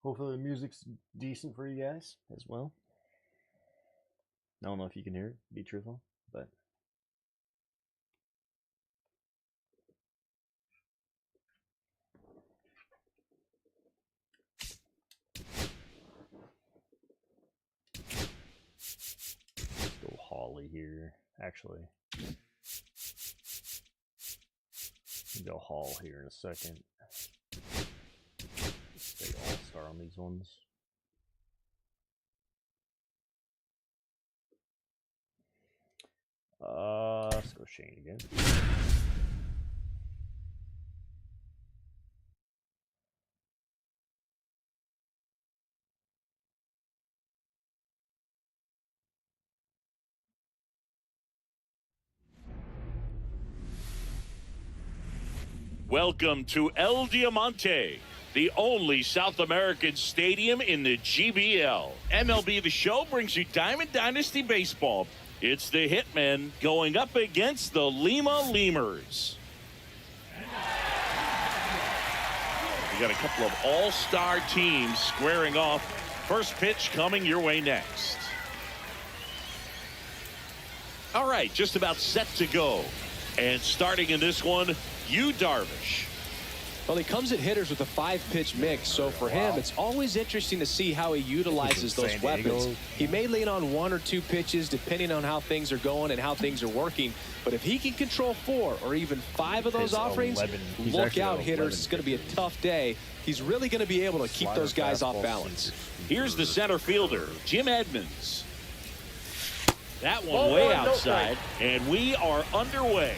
Hopefully the music's decent for you guys as well. I don't know if you can hear it, be truthful, but go Holly here. Actually, go Hall here in a second. Stay all-star on these ones. Let's Go Shane again.
Welcome to El Diamante, the only South American stadium in the GBL. MLB The Show brings you Diamond Dynasty Baseball. It's the Hitmen going up against the Lima Lemurs. We got a couple of all-star teams squaring off. First pitch coming your way next. All right, just about set to go. And starting in this one, Darvish.
Well, he comes at hitters with a 5-pitch mix, so for him, it's always interesting to see how he utilizes those weapons. He may lean on 1 or 2 pitches depending on how things are going and how things are working, but if he can control 4 or even 5 of those offerings, look out, hitters. It's going to be a tough day. He's really going to be able to keep those guys off balance.
Here's the center fielder, Jim Edmonds. That one way outside, and we are underway.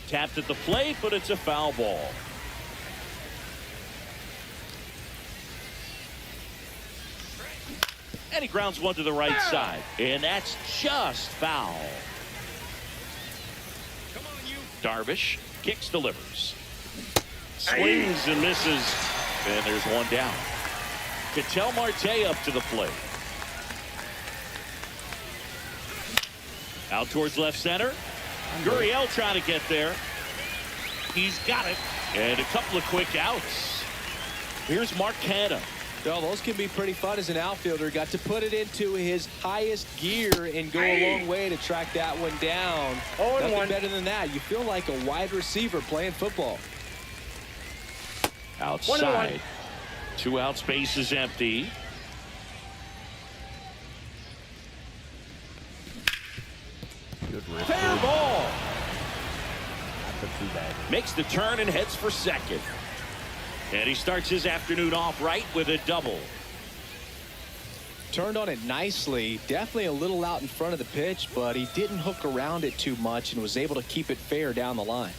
Tapped at the plate, but it's a foul ball. And he grounds one to the right side. And that's just foul. Darvish kicks, delivers. Swings and misses. And there's one down. Ketel Marte up to the plate. Out towards left center. Gurriel trying to get there. He's got it. And a couple of quick outs. Here's Mark Canha.
Well, those can be pretty fun as an outfielder. Got to put it into his highest gear and go a long way to track that one down. Nothing better than that. You feel like a wide receiver playing football.
Outside. 2 outs, base is empty. Fair ball. Makes the turn and heads for second. And he starts his afternoon off right with a double.
Turned on it nicely. Definitely a little out in front of the pitch, but he didn't hook around it too much and was able to keep it fair down the line.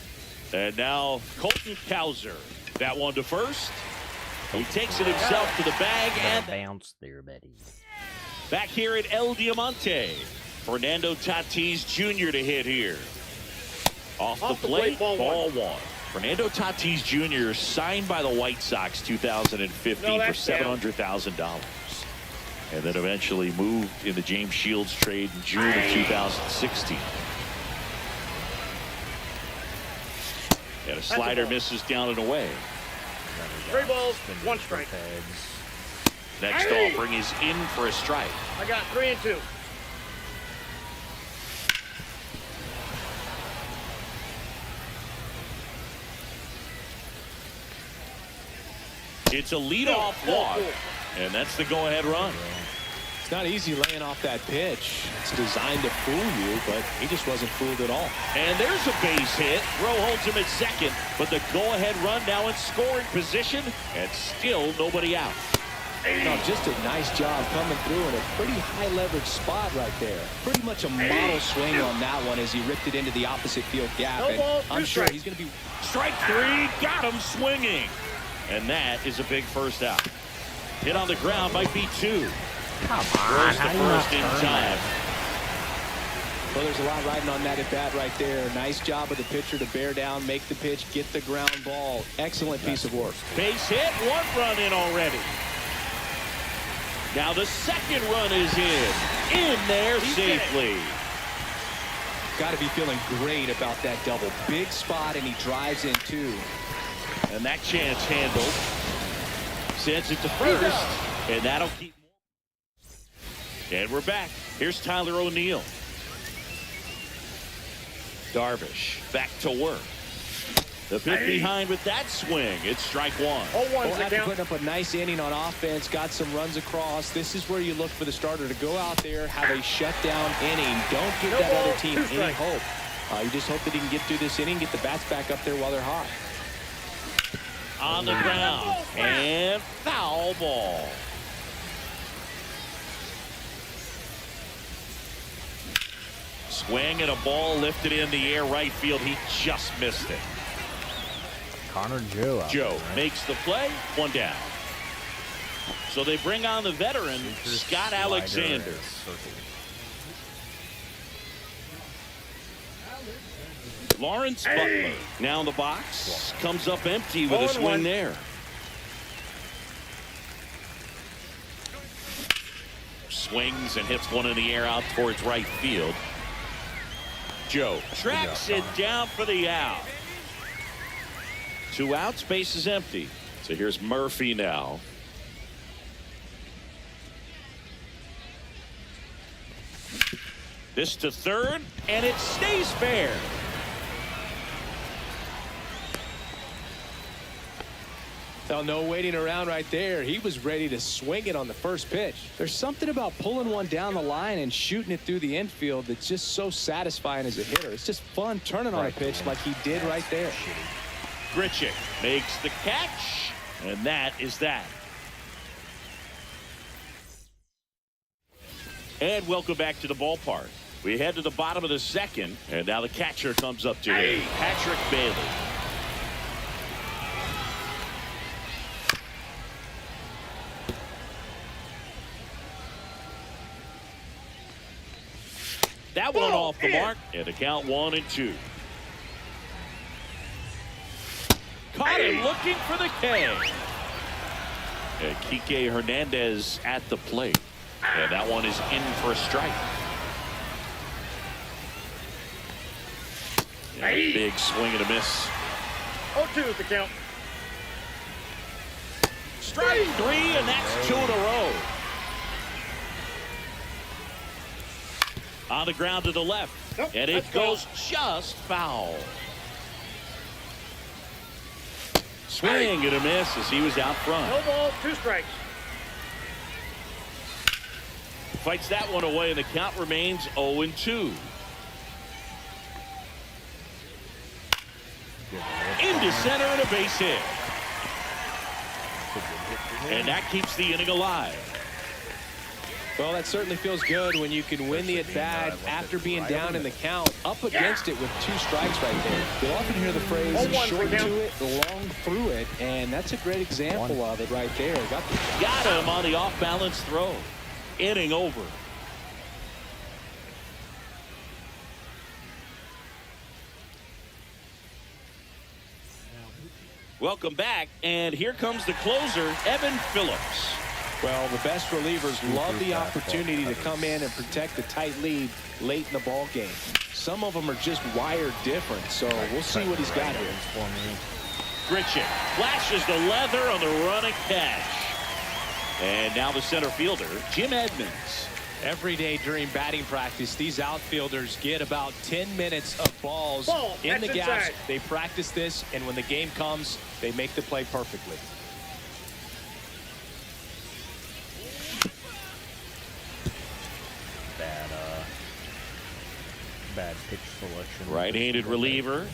And now Colton Cowser. That one to first. He takes it himself to the bag and
bounce there, Betty.
Back here at El Diamante. Fernando Tatis Jr. to hit here. Off the plate, ball one. Fernando Tatis Jr. signed by the White Sox 2015 for $700,000. And then eventually moved in the James Shields trade in June of 2016. And a slider misses down and away.
3 balls, 1 strike.
Next offering is in for a strike.
I got 3 and 2.
It's a leadoff walk, and that's the go-ahead run.
It's not easy laying off that pitch. It's designed to fool you, but he just wasn't fooled at all.
And there's a base hit. Rowe holds him at second, but the go-ahead run now in scoring position, and still nobody out.
No, just a nice job coming through in a pretty high-leverage spot right there. Pretty much a model swing on that one as he ripped it into the opposite field gap. And I'm sure he's going to be...
Strike 3, got him swinging. And that is a big first out. Hit on the ground might be 2.
Come on,
Throws the first in time.
Well, there's a lot riding on that at bat right there. Nice job of the pitcher to bear down, make the pitch, get the ground ball. Excellent piece of work.
Base hit, 1 run in already. Now the second run is in there safely.
Got to be feeling great about that double. Big spot, and he drives in 2.
And that chance handled. Sends it to first, and that'll keep. And we're back. Here's Tyler O'Neill. Darvish back to work. The pitch behind with that swing. It's strike 1.
After putting up a nice inning on offense, got some runs across. This is where you look for the starter to go out there, have a shutdown inning. Don't give that other team any hope. You just hope that he can get through this inning, get the bats back up there while they're hot.
On the ground, and foul ball. Swing and a ball lifted in the air right field. He just missed it.
Connor Joe out
Joe
there, right?
makes the play. 1 down. So they bring on the veteran, Scott
Slider
Alexander.
and circle.
Lawrence Butler now in the box. Comes up empty with a swing there. Swings and hits one in the air out towards right field. Joe tracks it down for the out. 2 outs, base is empty. So here's Murphy now. This to third, and it stays fair.
Well, no waiting around right there. He was ready to swing it on the first pitch.
There's something about pulling one down the line and shooting it through the infield that's just so satisfying as a hitter. It's just fun turning on a pitch like he did right there.
Grichuk makes the catch, and that is that. And welcome back to the ballpark. We head to the bottom of the second, and now the catcher comes up to him, Patrick Bailey. That one off the mark, and the count 1-2. Caught him looking for the K. And Kike Hernandez at the plate. And that one is in for a strike. And a big swing and a miss.
0-2 is the count.
Strike 3, and that's 2 in a row. On the ground to the left.
Nope,
And it
that's
goes just foul. Swing and a miss as he was out front.
No ball, 2 strikes.
Fights that one away, and the count remains 0-2. Into center and a base hit. And that keeps the inning alive.
Well, that certainly feels good when you can win the at-bat after being down in the count, up against it with 2 strikes right there.
You'll often hear the phrase
0-1
short
for him.
to it, long through it, and that's a great example of it right there.
Got him on the off-balance throw. Inning over. Welcome back, and here comes the closer, Evan Phillips.
Well, the best relievers love the opportunity to come in and protect a tight lead late in the ball game. Some of them are just wired different, so we'll see what he's got here.
Grichuk flashes the leather on the running catch. And now the center fielder, Jim Edmonds.
Every day during batting practice, these outfielders get about 10 minutes of balls in the gaps.
inside.
They practice this, and when the game comes, they make the play perfectly.
Bad pitch selection.
Right-handed reliever.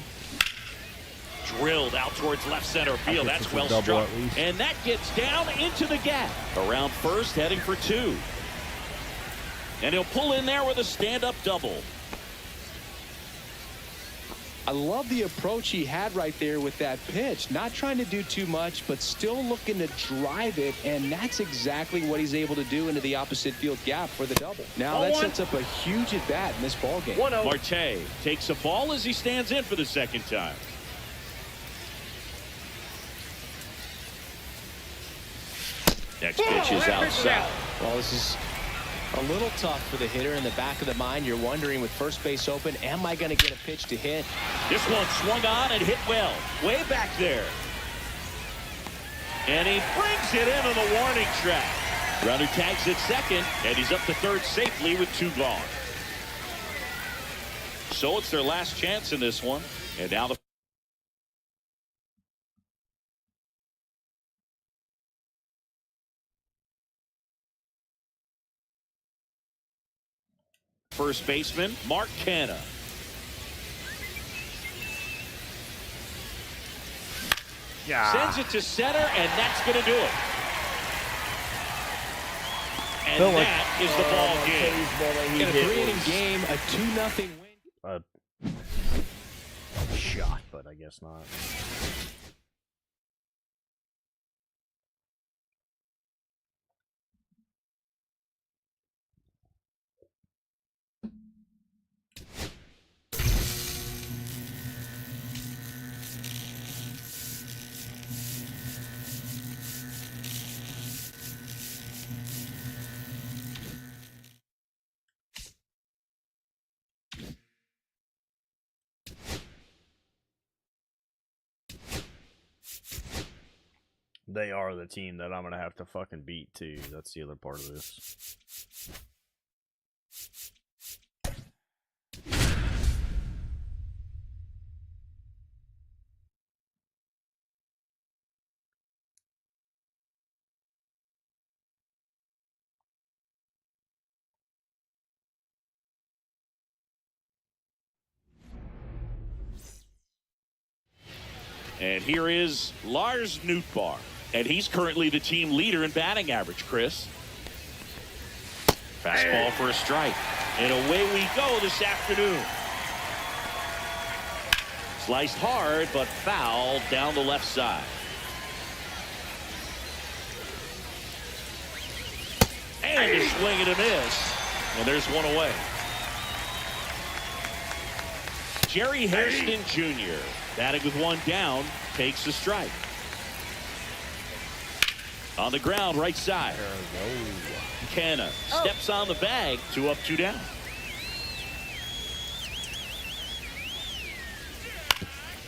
Drilled out towards left center field. That's well struck. And that gets down into the gap. Around first, heading for 2. And he'll pull in there with a stand-up double.
I love the approach he had right there with that pitch. Not trying to do too much, but still looking to drive it, and that's exactly what he's able to do into the opposite field gap for the double. Now that sets up a huge at-bat in this ball game.
Marte takes a ball as he stands in for the second time. Next pitch is outside.
Well, this is a little tough for the hitter. In the back of the mind, you're wondering, with first base open, am I going to get a pitch to hit?
This one swung on and hit well. Way back there. And he brings it into the warning track. Runner tags at second, and he's up to third safely with 2 gone. So it's their last chance in this one. And now the first baseman, Mark Canha.
Yeah.
Sends it to center, and that's going to do it. And that is the ball game.
In a 3-inning game, a 2-0 win.
Shot, but I guess not. They are the team that I'm going to have to fucking beat, too. That's the other part of this.
And here is Lars Nootbaar. And he's currently the team leader in batting average, Chris. Fastball for a strike. And away we go this afternoon. Sliced hard, but foul down the left side. And a swing and a miss. And there's one away. Jerry Hairston Jr. batting with one down, takes a strike. On the ground, right side. Canna steps on the bag, 2 up, 2 down.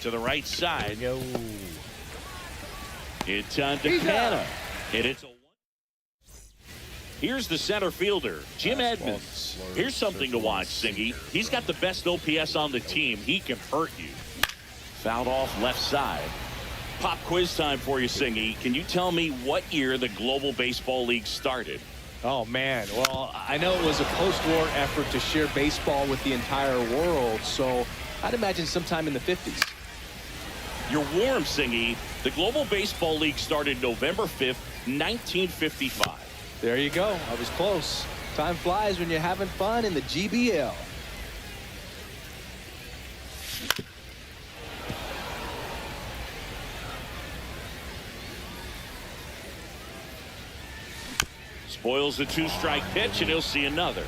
To the right side. It's on to Canna. And it's a one. Here's the center fielder, Jim Edmonds. Here's something to watch, Singy. He's got the best OPS on the team. He can hurt you. Fouled off left side. Pop quiz time for you, Singy. Can you tell me what year the Global Baseball League started?
Oh, man. Well, I know it was a post-war effort to share baseball with the entire world, so I'd imagine sometime in the 50s.
You're warm, Singy. The Global Baseball League started November 5th, 1955.
There you go. I was close. Time flies when you're having fun in the GBL.
Spoils the 2-strike pitch, and he'll see another.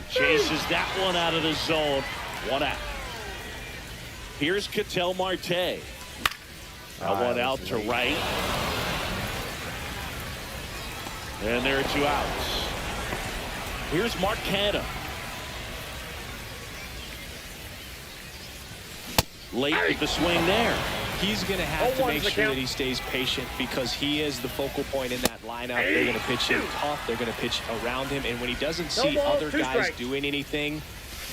Chases that one out of the zone. 1 out. Here's Ketel Marte. That one out to right. And there are 2 outs. Here's Mark Canha. Late with the swing there.
He's going to have to make sure that he stays patient because he is the focal point in that lineup. They're going to pitch him tough. They're going to pitch around him. And when he doesn't see other guys doing anything,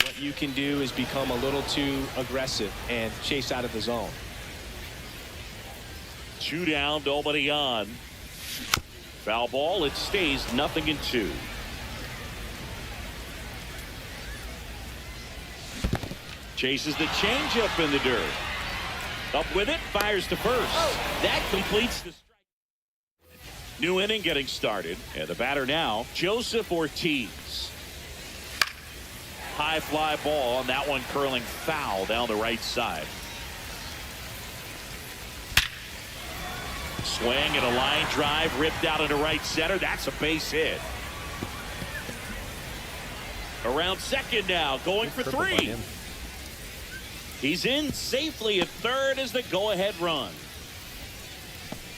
what you can do is become a little too aggressive and chase out of the zone.
2 down, nobody on. Foul ball, it stays 0-2. Chases the changeup in the dirt. Up with it, fires to first. That completes the strike. New inning getting started. And the batter now, Joseph Ortiz. High fly ball, and that one curling foul down the right side. Swing and a line drive ripped out into right center. That's a base hit. Around second now, going for 3. He's in safely at third as the go-ahead run.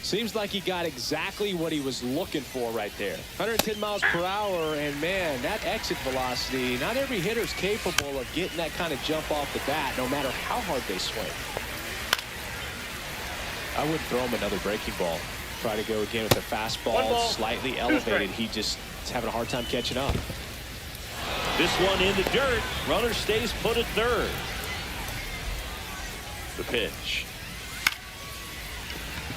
Seems like he got exactly what he was looking for right there. 110 miles per hour, and man, that exit velocity, not every hitter's capable of getting that kind of jump off the bat, no matter how hard they swing. I wouldn't throw him another breaking ball. Try to go again with the fastball, slightly elevated. He just is having a hard time catching up.
This one in the dirt. Runner stays put at third. The pitch.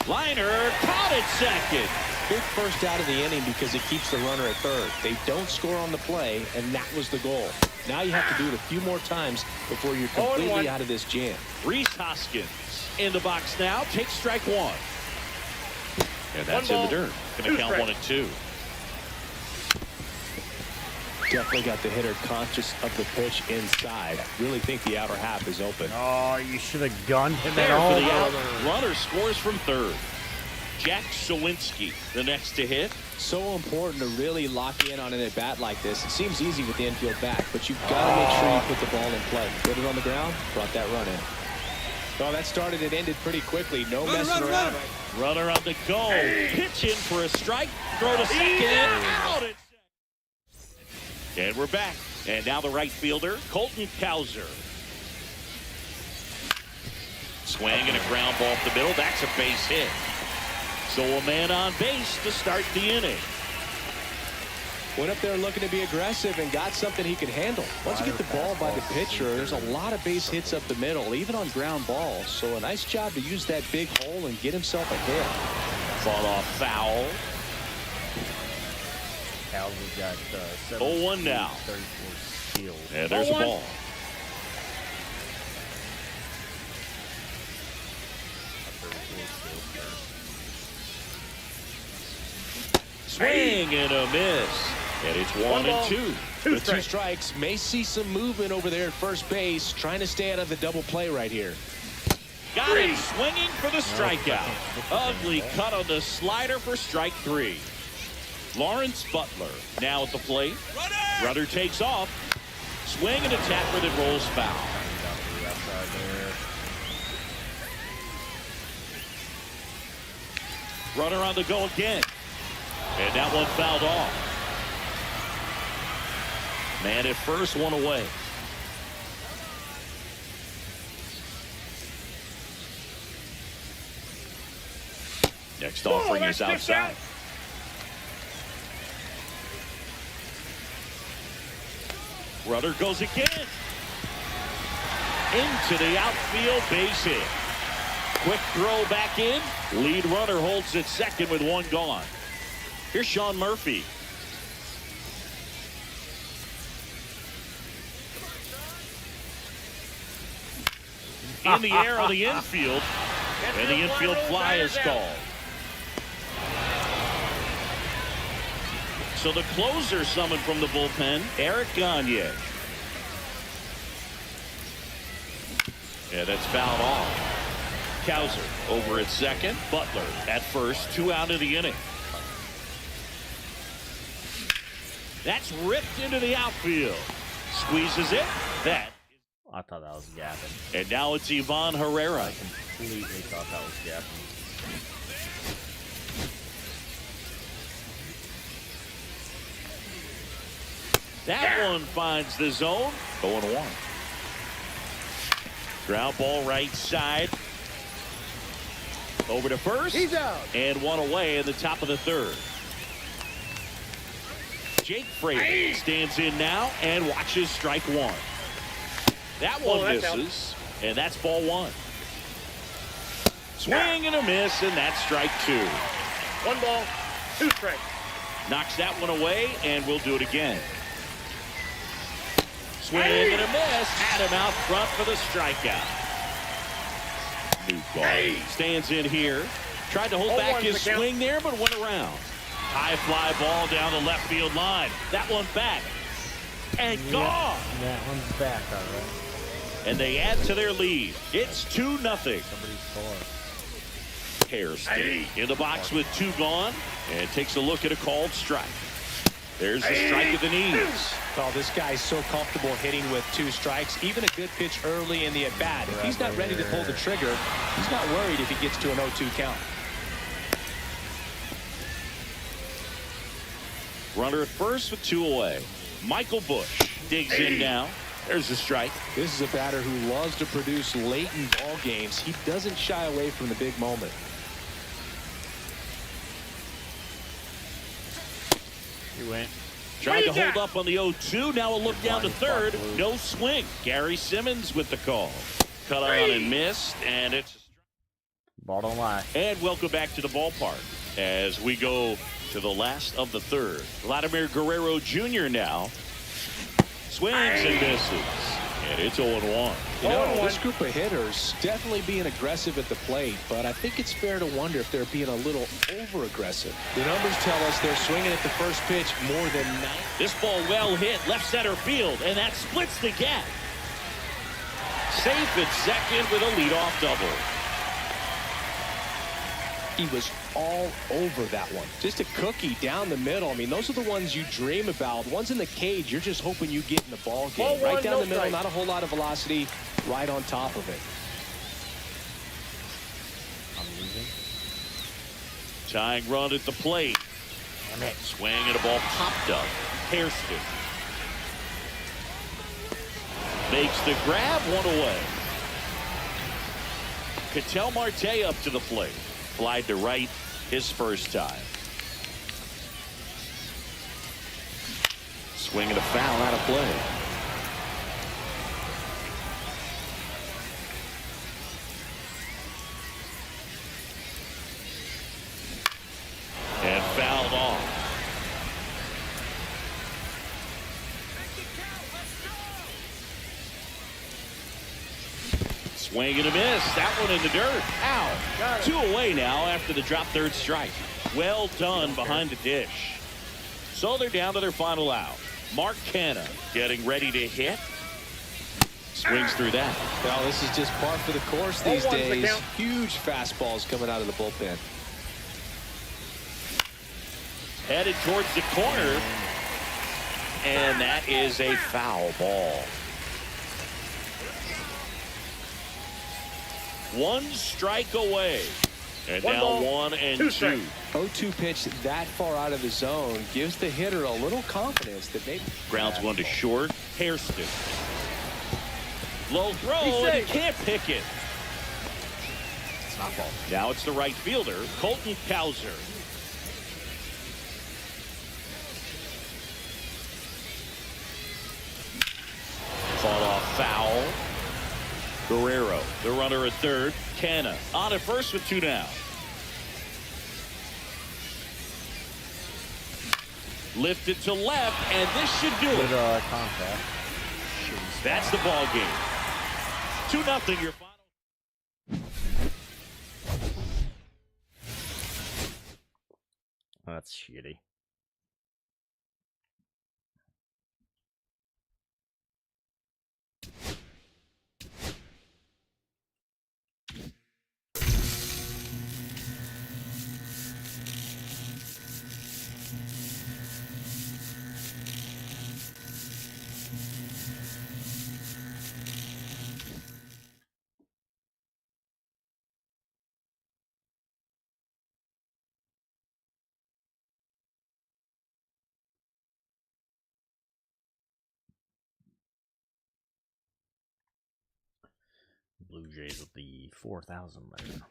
Liner caught at second.
Big first out of the inning because it keeps the runner at third. They don't score on the play, and that was the goal. Now you have to do it a few more times before you're completely out of this jam.
Rhys Hoskins in the box now. Takes strike 1. And that's in the dirt. Going to count 1-2.
Definitely got the hitter conscious of the pitch inside. Really think the outer half is open.
Oh, you should have gunned him at
There
all.
for the out. Runner scores from third. Jack Sawinski, the next to hit.
So important to really lock in on an at-bat like this. It seems easy with the infield back, but you've got to make sure you put the ball in play. Put it on the ground, brought that run in. Well, that started and ended pretty quickly. No messing around.
Runner on the go. Pitch in for a strike. Throw to second. Out at second. And we're back. And now the right fielder, Colton Cowser. Swing and a ground ball up the middle. That's a base hit. So a man on base to start the inning.
Went up there looking to be aggressive and got something he could handle. Once you get the ball by the pitcher, there's a lot of base hits up the middle, even on ground balls. So a nice job to use that big hole and get himself a hit.
Fall off foul.
Calvin's got
0-1 now.
34 steals.
And there's a ball. Swing and a miss. And it's 1-2.
With two strikes, may see some movement over there at first base, trying to stay out of the double play right here.
Got him swinging for the strikeout. Ugly cut on the slider for strike 3. Lawrence Butler now at the plate. Runner takes off. Swing and a tapper that rolls foul. Runner on the go again. And that one fouled off. Man at first, one away. Next offering is outside. Runner goes again. Into the outfield, base hit. Quick throw back in. Lead runner holds at second with one gone. Here's Sean Murphy. In the air on the infield. And the infield fly is called. So the closer summoned from the bullpen, Eric Gagne. Yeah, that's fouled off. Cowser over at second. Butler at first. 2 out of the inning. That's ripped into the outfield. Squeezes it. That.
I thought that was gapping.
And now it's Ivan Herrera.
I completely thought that was gapping.
That one finds the zone. 0-1. Ground ball right side. Over to first.
He's out.
And one away in the top of the third. Jake Frazier stands in now and watches strike one. That one misses, and that's ball one. Swing and a miss, and that's strike 2.
1 ball, 2 strikes.
Knocks that one away, and we'll do it again. Swing and a miss. Had him out front for the strikeout. Newgarden stands in here. Tried to hold back his swing there, but went around. High fly ball down the left field line. That one back. And gone.
That one's back, all right.
And they add to their lead. It's 2-0.
Somebody scored.
Hairston in the box with 2 gone. And takes a look at a called strike. There's the strike at the knees.
Oh, this guy's so comfortable hitting with 2 strikes. Even a good pitch early in the at-bat. If he's not ready to pull the trigger, he's not worried if he gets to an 0-2 count.
Runner at first with 2 away. Michael Bush digs in now. There's the strike.
This is a batter who loves to produce late in ball games. He doesn't shy away from the big moment.
He went.
Tried to hold up on the 0-2. Now a look down to third. No swing. Gary Simmons with the call. Cut on and missed. And it's
Ball don't lie.
And welcome back to the ballpark as we go to the last of the third. Vladimir Guerrero Jr. now swings and misses. And it's 0-1.
You know, this group of hitters definitely being aggressive at the plate, but I think it's fair to wonder if they're being a little over-aggressive. The numbers tell us they're swinging at the first pitch more than 9.
This ball well hit left center field, and that splits the gap. Safe at second with a leadoff double.
He was all over that one. Just a cookie down the middle. I mean, those are the ones you dream about. Ones in the cage, you're just hoping you get in the ball game. Right down the middle, not a whole lot of velocity, right on top of it.
Tying run at the plate. Swing and a ball popped up. Hairston makes the grab, one away. Ketel Marte up to the plate. Fly to right his first time. Swing and a foul out of play. And fouled off. Swing and a miss. That one in the dirt. Ow. 2 away now after the drop third strike. Well done behind the dish. So they're down to their final out. Mark Canha getting ready to hit. Swings through that.
Well, this is just par for the course these days. Huge fastballs coming out of the bullpen.
Headed towards the corner. And that is a foul ball. 1 strike away. And now 1-2.
0-2 pitch that far out of the zone gives the hitter a little confidence that maybe.
Grounds one to short. Hairston. Low throw, and he can't pick it.
It's not ball.
Now it's the right fielder, Colton Cowser. Fought off foul. Guerrero, the runner at third. Canha on at first with 2 down. Lifted to left, and this should do it.
Good contact.
That's the ball game. 2-0 your final.
That's shitty. Blue Jays with the 4,000 there.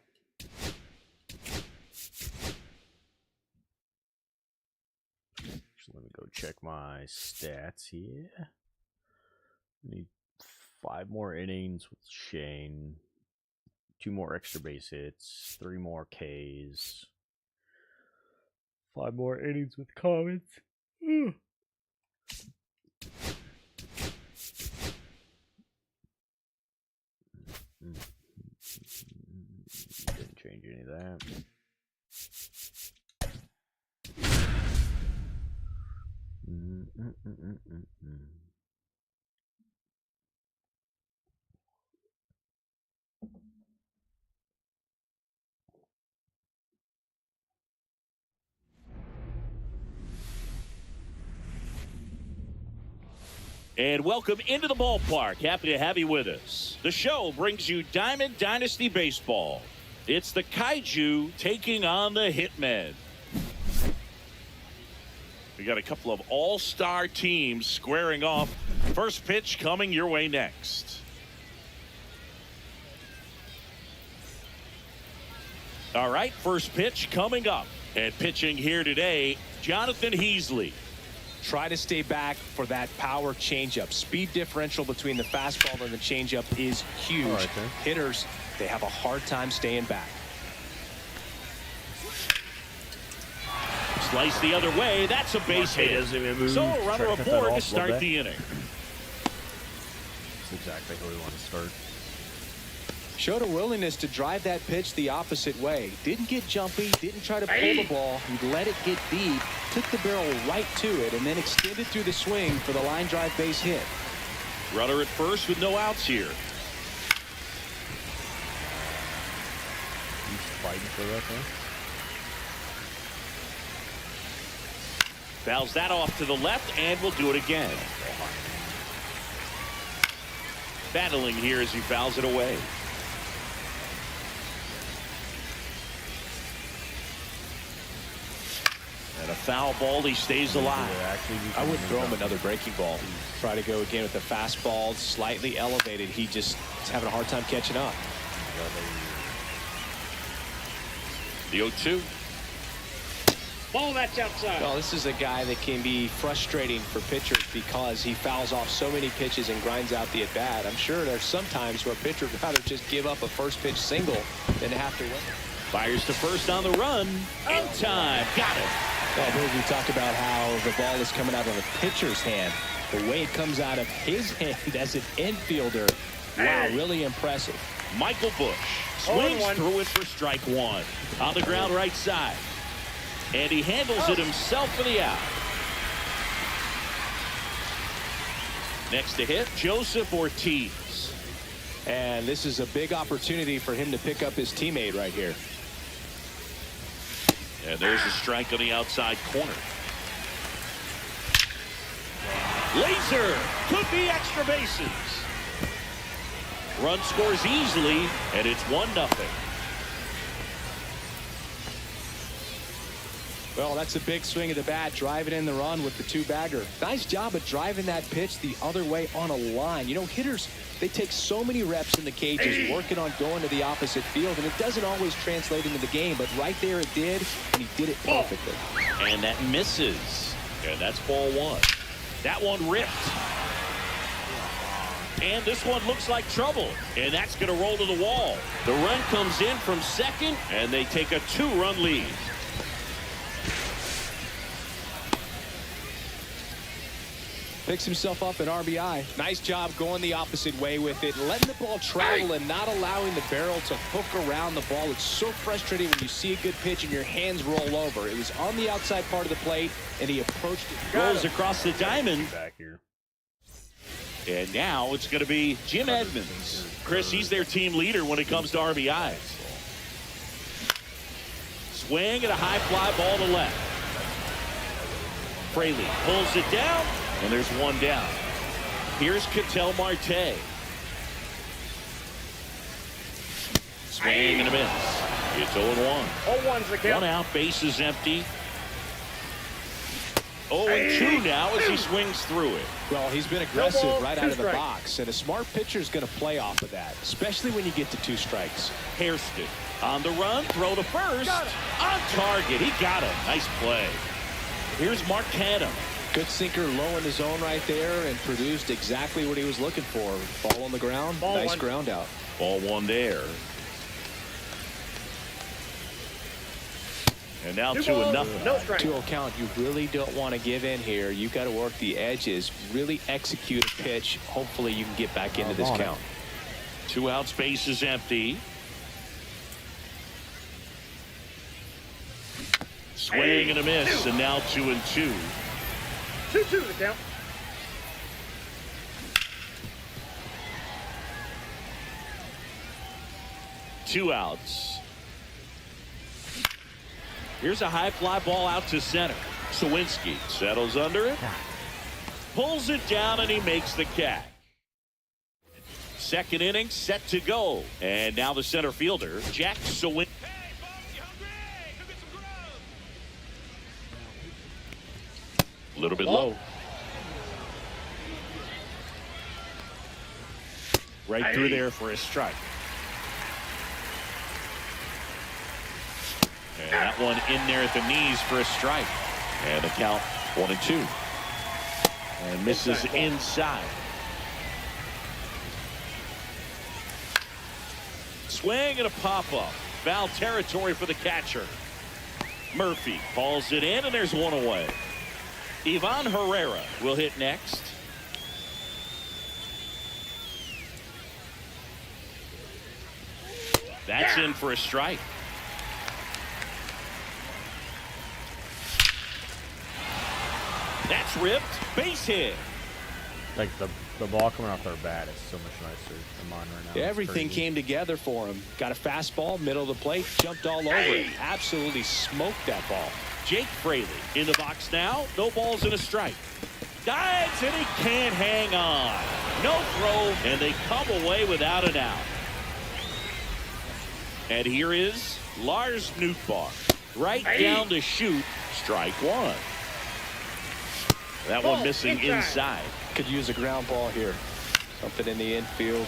Let me go check my stats here. Need 5 more innings with Shane, 2 more extra base hits, 3 more Ks, 5 more innings with Comets. Didn't change any of that.
And welcome into the ballpark. Happy to have you with us. The show brings you Diamond Dynasty Baseball. It's the Kaiju taking on the Hitmen. We got a couple of all-star teams squaring off. First pitch coming your way next. All right, first pitch coming up. And pitching here today, Jonathan Heasley.
Try to stay back for that power changeup. Speed differential between the fastball and the changeup is huge.
Right,
hitters, they have a hard time staying back.
Slice the other way. That's a base hit. So a runner aboard to start the inning.
exactly how we want to start.
Showed a willingness to drive that pitch the opposite way. Didn't get jumpy, didn't try to pull the ball. He let it get deep, took the barrel right to it, and then extended through the swing for the line drive base hit.
Runner at first with no outs here.
He's fighting for that thing.
Fouls that off to the left, and will do it again. Battling here as he fouls it away. And a foul ball, he stays alive.
I would throw him another breaking ball. Try to go again with the fastball, slightly elevated. He just is having a hard time catching up.
The 0-2.
Ball, that's outside.
Well, this is a guy that can be frustrating for pitchers because he fouls off so many pitches and grinds out the at-bat. I'm sure there's some times where a pitcher would rather just give up a first pitch single than to have to win.
Fires to first on the run. In time. Got it.
Well, we talk about how the ball is coming out of the pitcher's hand. The way it comes out of his hand as an infielder. Wow, really impressive.
Michael Bush swings through it for strike one. On the ground right side. And he handles it himself for the out. Next to hit, Joseph Ortiz.
And this is a big opportunity for him to pick up his teammate right here.
And there's a strike on the outside corner. Laser could be extra bases. Run scores easily, and it's 1-0.
Well, that's a big swing of the bat, driving in the run with the two-bagger. Nice job of driving that pitch the other way on a line. You know, hitters, they take so many reps in the cages working on going to the opposite field, and it doesn't always translate into the game, but right there it did, and he did it perfectly.
And that misses. And that's ball one. That one ripped. And this one looks like trouble. And that's going to roll to the wall. The run comes in from second, and they take a 2-run lead.
Picks himself up an RBI. Nice job going the opposite way with it, letting the ball travel and not allowing the barrel to hook around the ball. It's so frustrating when you see a good pitch and your hands roll over. It was on the outside part of the plate, and he approached it.
Rolls across the diamond.
Back here.
And now it's going to be Jim Edmonds. Chris, he's their team leader when it comes to RBIs. Swing and a high fly ball to left. Fraley pulls it down, and there's one down. Here's Ketel Marte. Swing and a miss. It's 0-1.
0-1's the count.
One out, base is empty. 0-2 now as he swings through it.
Well, he's been aggressive
ball,
right
two
out of the
strikes.
box, and a smart pitcher is going to play off of that, especially when you get to 2 strikes.
Hairston on the run, throw to first. On target, he got him. Nice play. Here's Mark Canham.
Good sinker low in the zone right there and produced exactly what he was looking for. Ball on the ground,
Ball
nice
one.
ground out.
Ball one there. And now 2-0.
No strike.
2-0 count. You really don't want to give in here. You've got to work the edges, really execute a pitch. Hopefully you can get back into this count.
2 outs, base is empty. Swing and a miss, and now 2-2.
2-2 the count.
Two outs. Here's a high fly ball out to center. Sawinski settles under it. Pulls it down, and he makes the catch. Second inning set to go. And now the center fielder, Jack Sawinski. A little bit low. Right through there for a strike. And that one in there at the knees for a strike. And the count 1-2. And misses inside. Swing and a pop-up. Foul territory for the catcher. Murphy calls it in, and there's one away. Ivan Herrera will hit next. That's in for a strike. That's ripped. Base hit.
Like the ball coming off their bat is so much nicer than mine right now.
Everything came together for him. Got a fastball, middle of the plate, jumped all over it. Absolutely smoked that ball.
Jake Fraley in the box now. No balls and a strike. Dives and he can't hang on. No throw, and they come away without an out. And here is Lars Nootbaar. Right down to shoot. Strike one. That one missing inside.
Could use a ground ball here. Something in the infield.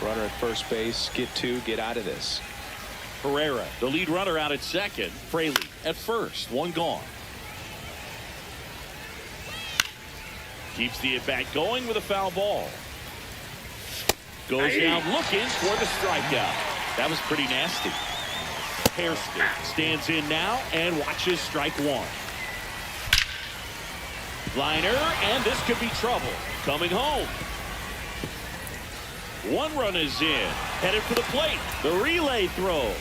Runner at first base. Get two. Get out of this.
Herrera, the lead runner, out at second. Fraley at first. One gone. Keeps the at-bat going with a foul ball. Goes down looking for the strikeout. That was pretty nasty. Hairston stands in now and watches strike one. Liner, and this could be trouble. Coming home. One run is in. Headed for the plate. The relay throw.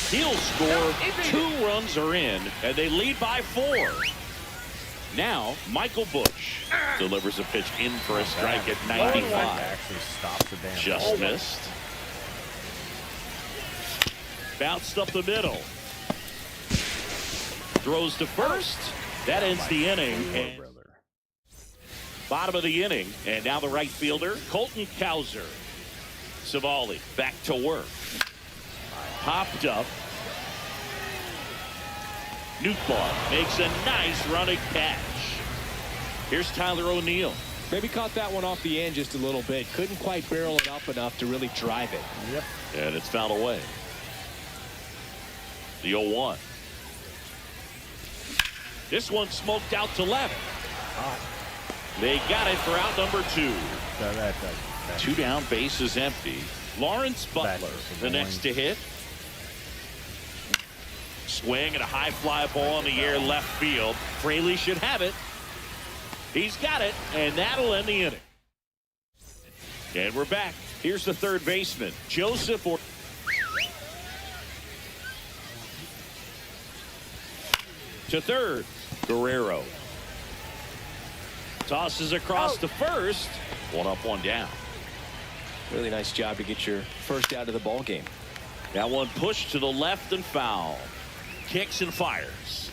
He'll score. 2 runs are in, and they lead by 4. Now, Michael Busch delivers a pitch in for a strike at 95.
Actually stops the damn
Just
ball.
missed. Bounced up the middle. Throws to first. That ends the inning. And bottom of the inning. And now the right fielder, Colton Cowser. Savali back to work. Popped up. Nootbaar makes a nice running catch. Here's Tyler O'Neill.
Maybe caught that one off the end just a little bit. Couldn't quite barrel it up enough to really drive it.
Yep.
And it's fouled away. The 0-1. This one smoked out to left. They got it for out number 2.
That
2 down, base is empty. Lawrence Butler, the next to hit. Swing and a high fly ball in the air left field. Fraley should have it. He's got it, and that'll end the inning. And we're back. Here's the third baseman, Joseph. To third, Guerrero. Tosses across to first. 1 up, 1 down.
Really nice job to get your first out of the ball game.
That one pushed to the left and foul. Kicks and fires.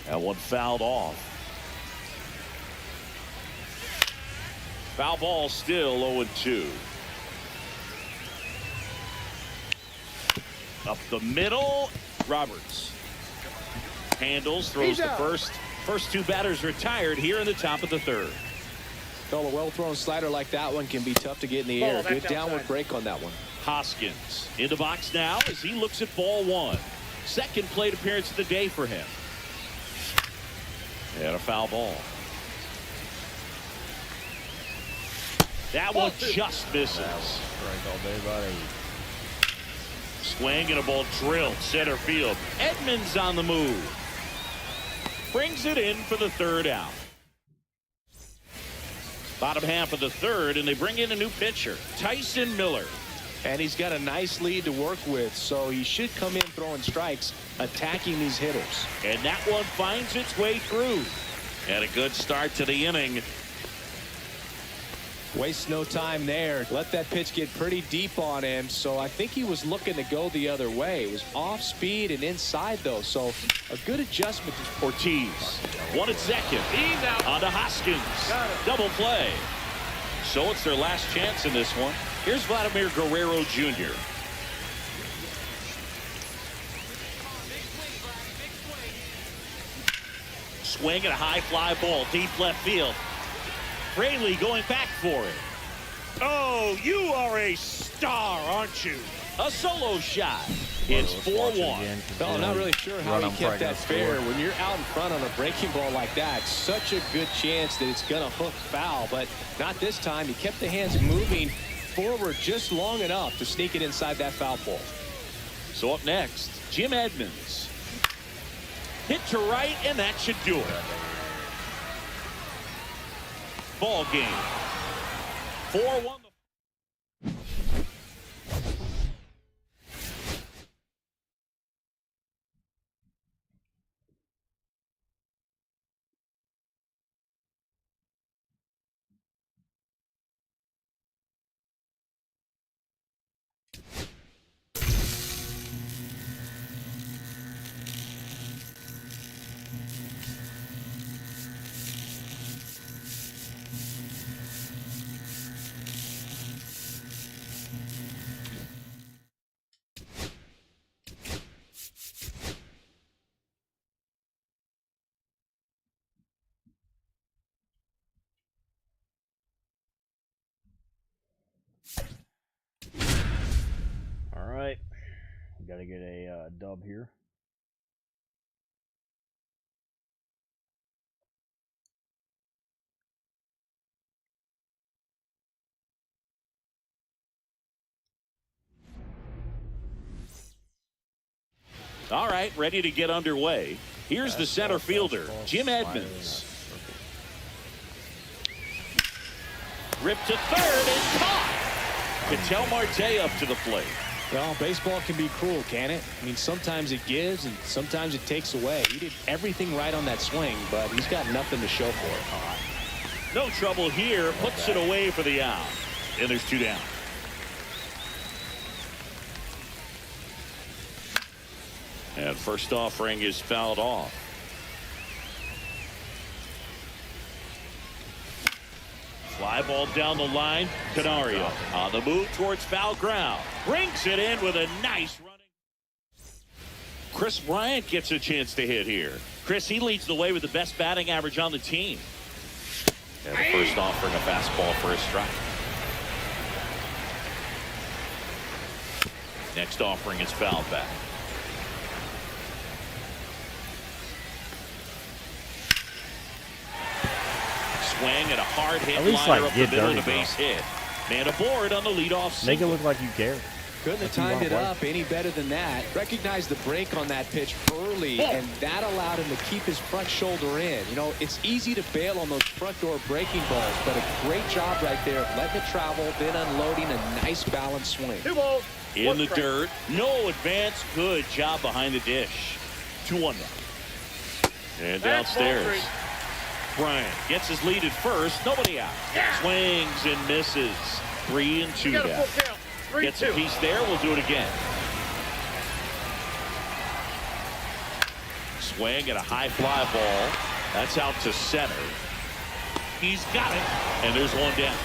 That one fouled off. Foul ball still 0-2. Up the middle, Roberts. Handles, throws the first. First 2 batters retired here in the top of the third.
Well, a well-thrown slider like that one can be tough to get in the air. Good downward break on that one.
Hoskins in the box now as he looks at ball 1. Second plate appearance of the day for him. And a foul ball. That one just misses.
Strike all day, buddy.
Swing and a ball drilled center field. Edmonds on the move. Brings it in for the third out. Bottom half of the third, and they bring in a new pitcher, Tyson Miller.
And he's got a nice lead to work with, so he should come in throwing strikes, attacking these hitters.
And that one finds its way through. And a good start to the inning.
Wastes no time there. Let that pitch get pretty deep on him, so I think he was looking to go the other way. It was off speed and inside, though, so a good adjustment.
Ortiz, 1 at second. He's out. On to Hoskins. Double play. So it's their last chance in this one. Here's Vladimir Guerrero Jr. Swing and a high fly ball, deep left field. Fraley going back for it. Oh, you are a star, aren't you? A solo shot. It's 4-1.
No, not really sure how he kept that fair. When you're out in front on a breaking ball like that, such a good chance that it's going to hook foul, but not this time. He kept the hands moving forward just long enough to sneak it inside that foul pole.
So up next, Jim Edmonds. Hit to right, and that should do it. Ball game. 4-1.
right. Got to get a dub here.
All right, ready to get underway. Here's the center fielder, Jim Edmonds. Ripped to third and caught. Ketel Marte up to the plate.
Well, baseball can be cruel, can it? I mean, sometimes it gives and sometimes it takes away. He did everything right on that swing, but he's got nothing to show for it.
No trouble here. Puts it away for the out. And there's 2 down. And first offering is fouled off. Fly ball down the line. Canario on the move towards foul ground. Brings it in with a nice running. Chris Bryant gets a chance to hit here. Chris, he leads the way with the best batting average on the team. And the first offering a fastball for a strike. Next offering is fouled back. Swing and a hard hit
At least,
liner
like,
up the
get
middle of
dirty,
the base hit. Man aboard on the leadoff
Make it
single.
look like you care.
Couldn't have timed it up any better than that. Recognized the break on that pitch early, and that allowed him to keep his front shoulder in. You know, it's easy to bail on those front door breaking balls, but a great job right there, letting it travel, then unloading a nice balanced swing.
2 balls.
In the dirt. No advance. Good job behind the dish. 2-1 now. And downstairs. Bryant gets his lead at first. Nobody out. Swings and misses. 3 and 2 down. Gets a piece there. We'll do it again. Swing and a high fly ball. That's out to center. He's got it. And there's 1 down.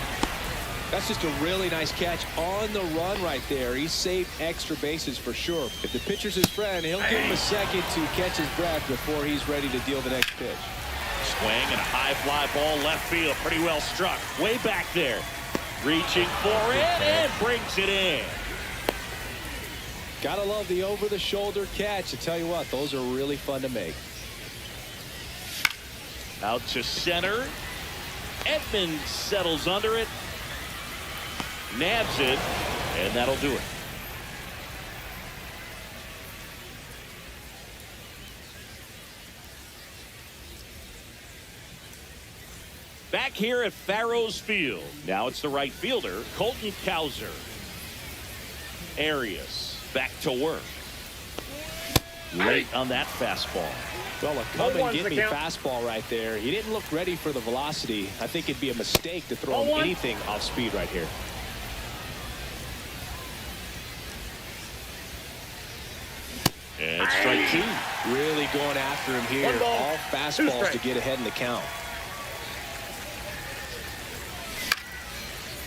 That's just a really nice catch on the run right there. He saved extra bases for sure. If the pitcher's his friend, he'll give him a second to catch his breath before he's ready to deal the next pitch.
Swing and a high fly ball left field. Pretty well struck. Way back there. Reaching for it and brings it in.
Gotta love the over-the-shoulder catch. I tell you what, those are really fun to make.
Out to center. Edmonds settles under it. Nabs it. And that'll do it. Back here at Farrows Field. Now it's the right fielder, Colton Cowser. Arias back to work. Late on that fastball.
Well, a come and get me fastball right there. He didn't look ready for the velocity. I think it'd be a mistake to throw him anything off speed right here.
And strike 2.
Really going after him here. All fastballs to get ahead in the count.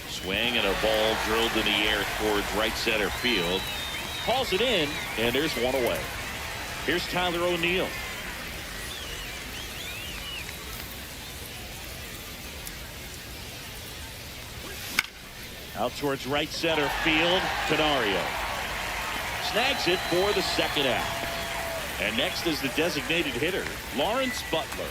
Swing and a ball drilled in the air towards right center field. Calls it in, and there's 1 away. Here's Tyler O'Neill. Out towards right center field, Canario. Snags it for the second out. And next is the designated hitter, Lawrence Butler.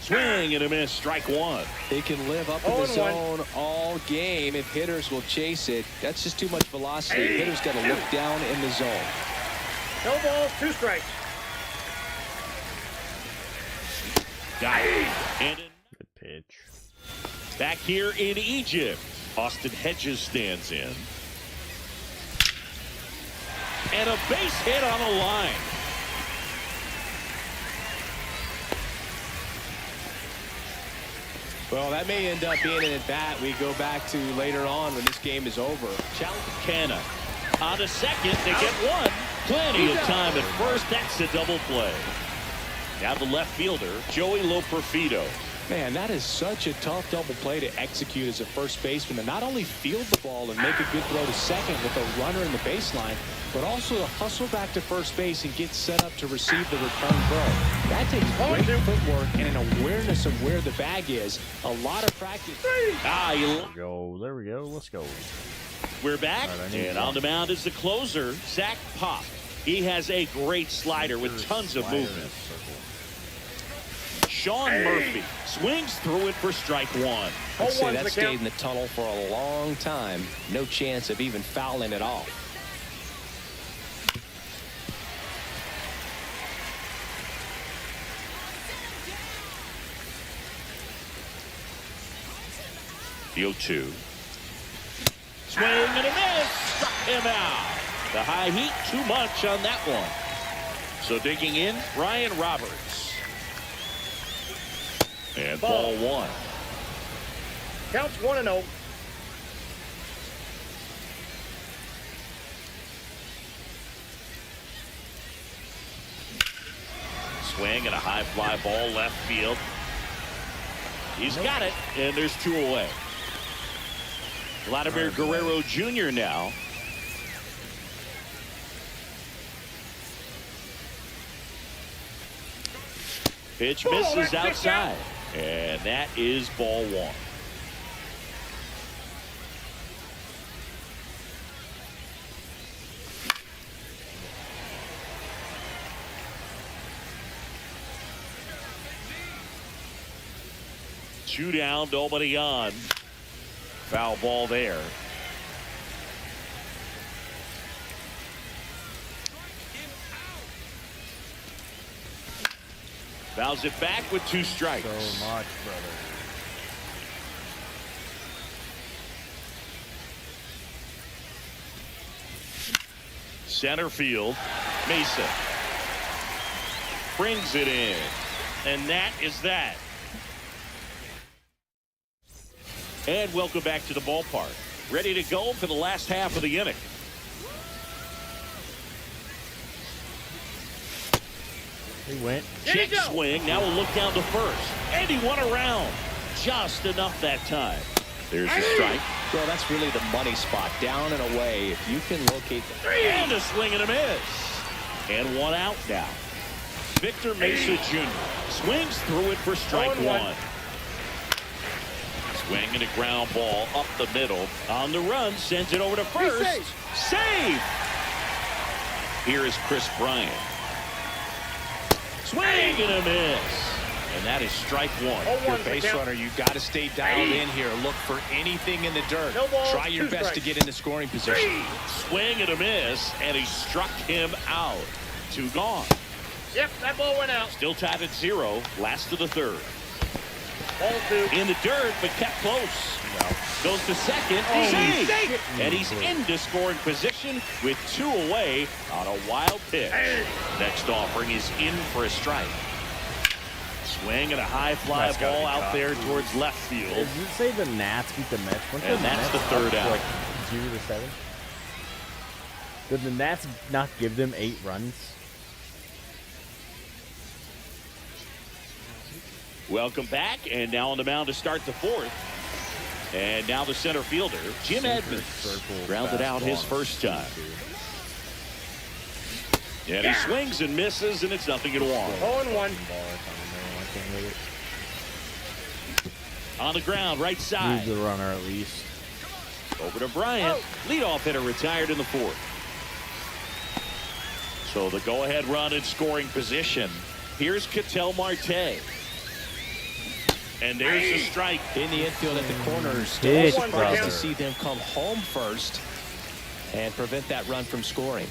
Swing and a miss, strike 1.
They can live up in the zone all game if hitters will chase it. That's just too much velocity. Hitters got to look down in the zone.
No balls, 2 strikes.
Got it. And
Good pitch.
back here in Egypt, Austin Hedges stands in. And a base hit on the line.
Well, that may end up being an at-bat we go back to later on when this game is over.
Canna on to second. They get 1. Plenty of time at first. That's a double play. Now the left fielder, Joey Loperfido.
Man, that is such a tough double play to execute as a first baseman, to not only field the ball and make a good throw to second with a runner in the baseline, but also to hustle back to first base and get set up to receive the return throw. That takes great footwork and an awareness of where the bag is. A lot of practice.
There we go. Let's go.
We're back, and on the mound is the closer, Zach Pop. He has a great slider with tons of movement. Sean Murphy swings through it for strike one.
I'd say that stayed in the tunnel for a long time. No chance of even fouling it off.
The 0-2. Swing and a miss. Struck him out. The high heat, too much on that one. So digging in, Ryan Roberts. And ball one.
Counts 1-0.
Swing and a high fly ball left field. He's got it, and there's 2 away. Vladimir Guerrero Jr. now. Pitch misses outside, and that is ball one. Two down, nobody on. Foul ball there. Fouls it back with 2 strikes.
So much, brother.
Center field, Mesa brings it in, and that is that. And welcome back to the ballpark. Ready to go for the last half of the inning.
He went.
Check swing. Now we'll look down to first. And he won around. Just enough that time. There's a strike.
Well, that's really the money spot. Down and away. If you can locate the...
And a swing and a miss. And 1 out now. Victor Mesa Jr. swings through it for strike 1. Swing and a ground ball up the middle. On the run, sends it over to first. Save! Here is Chris Bryant. Swing and a miss. And that is strike 1.
Your base runner, you've got to stay dialed in here. Look for anything in the dirt. Try your best to get into scoring position.
Swing and a miss, and he struck him out. 2 gone.
Yep, that ball went out.
Still tied at 0. Last of the 3rd.
Ball 2.
In the dirt, but kept close. Goes to second. Save. And he's into scoring position with 2 away on a wild pitch. Next offering is in for a strike. Swing and a high fly ball out there towards left field.
Does it say the Nats beat the Mets?
And that's the 3rd out.
Like 0-7. Did the Nats not give them 8 runs?
Welcome back, and now on the mound to start the 4th. And now the center fielder, Jim Edmonds, grounded out his first time. And he swings and misses, and it's 0-1.
0-1.
On the ground, right side.
Move the runner at least.
Over to Bryant. Leadoff hitter retired in the 4th. So the go-ahead run in scoring position. Here's Ketel Marte. And there's a strike.
In the infield at the corners.
Pitch,
Still surprised
brother.
to see them come home first and prevent that run from scoring.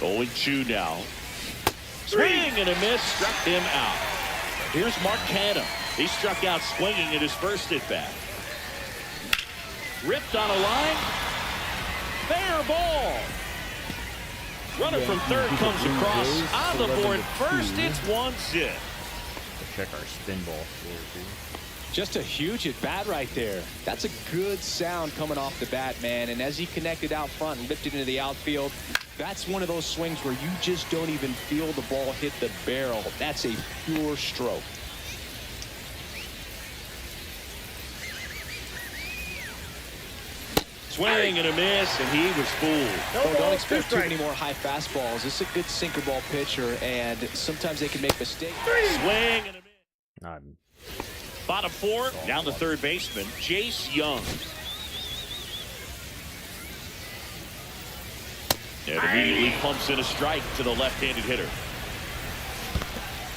Going 2 now. Swing and a miss. Struck him out. Here's Mark Canham. He struck out swinging at his first at-bat. Ripped on a line. Fair ball. Runner from 3rd comes across on the board first. It's 1-0.
Check our spin ball score, too.
Just a huge at-bat right there. That's a good sound coming off the bat, man. And as he connected out front and lifted into the outfield, that's one of those swings where you just don't even feel the ball hit the barrel. That's a pure stroke.
Swing and a miss, and he was fooled.
Don't expect too many more high fastballs. This is a good sinker ball pitcher, and sometimes they can make mistakes.
Swing and a miss.
Bottom four, down the third baseman, Jace Young. And immediately pumps in a strike to the left-handed hitter.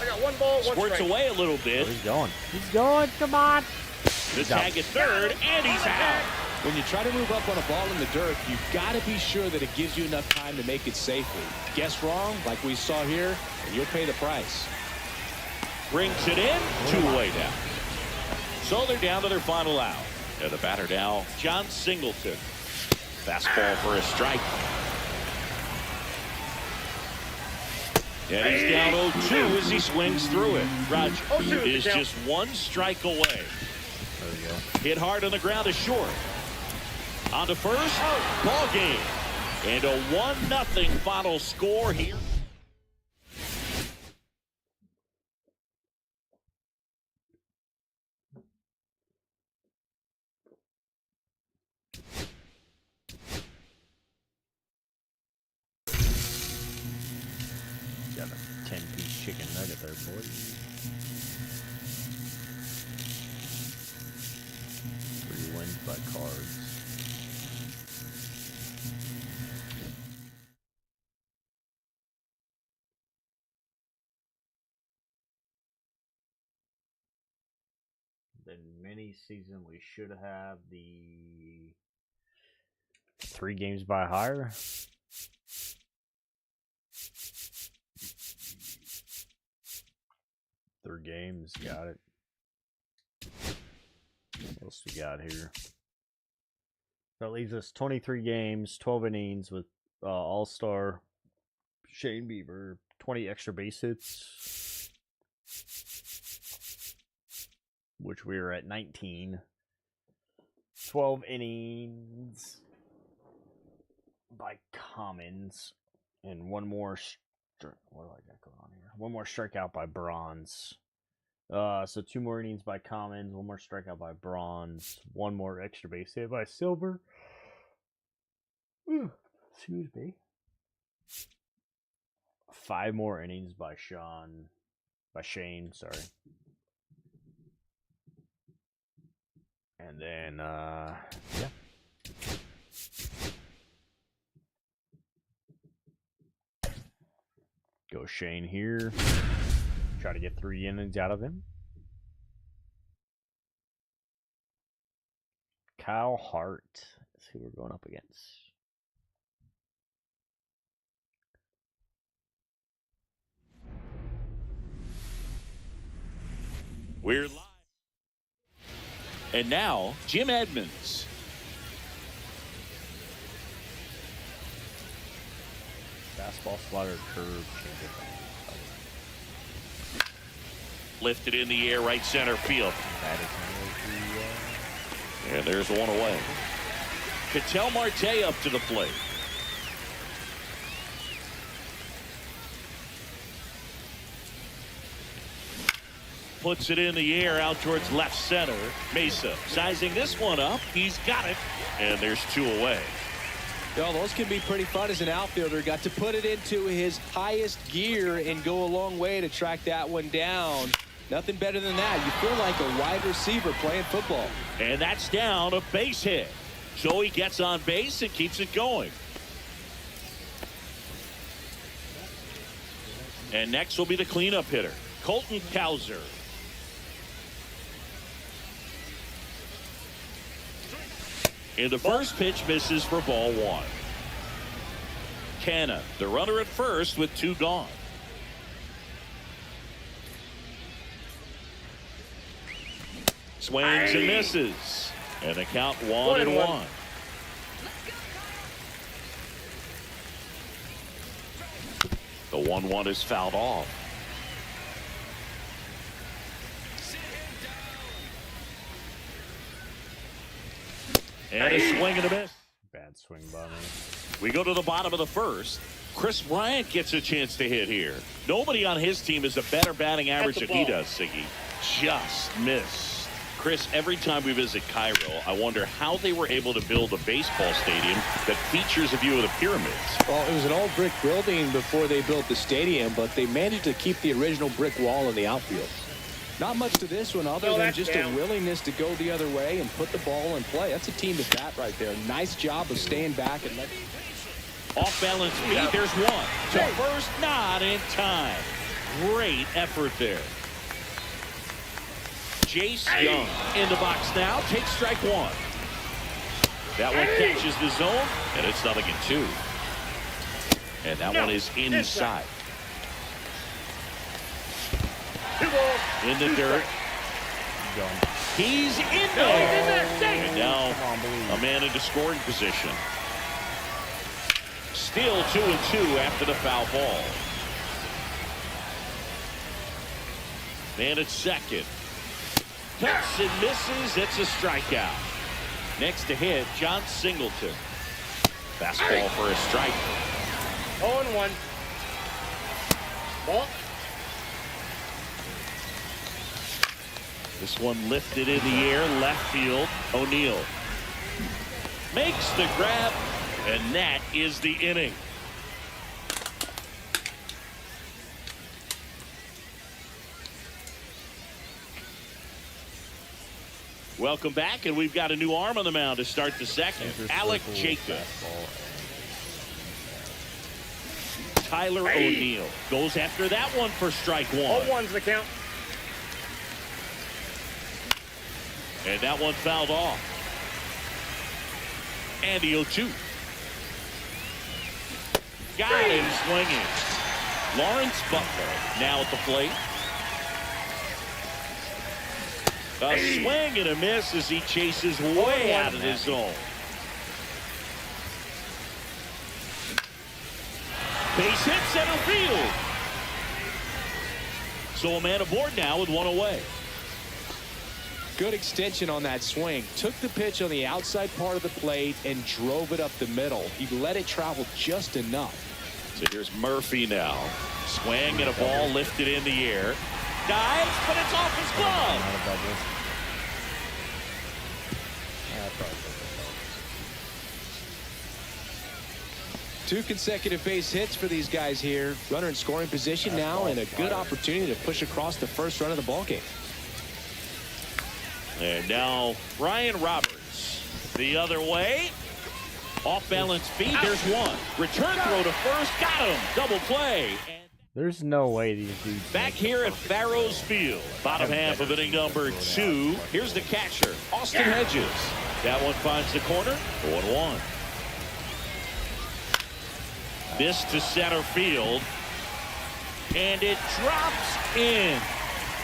I got one ball, one
Squirts
strike.
away a little bit.
He's going. He's going. Come on.
The tag at third, and he's out.
When you try to move up on a ball in the dirt, you've got to be sure that it gives you enough time to make it safely. Guess wrong, like we saw here, and you'll pay the price.
Brings it in, two-away down. So they're down to their final out. And the batter now, John Singleton. Fastball for a strike. And he's down 0-2 as he swings through it. Roger
0-2
is just one strike away.
There we go.
Hit hard on the ground is short. On to first, ball game. And a 1-0 final score here.
Got a 10-piece chicken nugget there, boy. 3 wins by cards. Then mini season we should have the 3 games by higher. Third games, got it. What else we got here? That leaves us 23 games, 12 innings with All-Star Shane Bieber, 20 extra base hits, which we are at 19. 12 innings by Commons, and one more. What do I got going on here? One more strikeout by Bronze. So 2 more innings by Commons, 1 more strikeout by Bronze, 1 more extra base hit by Silver. Excuse me. 5 more innings by Shane, sorry. And then, yeah. Go Shane here. Try to get 3 innings out of him. Kyle Hart is who we're going up against.
We're live. And now, Jim Edmonds.
Fastball, slider, curve, changeup.
Lifted in the air, right center field.
That is
And there's one away. Ketel Marte up to the plate. Puts it in the air out towards left center. Mesa sizing this one up. He's got it. And there's 2 away.
Well, those can be pretty fun as an outfielder. Got to put it into his highest gear and go a long way to track that one down. Nothing better than that. You feel like a wide receiver playing football.
And that's down a base hit. So he gets on base and keeps it going. And next will be the cleanup hitter, Colton Cowser. And the first pitch misses for ball 1. Canna, the runner at first with 2 gone. Swings and misses. And the count 1-1. The 1-1 is fouled off. And a swing and a miss.
bad swing by me.
We go to the bottom of the first. Chris Bryant gets a chance to hit here. Nobody on his team has a better batting average than he does, Siggy. Just missed. Chris, every time we visit Cairo, I wonder how they were able to build a baseball stadium that features a view of the pyramids.
Well, it was an old brick building before they built the stadium, but they managed to keep the original brick wall in the outfield.
Not much to this one other than just a willingness to go the other way and put the ball in play. That's a team at bat right there. Nice job of staying back and letting.
Off balance feet. There's one. To first, not in time. Great effort there. Jace Young in the box now. Takes strike one. That one catches the zone, and it's 0-2. And that one is inside. In the dirt. He's in there. And now a man into scoring position. Still 2-2 after the foul ball. Man at second. Cuts and misses. It's a strikeout. Next to hit, John Singleton. Fastball for a strike.
0-1. Ball.
This one lifted in the air, left field. O'Neill makes the grab, and that is the inning. Welcome back, and we've got a new arm on the mound to start the second. Alec Jacob. Tyler O'Neill goes after that one for strike one.
0-1's the count.
And that one fouled off. And the 0-2. Got him swinging. Lawrence Butler now at the plate. A swing and a miss as he chases way out of his zone. Base hit center field. So a man aboard now with one away.
Good extension on that swing. Took the pitch on the outside part of the plate and drove it up the middle. He let it travel just enough.
So here's Murphy now. Swing and a ball lifted in the air. Dives, but it's off his glove.
Two consecutive base hits for these guys here. Runner in scoring position now, and a good opportunity to push across the first run of the ballgame.
And now Ryan Roberts the other way. Off balance feet. There's one. Return throw to first. Got him. Double play.
There's no way these dudes.
Back here at Farrows Field. Bottom half of inning number 2. Here's the catcher, Austin Hedges. That one finds the corner. 1-1. This to center field. And it drops in.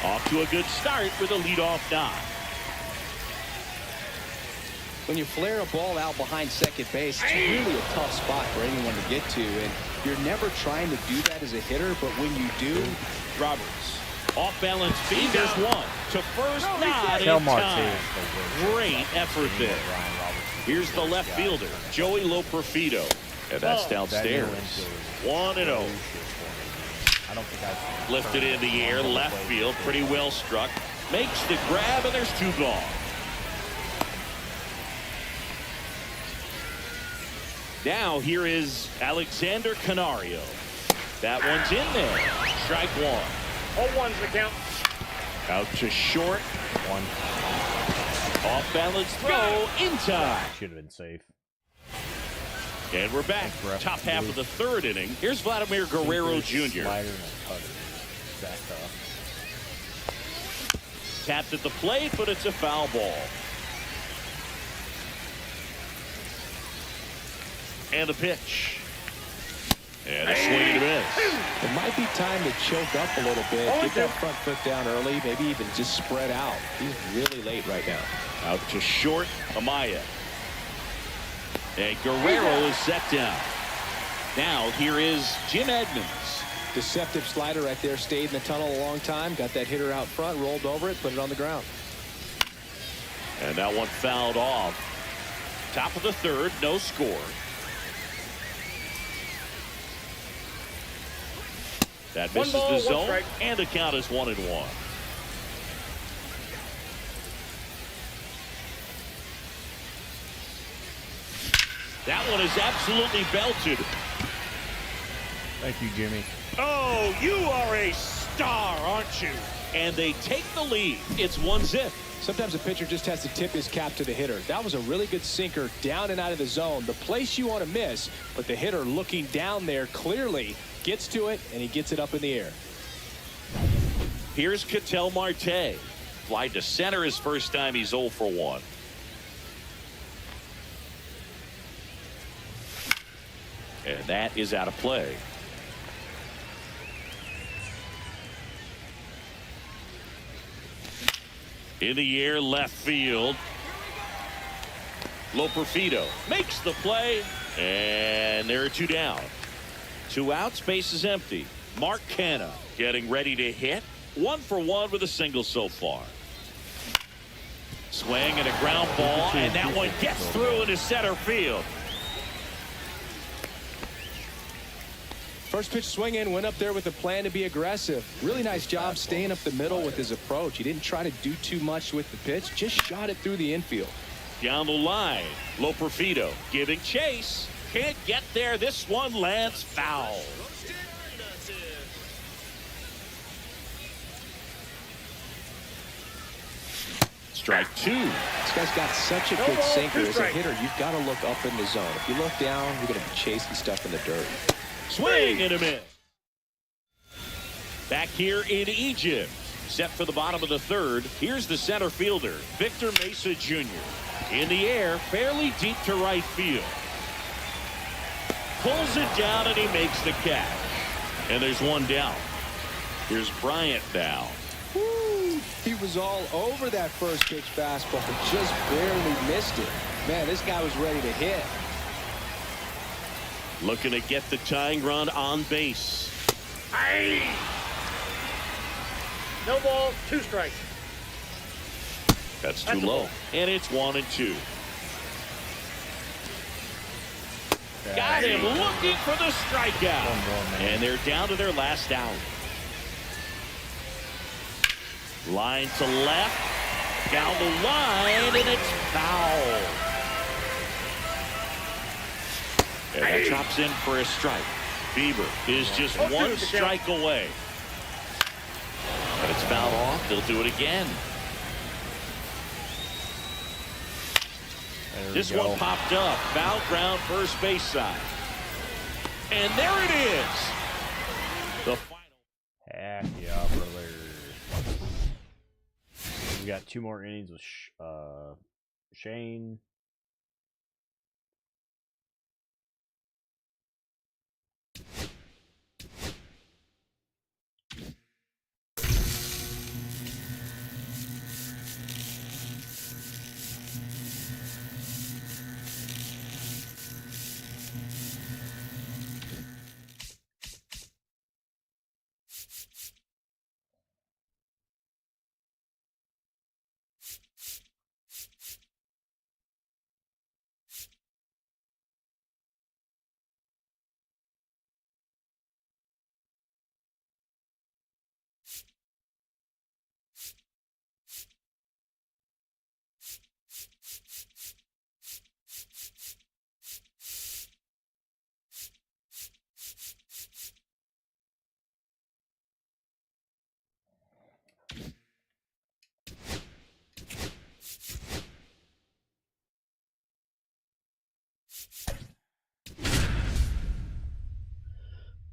Off to a good start with a leadoff knock.
When you flare a ball out behind second base, it's really a tough spot for anyone to get to, and you're never trying to do that as a hitter, but when you do.
Roberts off balance feet. There's one to first, not in time. Great effort there. Here's the left fielder, Joey Loperfido, and that's downstairs. 1-0. Lifted in the air, left field, pretty well struck. Makes the grab, and there's two gone. Now here is Alexander Canario. That one's in there. Strike one.
0-1's the count.
Out to short. One. Off balance throw in time.
Should have been safe.
And we're back. Top half of the third inning. Here's Vladimir Guerrero Jr. Tapped at the plate, but it's a foul ball. And a pitch. And a swing and a miss.
It might be time to choke up a little bit. Get that front foot down early. Maybe even just spread out. He's really late right now.
Out to short, Amaya. And Guerrero is set down. Now here is Jim Edmonds.
Deceptive slider right there. Stayed in the tunnel a long time. Got that hitter out front. Rolled over it. Put it on the ground.
And that one fouled off. Top of the third. No score. That misses the zone, and the count is 1-1. That one is absolutely belted.
Thank you, Jimmy.
Oh, you are a star, aren't you?
and they take the lead. It's 1-zip.
Sometimes a pitcher just has to tip his cap to the hitter. That was a really good sinker down and out of the zone. The place you want to miss, but the hitter looking down there clearly gets to it, and he gets it up in the air.
Here's Ketel Marte. Fly to center his first time. He's 0 for 1. And that is out of play. In the air, left field. Loperfido makes the play, and there are 2 down. 2 outs, base is empty. Mark Canha getting ready to hit. 1 for 1 with a single so far. Swing and a ground ball, and that one gets through into center field.
First pitch swing in, went up there with a plan to be aggressive.
Really nice job staying up the middle with his approach. He didn't try to do too much with the pitch, just shot it through the infield.
Down the line, Loperfido giving chase. Can't get there. This one lands foul. Strike 2.
This guy's got such a good sinker. As a hitter, you've got to look up in the zone. If you look down, you're going to be chasing stuff in the dirt.
Swing and a miss. Back here in Egypt. Set for the bottom of the 3rd. Here's the center fielder, Victor Mesa Jr. In the air, fairly deep to right field. Pulls it down and he makes the catch. And there's 1 down. Here's Bryant now.
Woo! He was all over that first pitch fastball, but just barely missed it. Man, this guy was ready to hit.
Looking to get the tying run on base.
Aye. No ball, 2 strikes.
That's too low. And it's 1 and 2. Got him looking for the strikeout. And they're down to their last out. Line to left. Down the line, and it's foul. And that drops in for a strike. Bieber is just 1 strike away. But it's fouled off. They'll do it again. This one popped up. Foul ground, first base side. And there it is. The final.
Heck yeah, brother. We got 2 more innings with Shane.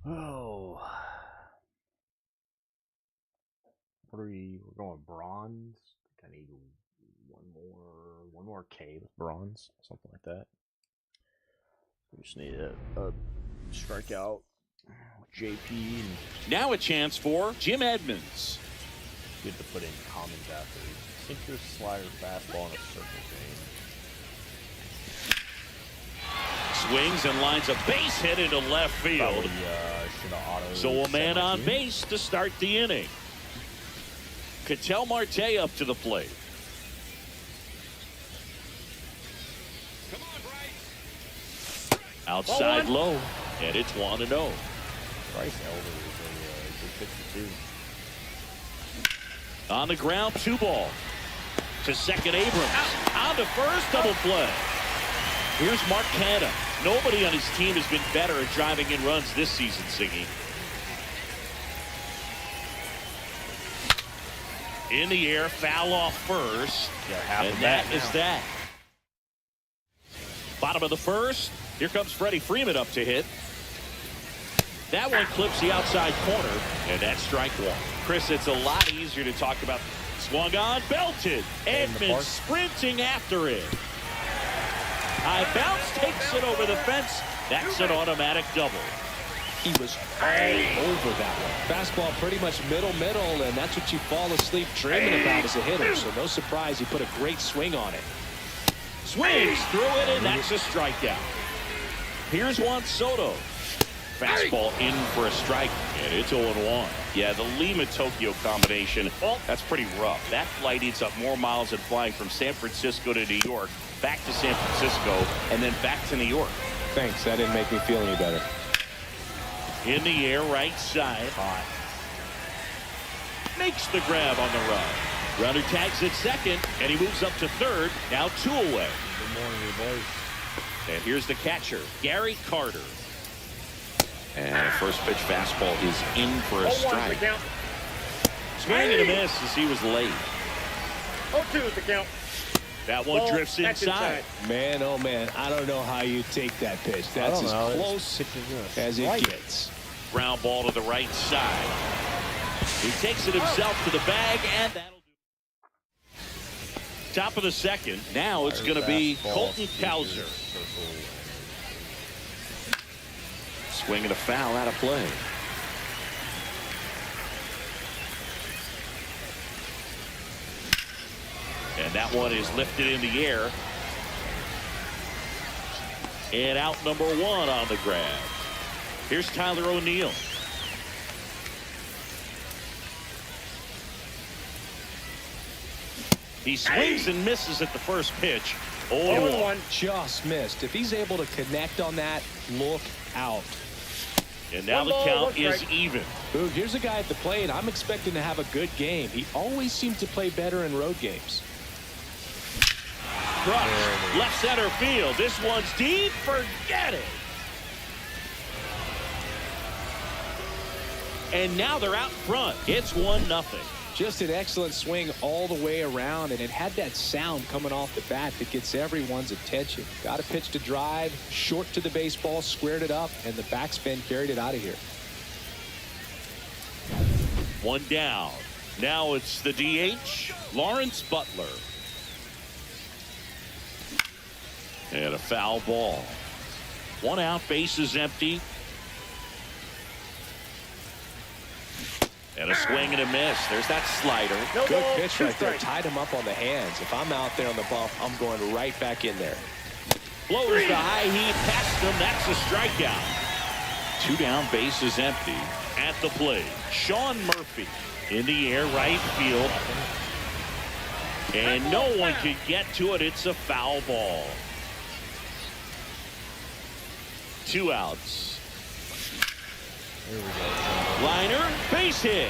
Oh, what are we? We're going bronze. I think I need one more K with bronze, something like that. We just need a strikeout with JP.
Now a chance for Jim Edmonds.
Good to put in commons after sinker, slider, fastball, and a circle game.
Swings and lines a base hit into left field. So a man on base to start the inning. Ketel Marte up to the plate. Outside low, and it's 1-0.
Bryce Elder is a good pitcher too.
On the ground, 2 ball. To second, Abrams. On to first, double play. Here's Mark Canha. Nobody on his team has been better at driving in runs this season, Siggy. In the air, foul off first. And that is that. Bottom of the first. Here comes Freddie Freeman up to hit. That one clips the outside corner, and that's strike one. Chris, it's a lot easier to talk about. Swung on, belted. Edman sprinting after it. High bounce takes it over the fence. That's an automatic double.
He was all over that one. Fastball pretty much middle, and that's what you fall asleep dreaming about as a hitter. So no surprise, he put a great swing on it.
Swings through it, and that's a strikeout. Here's Juan Soto. Fastball in for a strike, and it's 0-1. Yeah, the Lima-Tokyo combination, that's pretty rough. That flight eats up more miles than flying from San Francisco to New York, back to San Francisco, and then back to New York.
Thanks, that didn't make me feel any better.
In the air, right side. Hot. Makes the grab on the run. Runner tags at second, and he moves up to third. Now 2 away.
Good morning, boys.
And here's the catcher, Gary Carter.
And a first pitch fastball is in for a strike.
Swing and a miss as he was late.
0-2 is the count.
That one drifts inside.
Man, oh man, I don't know how you take that pitch. That's as close as it gets.
Ground ball to the right side. He takes it himself to the bag, and that'll do. Top of the second. Now it's going to be Colton Cowser.
Swing and a foul out of play.
And that one is lifted in the air. And out number 1 on the grab. Here's Tyler O'Neill. He swings and misses at the first pitch. 0-1.
Just missed. If he's able to connect on that, look out.
And now the count is even.
Boog, here's a guy at the plate. I'm expecting to have a good game. He always seems to play better in road games.
Crush, left center field. This one's deep. Forget it. And now they're out front. It's 1-0.
Just an excellent swing all the way around, and it had that sound coming off the bat that gets everyone's attention. Got a pitch to drive, short to the baseball, squared it up, and the backspin carried it out of here.
1 down. Now it's the DH, Lawrence Butler. And a foul ball. 1 out, base is empty. And a swing and a miss. There's that slider.
Good pitch right there. Tied him up on the hands. If I'm out there on the bump, I'm going right back in there.
Blows the high heat past him. That's a strikeout. 2 down, base is empty. At the plate, Sean Murphy in the air, right field. And no one can get to it. It's a foul ball. 2 outs.
Here we go.
Liner, base hit.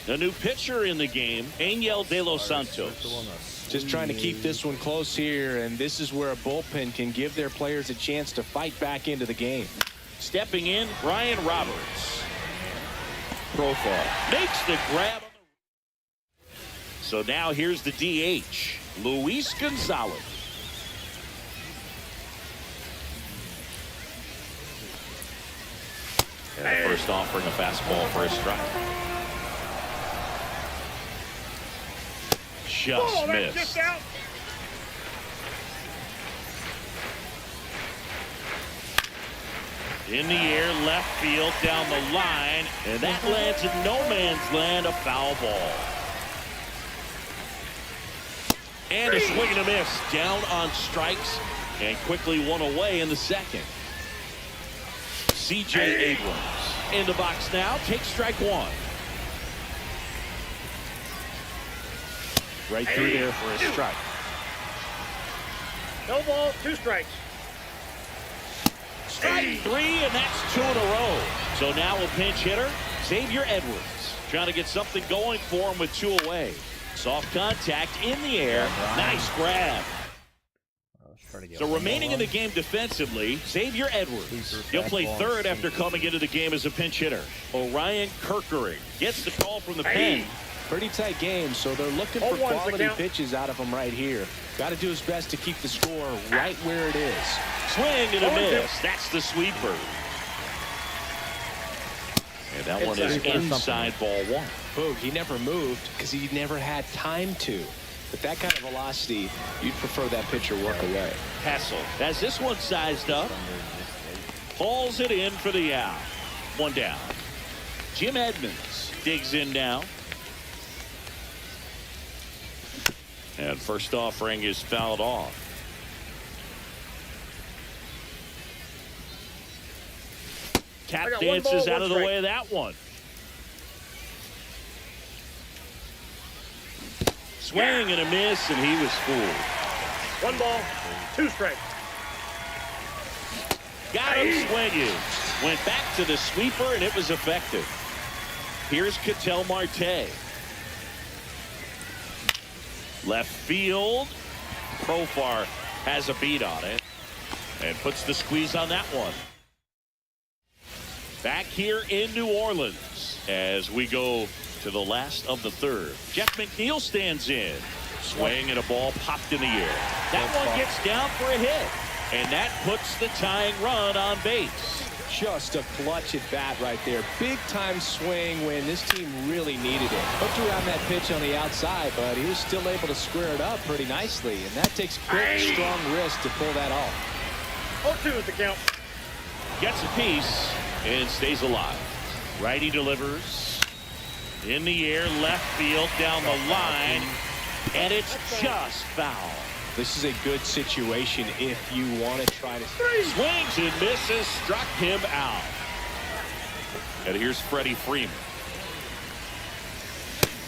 The new pitcher in the game, Angel De Los Santos.
Just trying to keep this one close here, and this is where a bullpen can give their players a chance to fight back into the game.
Stepping in, Ryan Roberts. Profile makes the grab. So now here's the DH, Luis Gonzalez. And the first offering a fastball for a strike. Just missed.
Just out.
In the air, left field, down the line, and that lands in no man's land, a foul ball. And a swing and a miss, down on strikes, and quickly 1 away in the second. C.J. Abrams in the box now, takes strike 1. Right through there for a strike.
No ball, 2 strikes.
Strike 3, and that's 2 in a row. So now a pinch hitter, Xavier Edwards, trying to get something going for him with 2 away. Soft contact in the air. Nice grab. So remaining in the game defensively, Xavier Edwards. He'll play third after coming into the game as a pinch hitter. Orion Kirkering gets the call from the pen.
Pretty tight game, so they're looking for quality pitches out of him right here. Got to do his best to keep the score right where it is.
Swing and a miss. That's the sweeper. And that one is inside ball one.
Boog, he never moved because he never had time to. With that kind of velocity, you'd prefer that pitcher work away.
Hassel has this one sized up. Hauls it in for the out. One down. Jim Edmonds digs in now. And first offering is fouled off. Tap dances out of the way of that one. Swing and a miss, and he was fooled.
1 ball, 2 strikes.
Got him swinging. Went back to the sweeper, and it was effective. Here's Ketel Marte. Left field. Profar has a beat on it and puts the squeeze on that one. Back here in New Orleans as we go to the last of the third. Jeff McNeil stands in. Swing and a ball popped in the air. That one gets down for a hit. And that puts the tying run on base.
Just a clutch at bat right there. Big time swing when this team really needed it. Hooked around that pitch on the outside, but he was still able to square it up pretty nicely. And that takes quick, strong wrist to pull that off.
0-2 is the count.
Gets a piece and stays alive. Righty delivers. In the air, left field, down the line. And it's just foul.
This is a good situation if you want to try to...
Swings and misses, struck him out. And here's Freddie Freeman.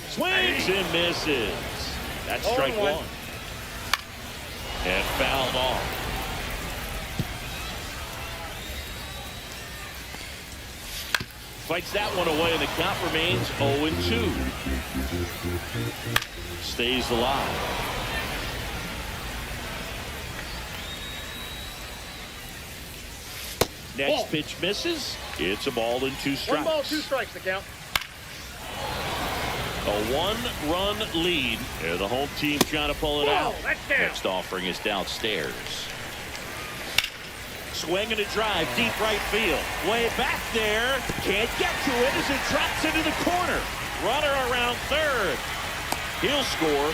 Swings and misses. That's strike one. And fouled off. Fights that one away, and the count remains 0-2. Stays alive. Next pitch misses. It's a ball and 2 strikes.
1 ball, 2 strikes, the count.
A 1-run lead. And the home team trying to pull it out.
That's down.
Next offering is downstairs. Swing and a drive, deep right field. Way back there. Can't get to it as it drops into the corner. Runner around third. He'll score.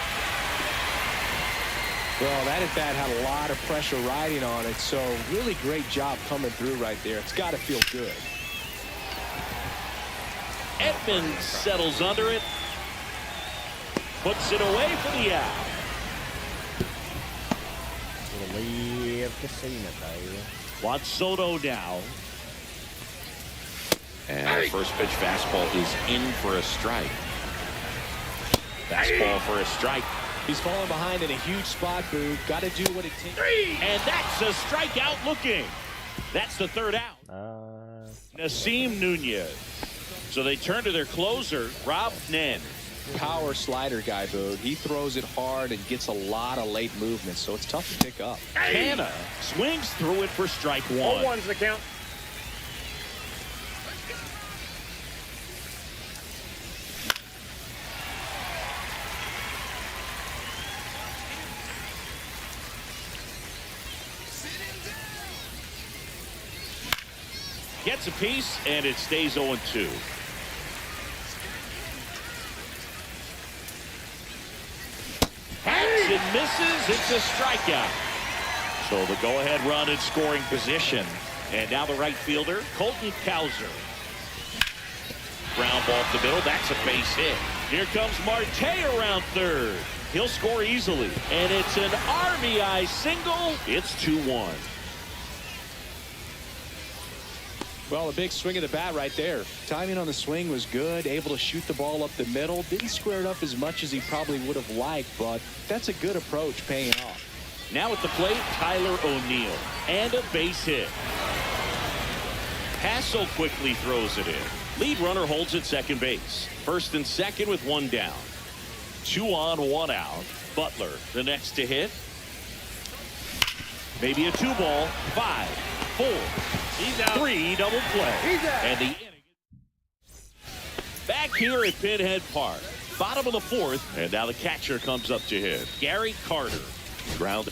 Well, that at bat had a lot of pressure riding on it, so really great job coming through right there. It's got to feel good.
Edmonds settles under it. Puts it away for the out. Juan Soto now.
And first pitch fastball is in for a strike.
Fastball for a strike.
He's falling behind in a huge spot, Boog. Got to do what it takes.
And that's a strikeout looking. That's the third out. Nasim Nunez. So they turn to their closer, Rob Nen.
Power slider guy, Boog. He throws it hard and gets a lot of late movement, so it's tough to pick up.
Canna swings through it for strike 1.
0-1's the count.
Gets a piece, and it stays 0-2. Hacks and misses. It's a strikeout. So the go-ahead run in scoring position. And now the right fielder, Colton Cowser. Ground ball up the middle. That's a base hit. Here comes Marte around third. He'll score easily. And it's an RBI single. It's 2-1.
Well, a big swing of the bat right there. Timing on the swing was good, able to shoot the ball up the middle. Didn't square it up as much as he probably would have liked, but that's a good approach paying off.
Now at the plate, Tyler O'Neill. And a base hit. Hassel quickly throws it in. Lead runner holds at second base. First and second with 1 down. 2 on, 1 out. Butler, the next to hit.
Maybe a 2-ball. 5, 4, 3, double play. And the inning. Back here at Pinhead Park. Bottom of the 4th. And now the catcher comes up to hit. Gary Carter. Ground.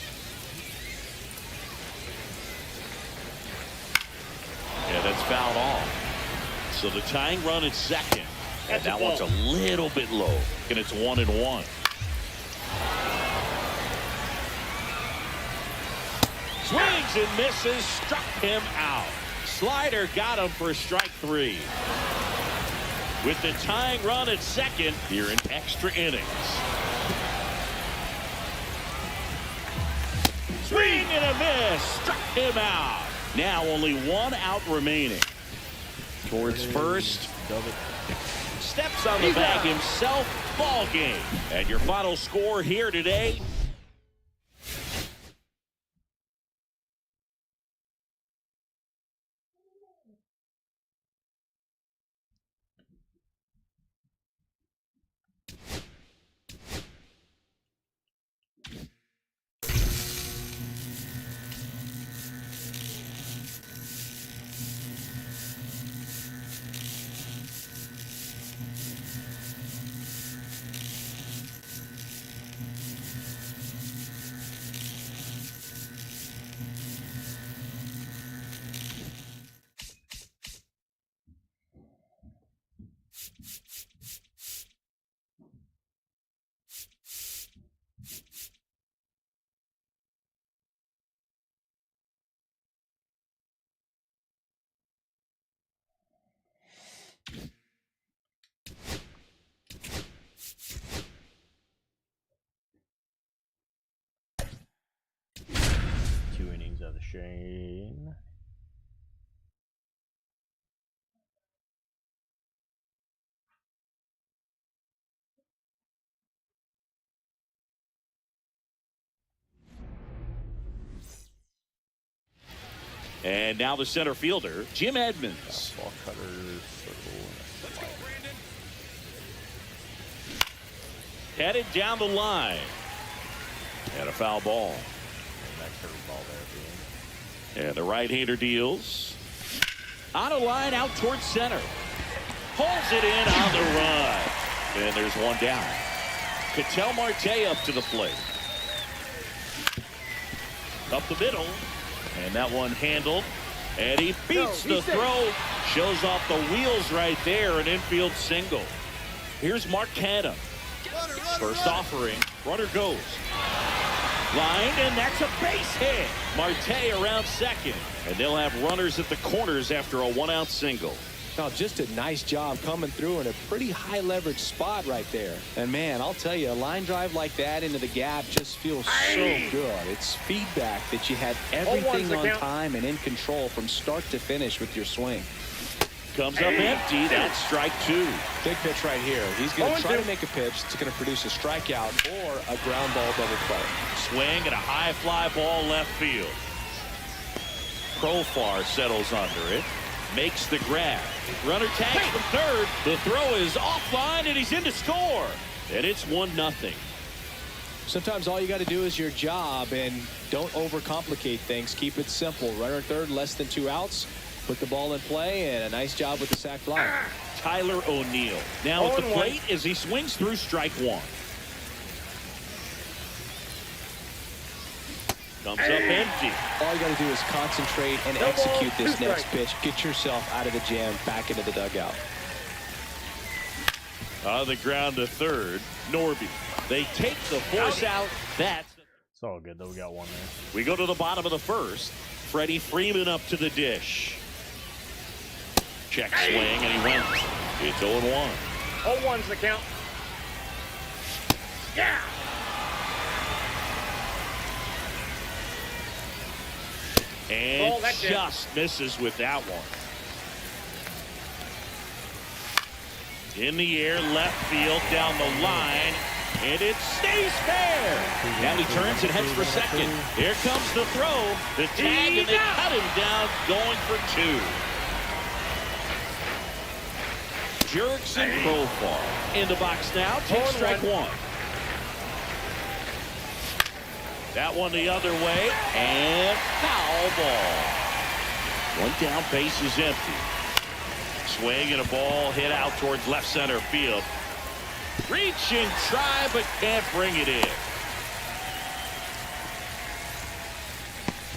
Yeah, that's fouled off. So the tying run at second. And that one's a little bit low. And it's 1-1. Swings and misses. Struck him out. Slider got him for strike 3. With the tying run at second here in extra innings. Swing and a miss. Struck him out. Now only 1 out remaining. Towards first. Steps on the bag himself. Ball game. And your final score here today.
Shane.
And now the center fielder, Jim Edmonds.
Ball cutter, circle, and a slider.
Headed down the line. And a foul ball.
And that curveball there at the end.
And the right-hander deals. On a line out towards center. Pulls it in on the run. And there's one down. Ketel Marte up to the plate. Up the middle. And that one handled. And he beats the throw. Shows off the wheels right there. An infield single. Here's Mark Canha. First offering. Runner goes. Line, and that's a base hit. Marte around second. And they'll have runners at the corners after a 1-out single.
Now, just a nice job coming through in a pretty high leverage spot right there. And man, I'll tell you, a line drive like that into the gap just feels so good. It's feedback that you had everything on time and in control from start to finish with your swing.
Comes up empty. That's strike 2.
Big pitch right here. He's going to try to make a pitch that's going to produce a strikeout or a ground ball double play.
Swing and a high fly ball left field. Profar settles under it. Makes the grab. Runner tags from third. The throw is offline and he's in to score. And it's 1-0.
Sometimes all you got to do is your job and don't overcomplicate things. Keep it simple. Runner third, less than 2 outs. Put the ball in play, and a nice job with the sac fly.
Tyler O'Neill now at the plate as he swings through strike 1. Comes up empty.
All you got to do is concentrate and execute this next pitch. Get yourself out of the jam, back into the dugout.
On the ground to third, Norby. They take the force out. That's
It's all good, though. We got one there.
We go to the bottom of the first. Freddie Freeman up to the dish. Check swing, and he wins. It's 0-1.
0-1's the count. Yeah.
And just misses with that one. In the air, left field, down the line, and it stays fair. Now he turns and heads for second. Here comes the throw, the tag, and they cut him down, going for 2. Jerks and Profar in the box now. Take strike 1.
That one the other way, and foul ball. One down, base is empty. Swing and a ball hit out towards left center field. Reach and try, but can't bring it in.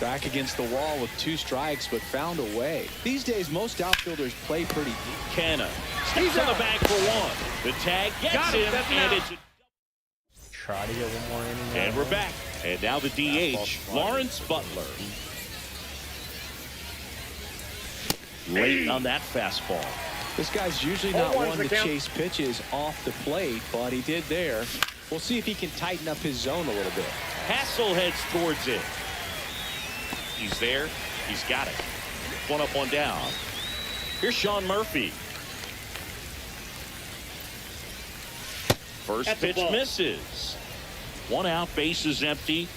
Back against the wall with 2 strikes, but found a way. These days, most outfielders play pretty deep.
Canna steps on the bag for 1. The tag gets him, and it's
Try to get one more inning.
and we're back. And now the DH, Lawrence Butler. Late on that fastball.
This guy's usually not one to chase pitches off the plate, but he did there. We'll see if he can tighten up his zone a little bit.
Hassel heads towards it. He's there. He's got it. 1 up, 1 down. Here's Sean Murphy. First pitch misses. 1 out, base is empty.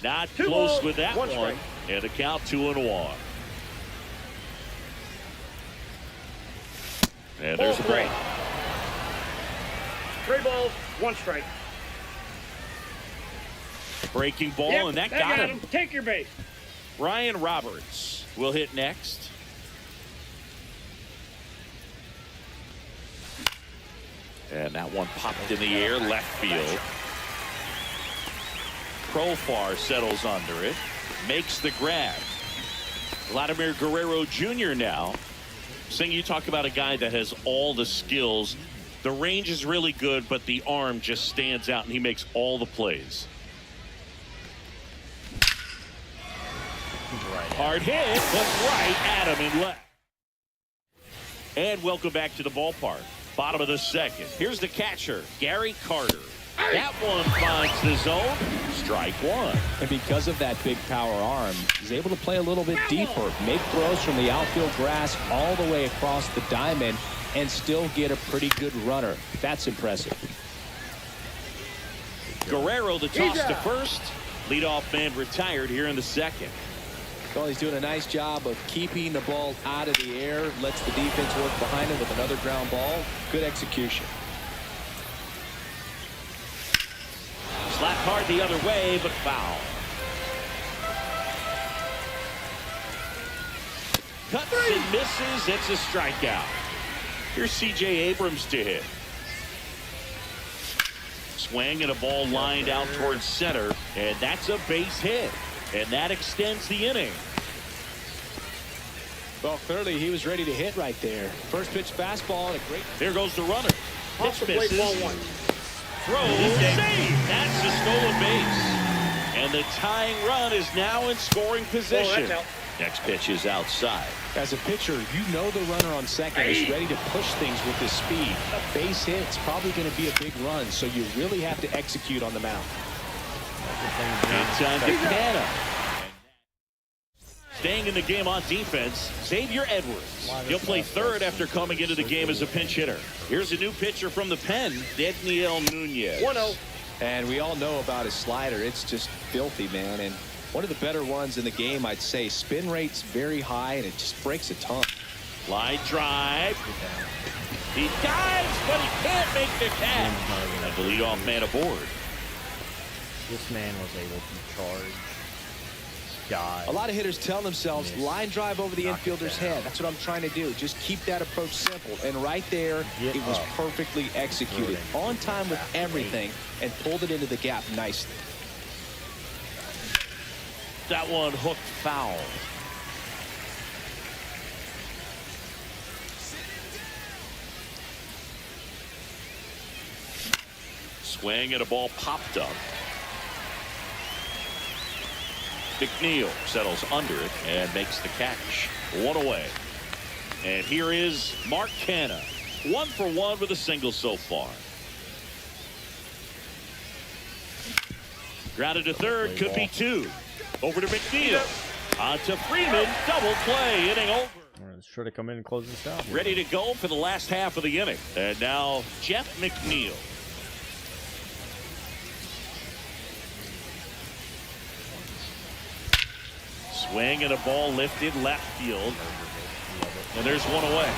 Not close with that one. And the count 2-1. And there's a break.
3 balls, 1 strike.
Breaking ball, and that got him.
Take your base.
Ryan Roberts will hit next. And that one popped in the air, left field. Profar settles under it, makes the grab. Vladimir Guerrero Jr. now. Sing, you talk about a guy that has all the skills. The range is really good, but the arm just stands out, and he makes all the plays. Hard hit, but right at him and left. And welcome back to the ballpark. Bottom of the second. Here's the catcher, Gary Carter. That one finds the zone. Strike 1.
And because of that big power arm, he's able to play a little bit deeper, make throws from the outfield grass all the way across the diamond, and still get a pretty good runner. That's impressive.
Guerrero the toss to first. Leadoff man retired here in the second.
Well, he's doing a nice job of keeping the ball out of the air, lets the defense work behind him with another ground ball. Good execution.
Slapped hard the other way, but foul. Cuts and misses. It's a strikeout. Here's C.J. Abrams to hit. Swing and a ball lined out towards center, and that's a base hit. And that extends the inning.
Well, clearly he was ready to hit right there. First pitch fastball and a great.
There goes the runner. Pitch misses.
Ball 1.
Throw, save. That's a stolen base. And the tying run is now in scoring position. Next pitch is outside.
As a pitcher, you know the runner on second is ready to push things with his speed. A base hit's probably going to be a big run, so you really have to execute on the mound.
It's on to Canna. Staying in the game on defense, Xavier Edwards. He'll play third after coming into the game as a pinch hitter. Here's a new pitcher from the pen, Daniel Nunez.
1-0.
And we all know about his slider. It's just filthy, man. And one of the better ones in the game, I'd say. Spin rate's very high, and it just breaks a ton.
Line drive. He dives, but he can't make the catch. And the leadoff man aboard.
This man was able to charge, dive.
A lot of hitters tell themselves, line drive over the infielder's head. That's what I'm trying to do. Just keep that approach simple. And right there, it was perfectly executed. On time with everything, and pulled it into the gap nicely.
That one hooked foul. Swing and a ball popped up. McNeil settles under it and makes the catch. 1 away. And here is Mark Canna. 1 for 1 with a single so far. Grounded to third, could be 2. Over to McNeil. On to Freeman. Double play. Inning over.
Let's try to come in and close this out.
Ready to go for the last half of the inning. And now Jeff McNeil. Swing and a ball lifted left field. And there's one away.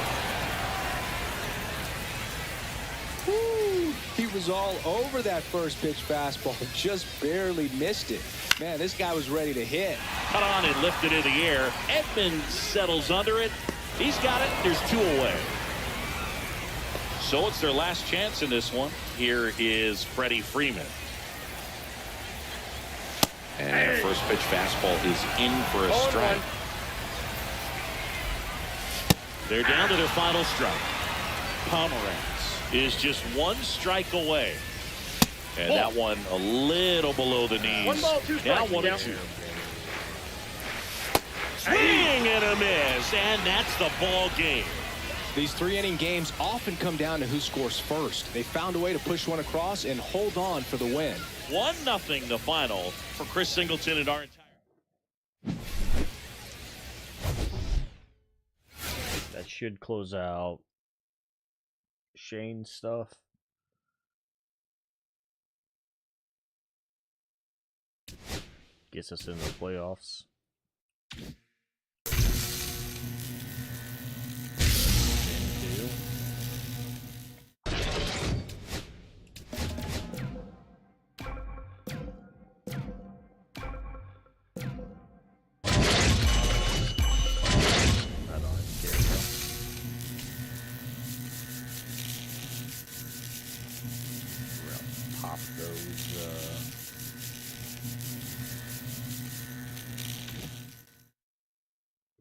Woo! He was all over that first pitch fastball, just barely missed it. Man, this guy was ready to hit.
Cut on and lifted in the air. Edmonds settles under it. He's got it. There's 2 away. So it's their last chance in this one. Here is Freddie Freeman.
And the first pitch fastball is in for a strike.
They're down to their final strike. Pomeranz is just 1 strike away. And that one a little below the knees.
1 ball, 2 strikes.
Now 1-2. Swing and a miss. And that's the ball game.
These 3-inning games often come down to who scores first. They found a way to push one across and hold on for the win.
1-0 the final for Chris Singleton and our entire.
That should close out Shane's stuff. Gets us in the playoffs.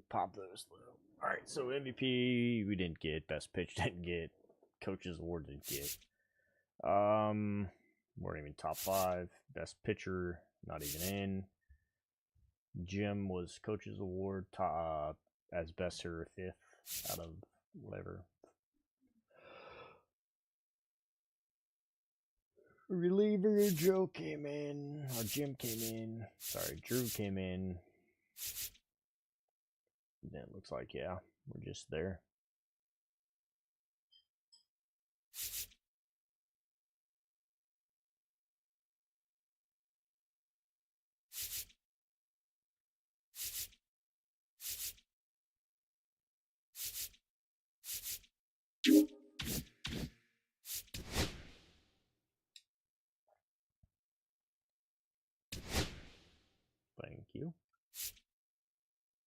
Pop those though. Alright, so MVP we didn't get, best pitch didn't get, coaches award didn't get. Weren't even top 5. Best pitcher, not even in. Jim was coaches award as best hitter 5th out of whatever. Reliever Joe came in, or Jim came in. Sorry, Drew came in. Then it looks like, yeah, we're just there. Thank you.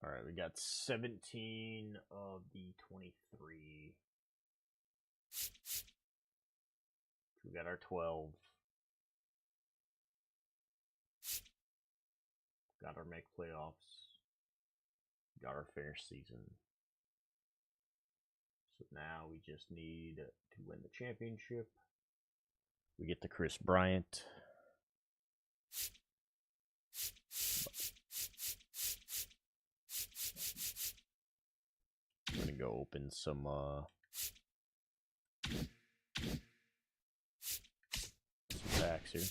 All right, we got 17 of the 23. We got our 12. Got our make playoffs. Got our finish season. So now we just need to win the championship. We get the Chris Bryant. I'm gonna go open some packs here.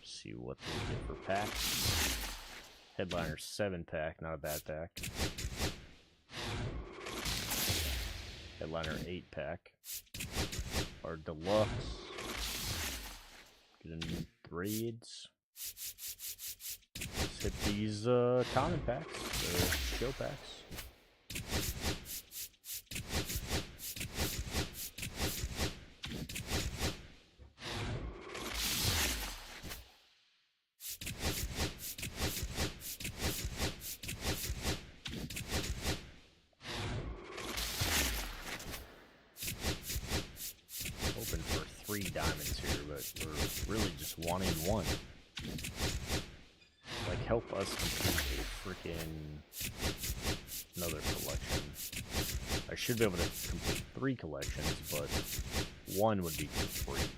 See what they get for packs. Headliner 7-pack, not a bad pack. Headliner 8-pack. Our deluxe. Get in grades. Let's hit these common packs, show packs. Hoping for 3 diamonds here, but we're really just wanting 1. Like, help us complete a freaking another collection. I should be able to complete 3 collections, but 1 would be complete.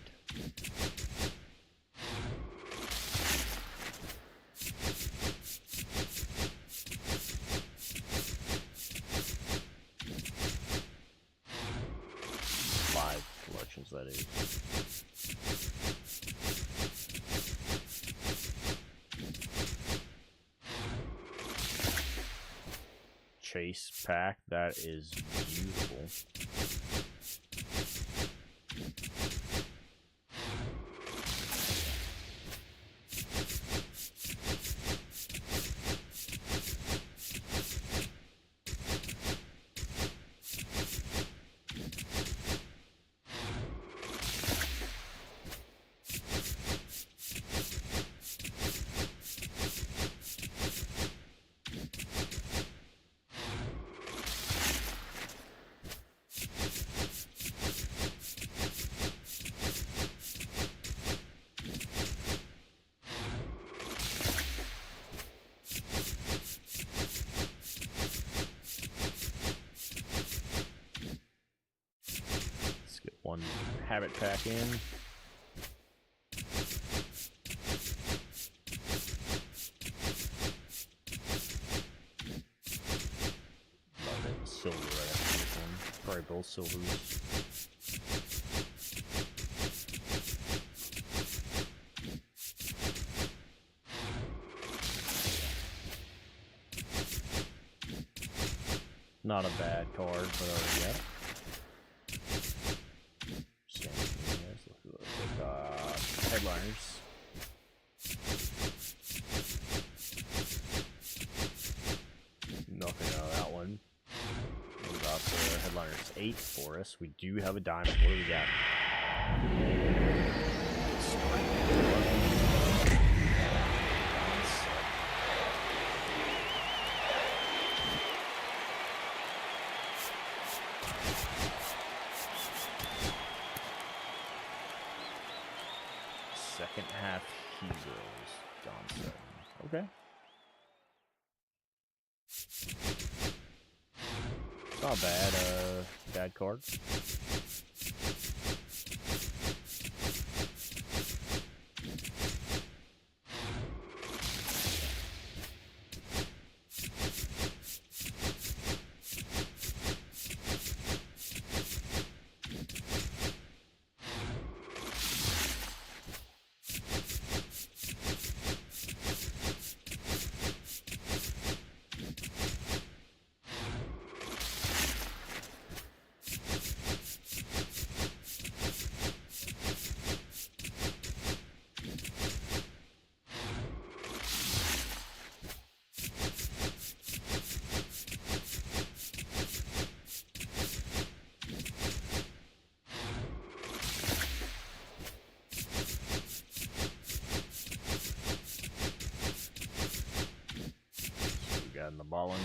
Collections, that is. Chase pack, that is beautiful. One habit pack in. Love it. Silver right after this one. Probably both silvers. Not a bad card, but already got it. Same thing as headliners. Nothing out of that one. What about the headliners 8 for us? We do have a diamond. What do we got? Second half heroes, Don said. Okay. It's not bad, bad card. In the ballin.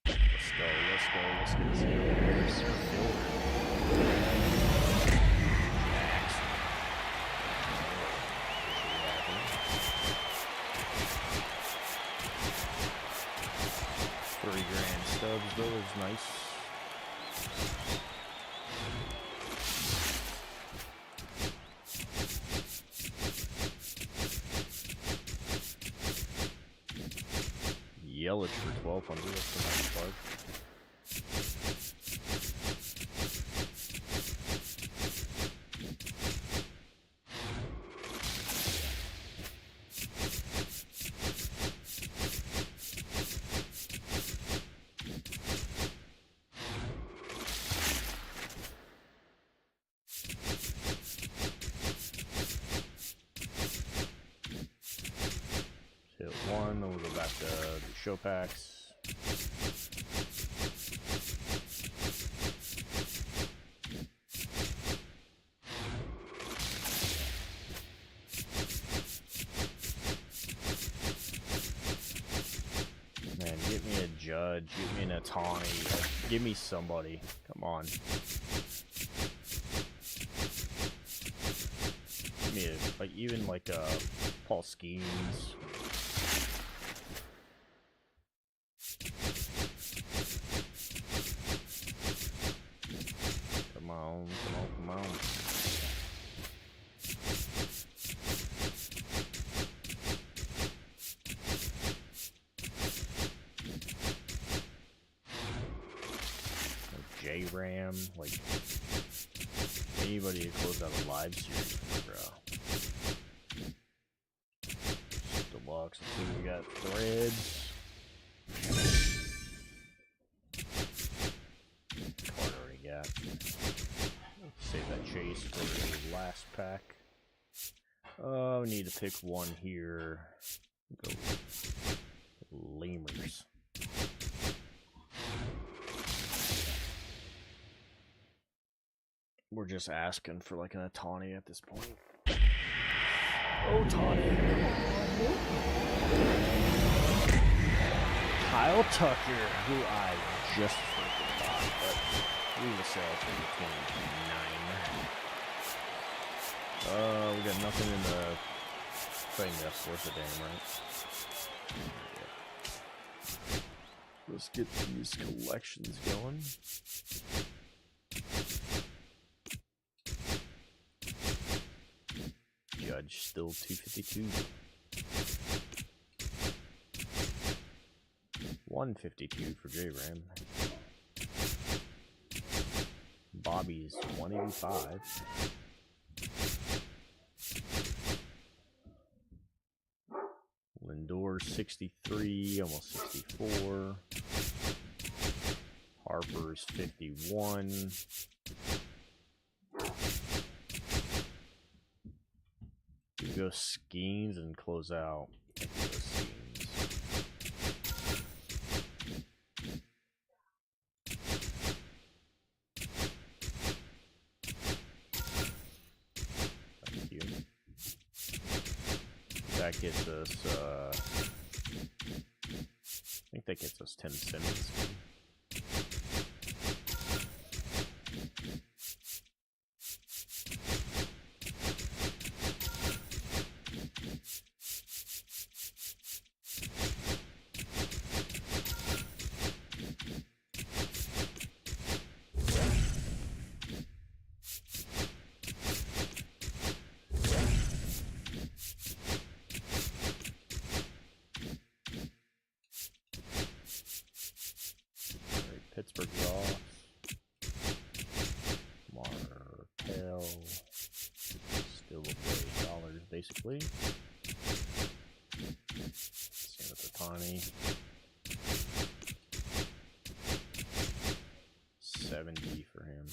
Let's get this here. $3,000 stubs, though, is nice. Yelich for 1,200. That's a nice card. Hit one, then we'll go back to the show packs. Man, get me a Judge, get me an Atani, like, give me somebody. Come on. Give me a, like, even like Paul Skeens. Come on. J-Ram, like, anybody to close out a live series for, bro. Deluxe, let's see, we got Threads. Card already got. Save that chase for the last pack. We need to pick one here. Go Lemurs. We're just asking for like an Atani at this point. Otani, come on. Kyle Tucker, who I just freaking bought, but we will sell for $29. We got nothing in the thing that's worth a damn, right? Let's get these collections going. Judge still 252. 152 for J-Ram. Bobby's 185. Lindor 63, almost 64. Harper's 51. We go Skeens and close out. I think we go Skeens. Thank you. That gets us, I think that gets us 10 Simmons. Pittsburgh Ross, Martell, still $1 billion basically. Same with Otani. 70 for him.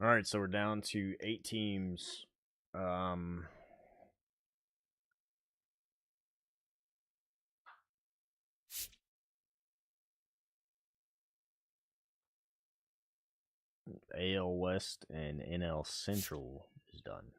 All right, so we're down to 8 teams. AL West and NL Central is done.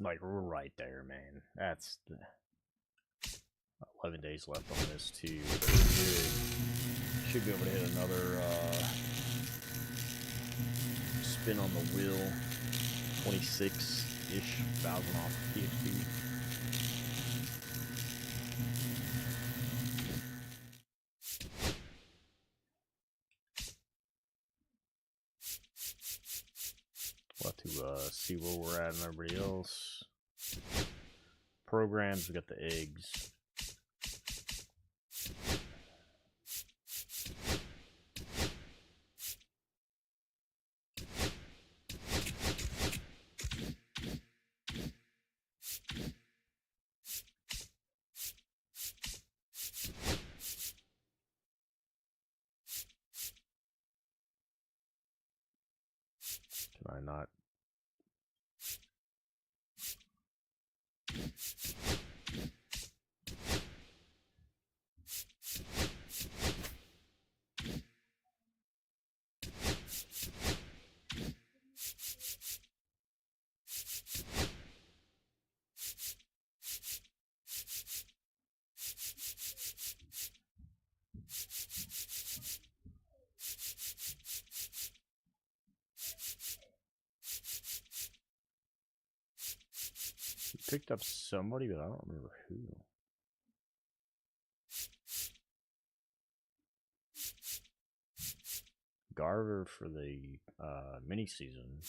Like, we're right there, man. That's 11 days left on this, too. Should be able to hit another spin on the wheel. 26-ish thousand off PFP. We'll have to see where we're at and everybody else. Programs, we got the eggs. Can I not? picked up somebody, but I don't remember who. Garver for the mini season.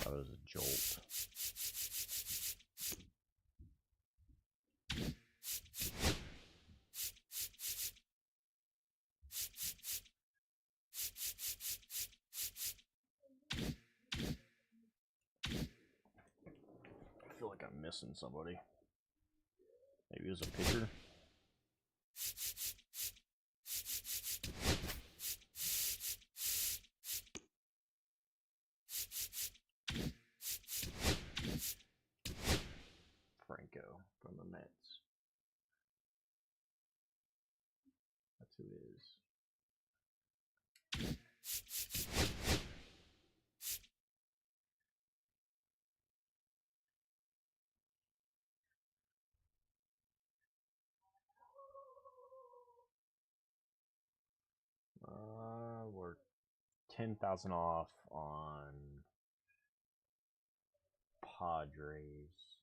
That was a jolt. I feel like I'm missing somebody. Maybe it was a pitcher. Franco from the Mets. That's who it is. We're 10,000 off on Padres.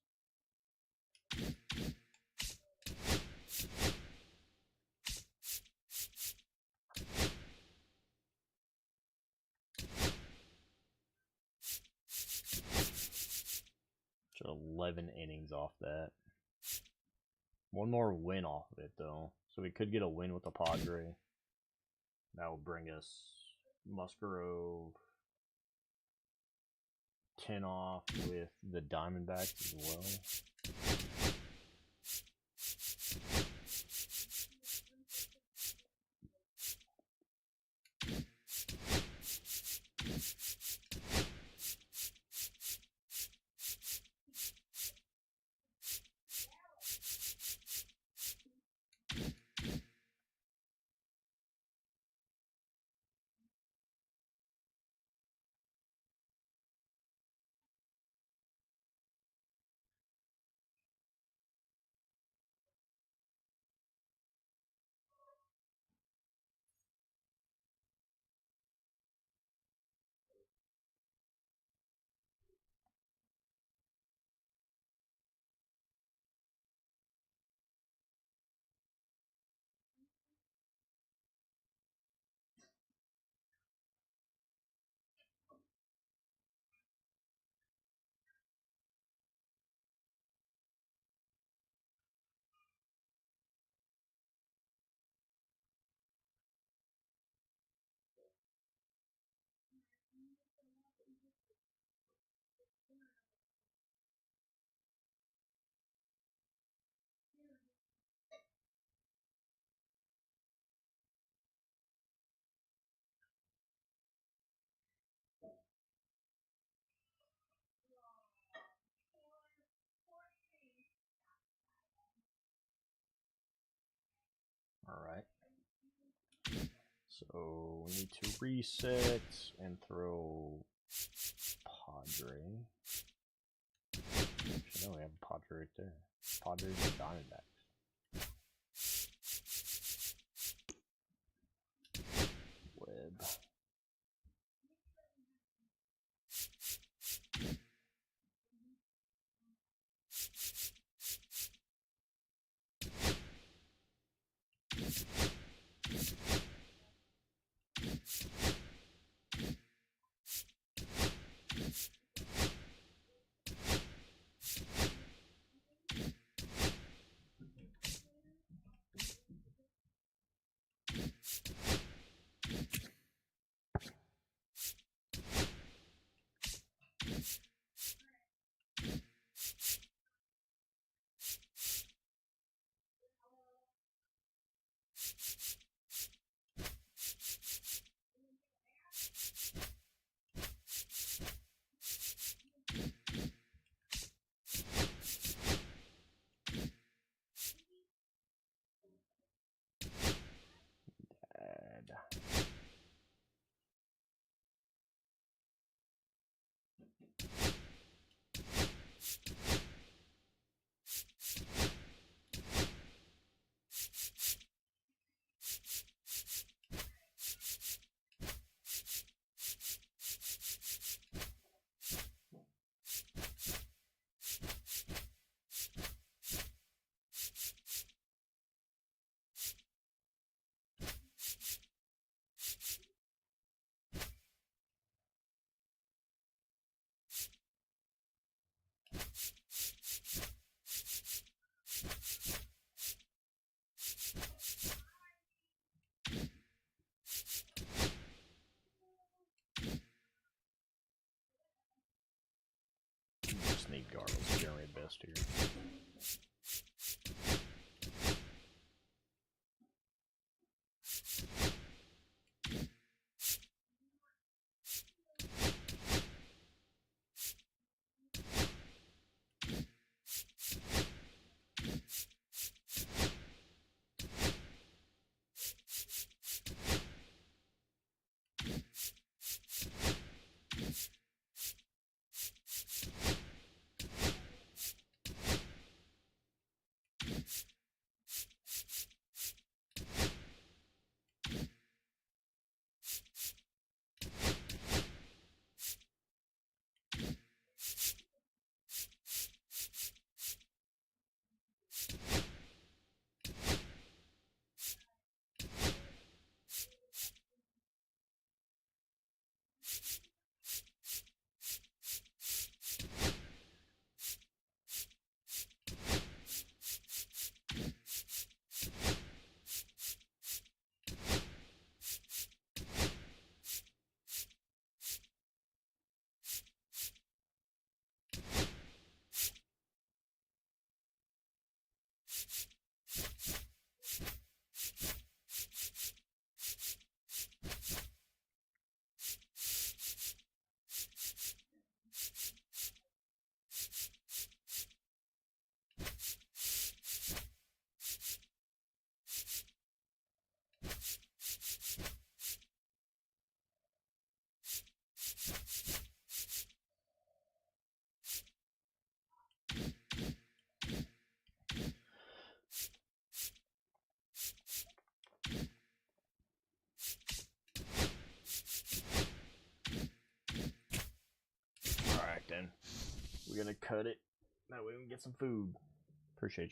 So 11 innings off that. One more win off of it, though. So we could get a win with the Padre. That will bring us Musgrove 10 off with the Diamondbacks as well. Alright. So we need to reset and throw Padre. Actually, no, we have a Padre right there. Padres and Diamondbacks. Webb. Regardless, generate best here. Alright then. We're gonna cut it. That way we can get some food. Appreciate you.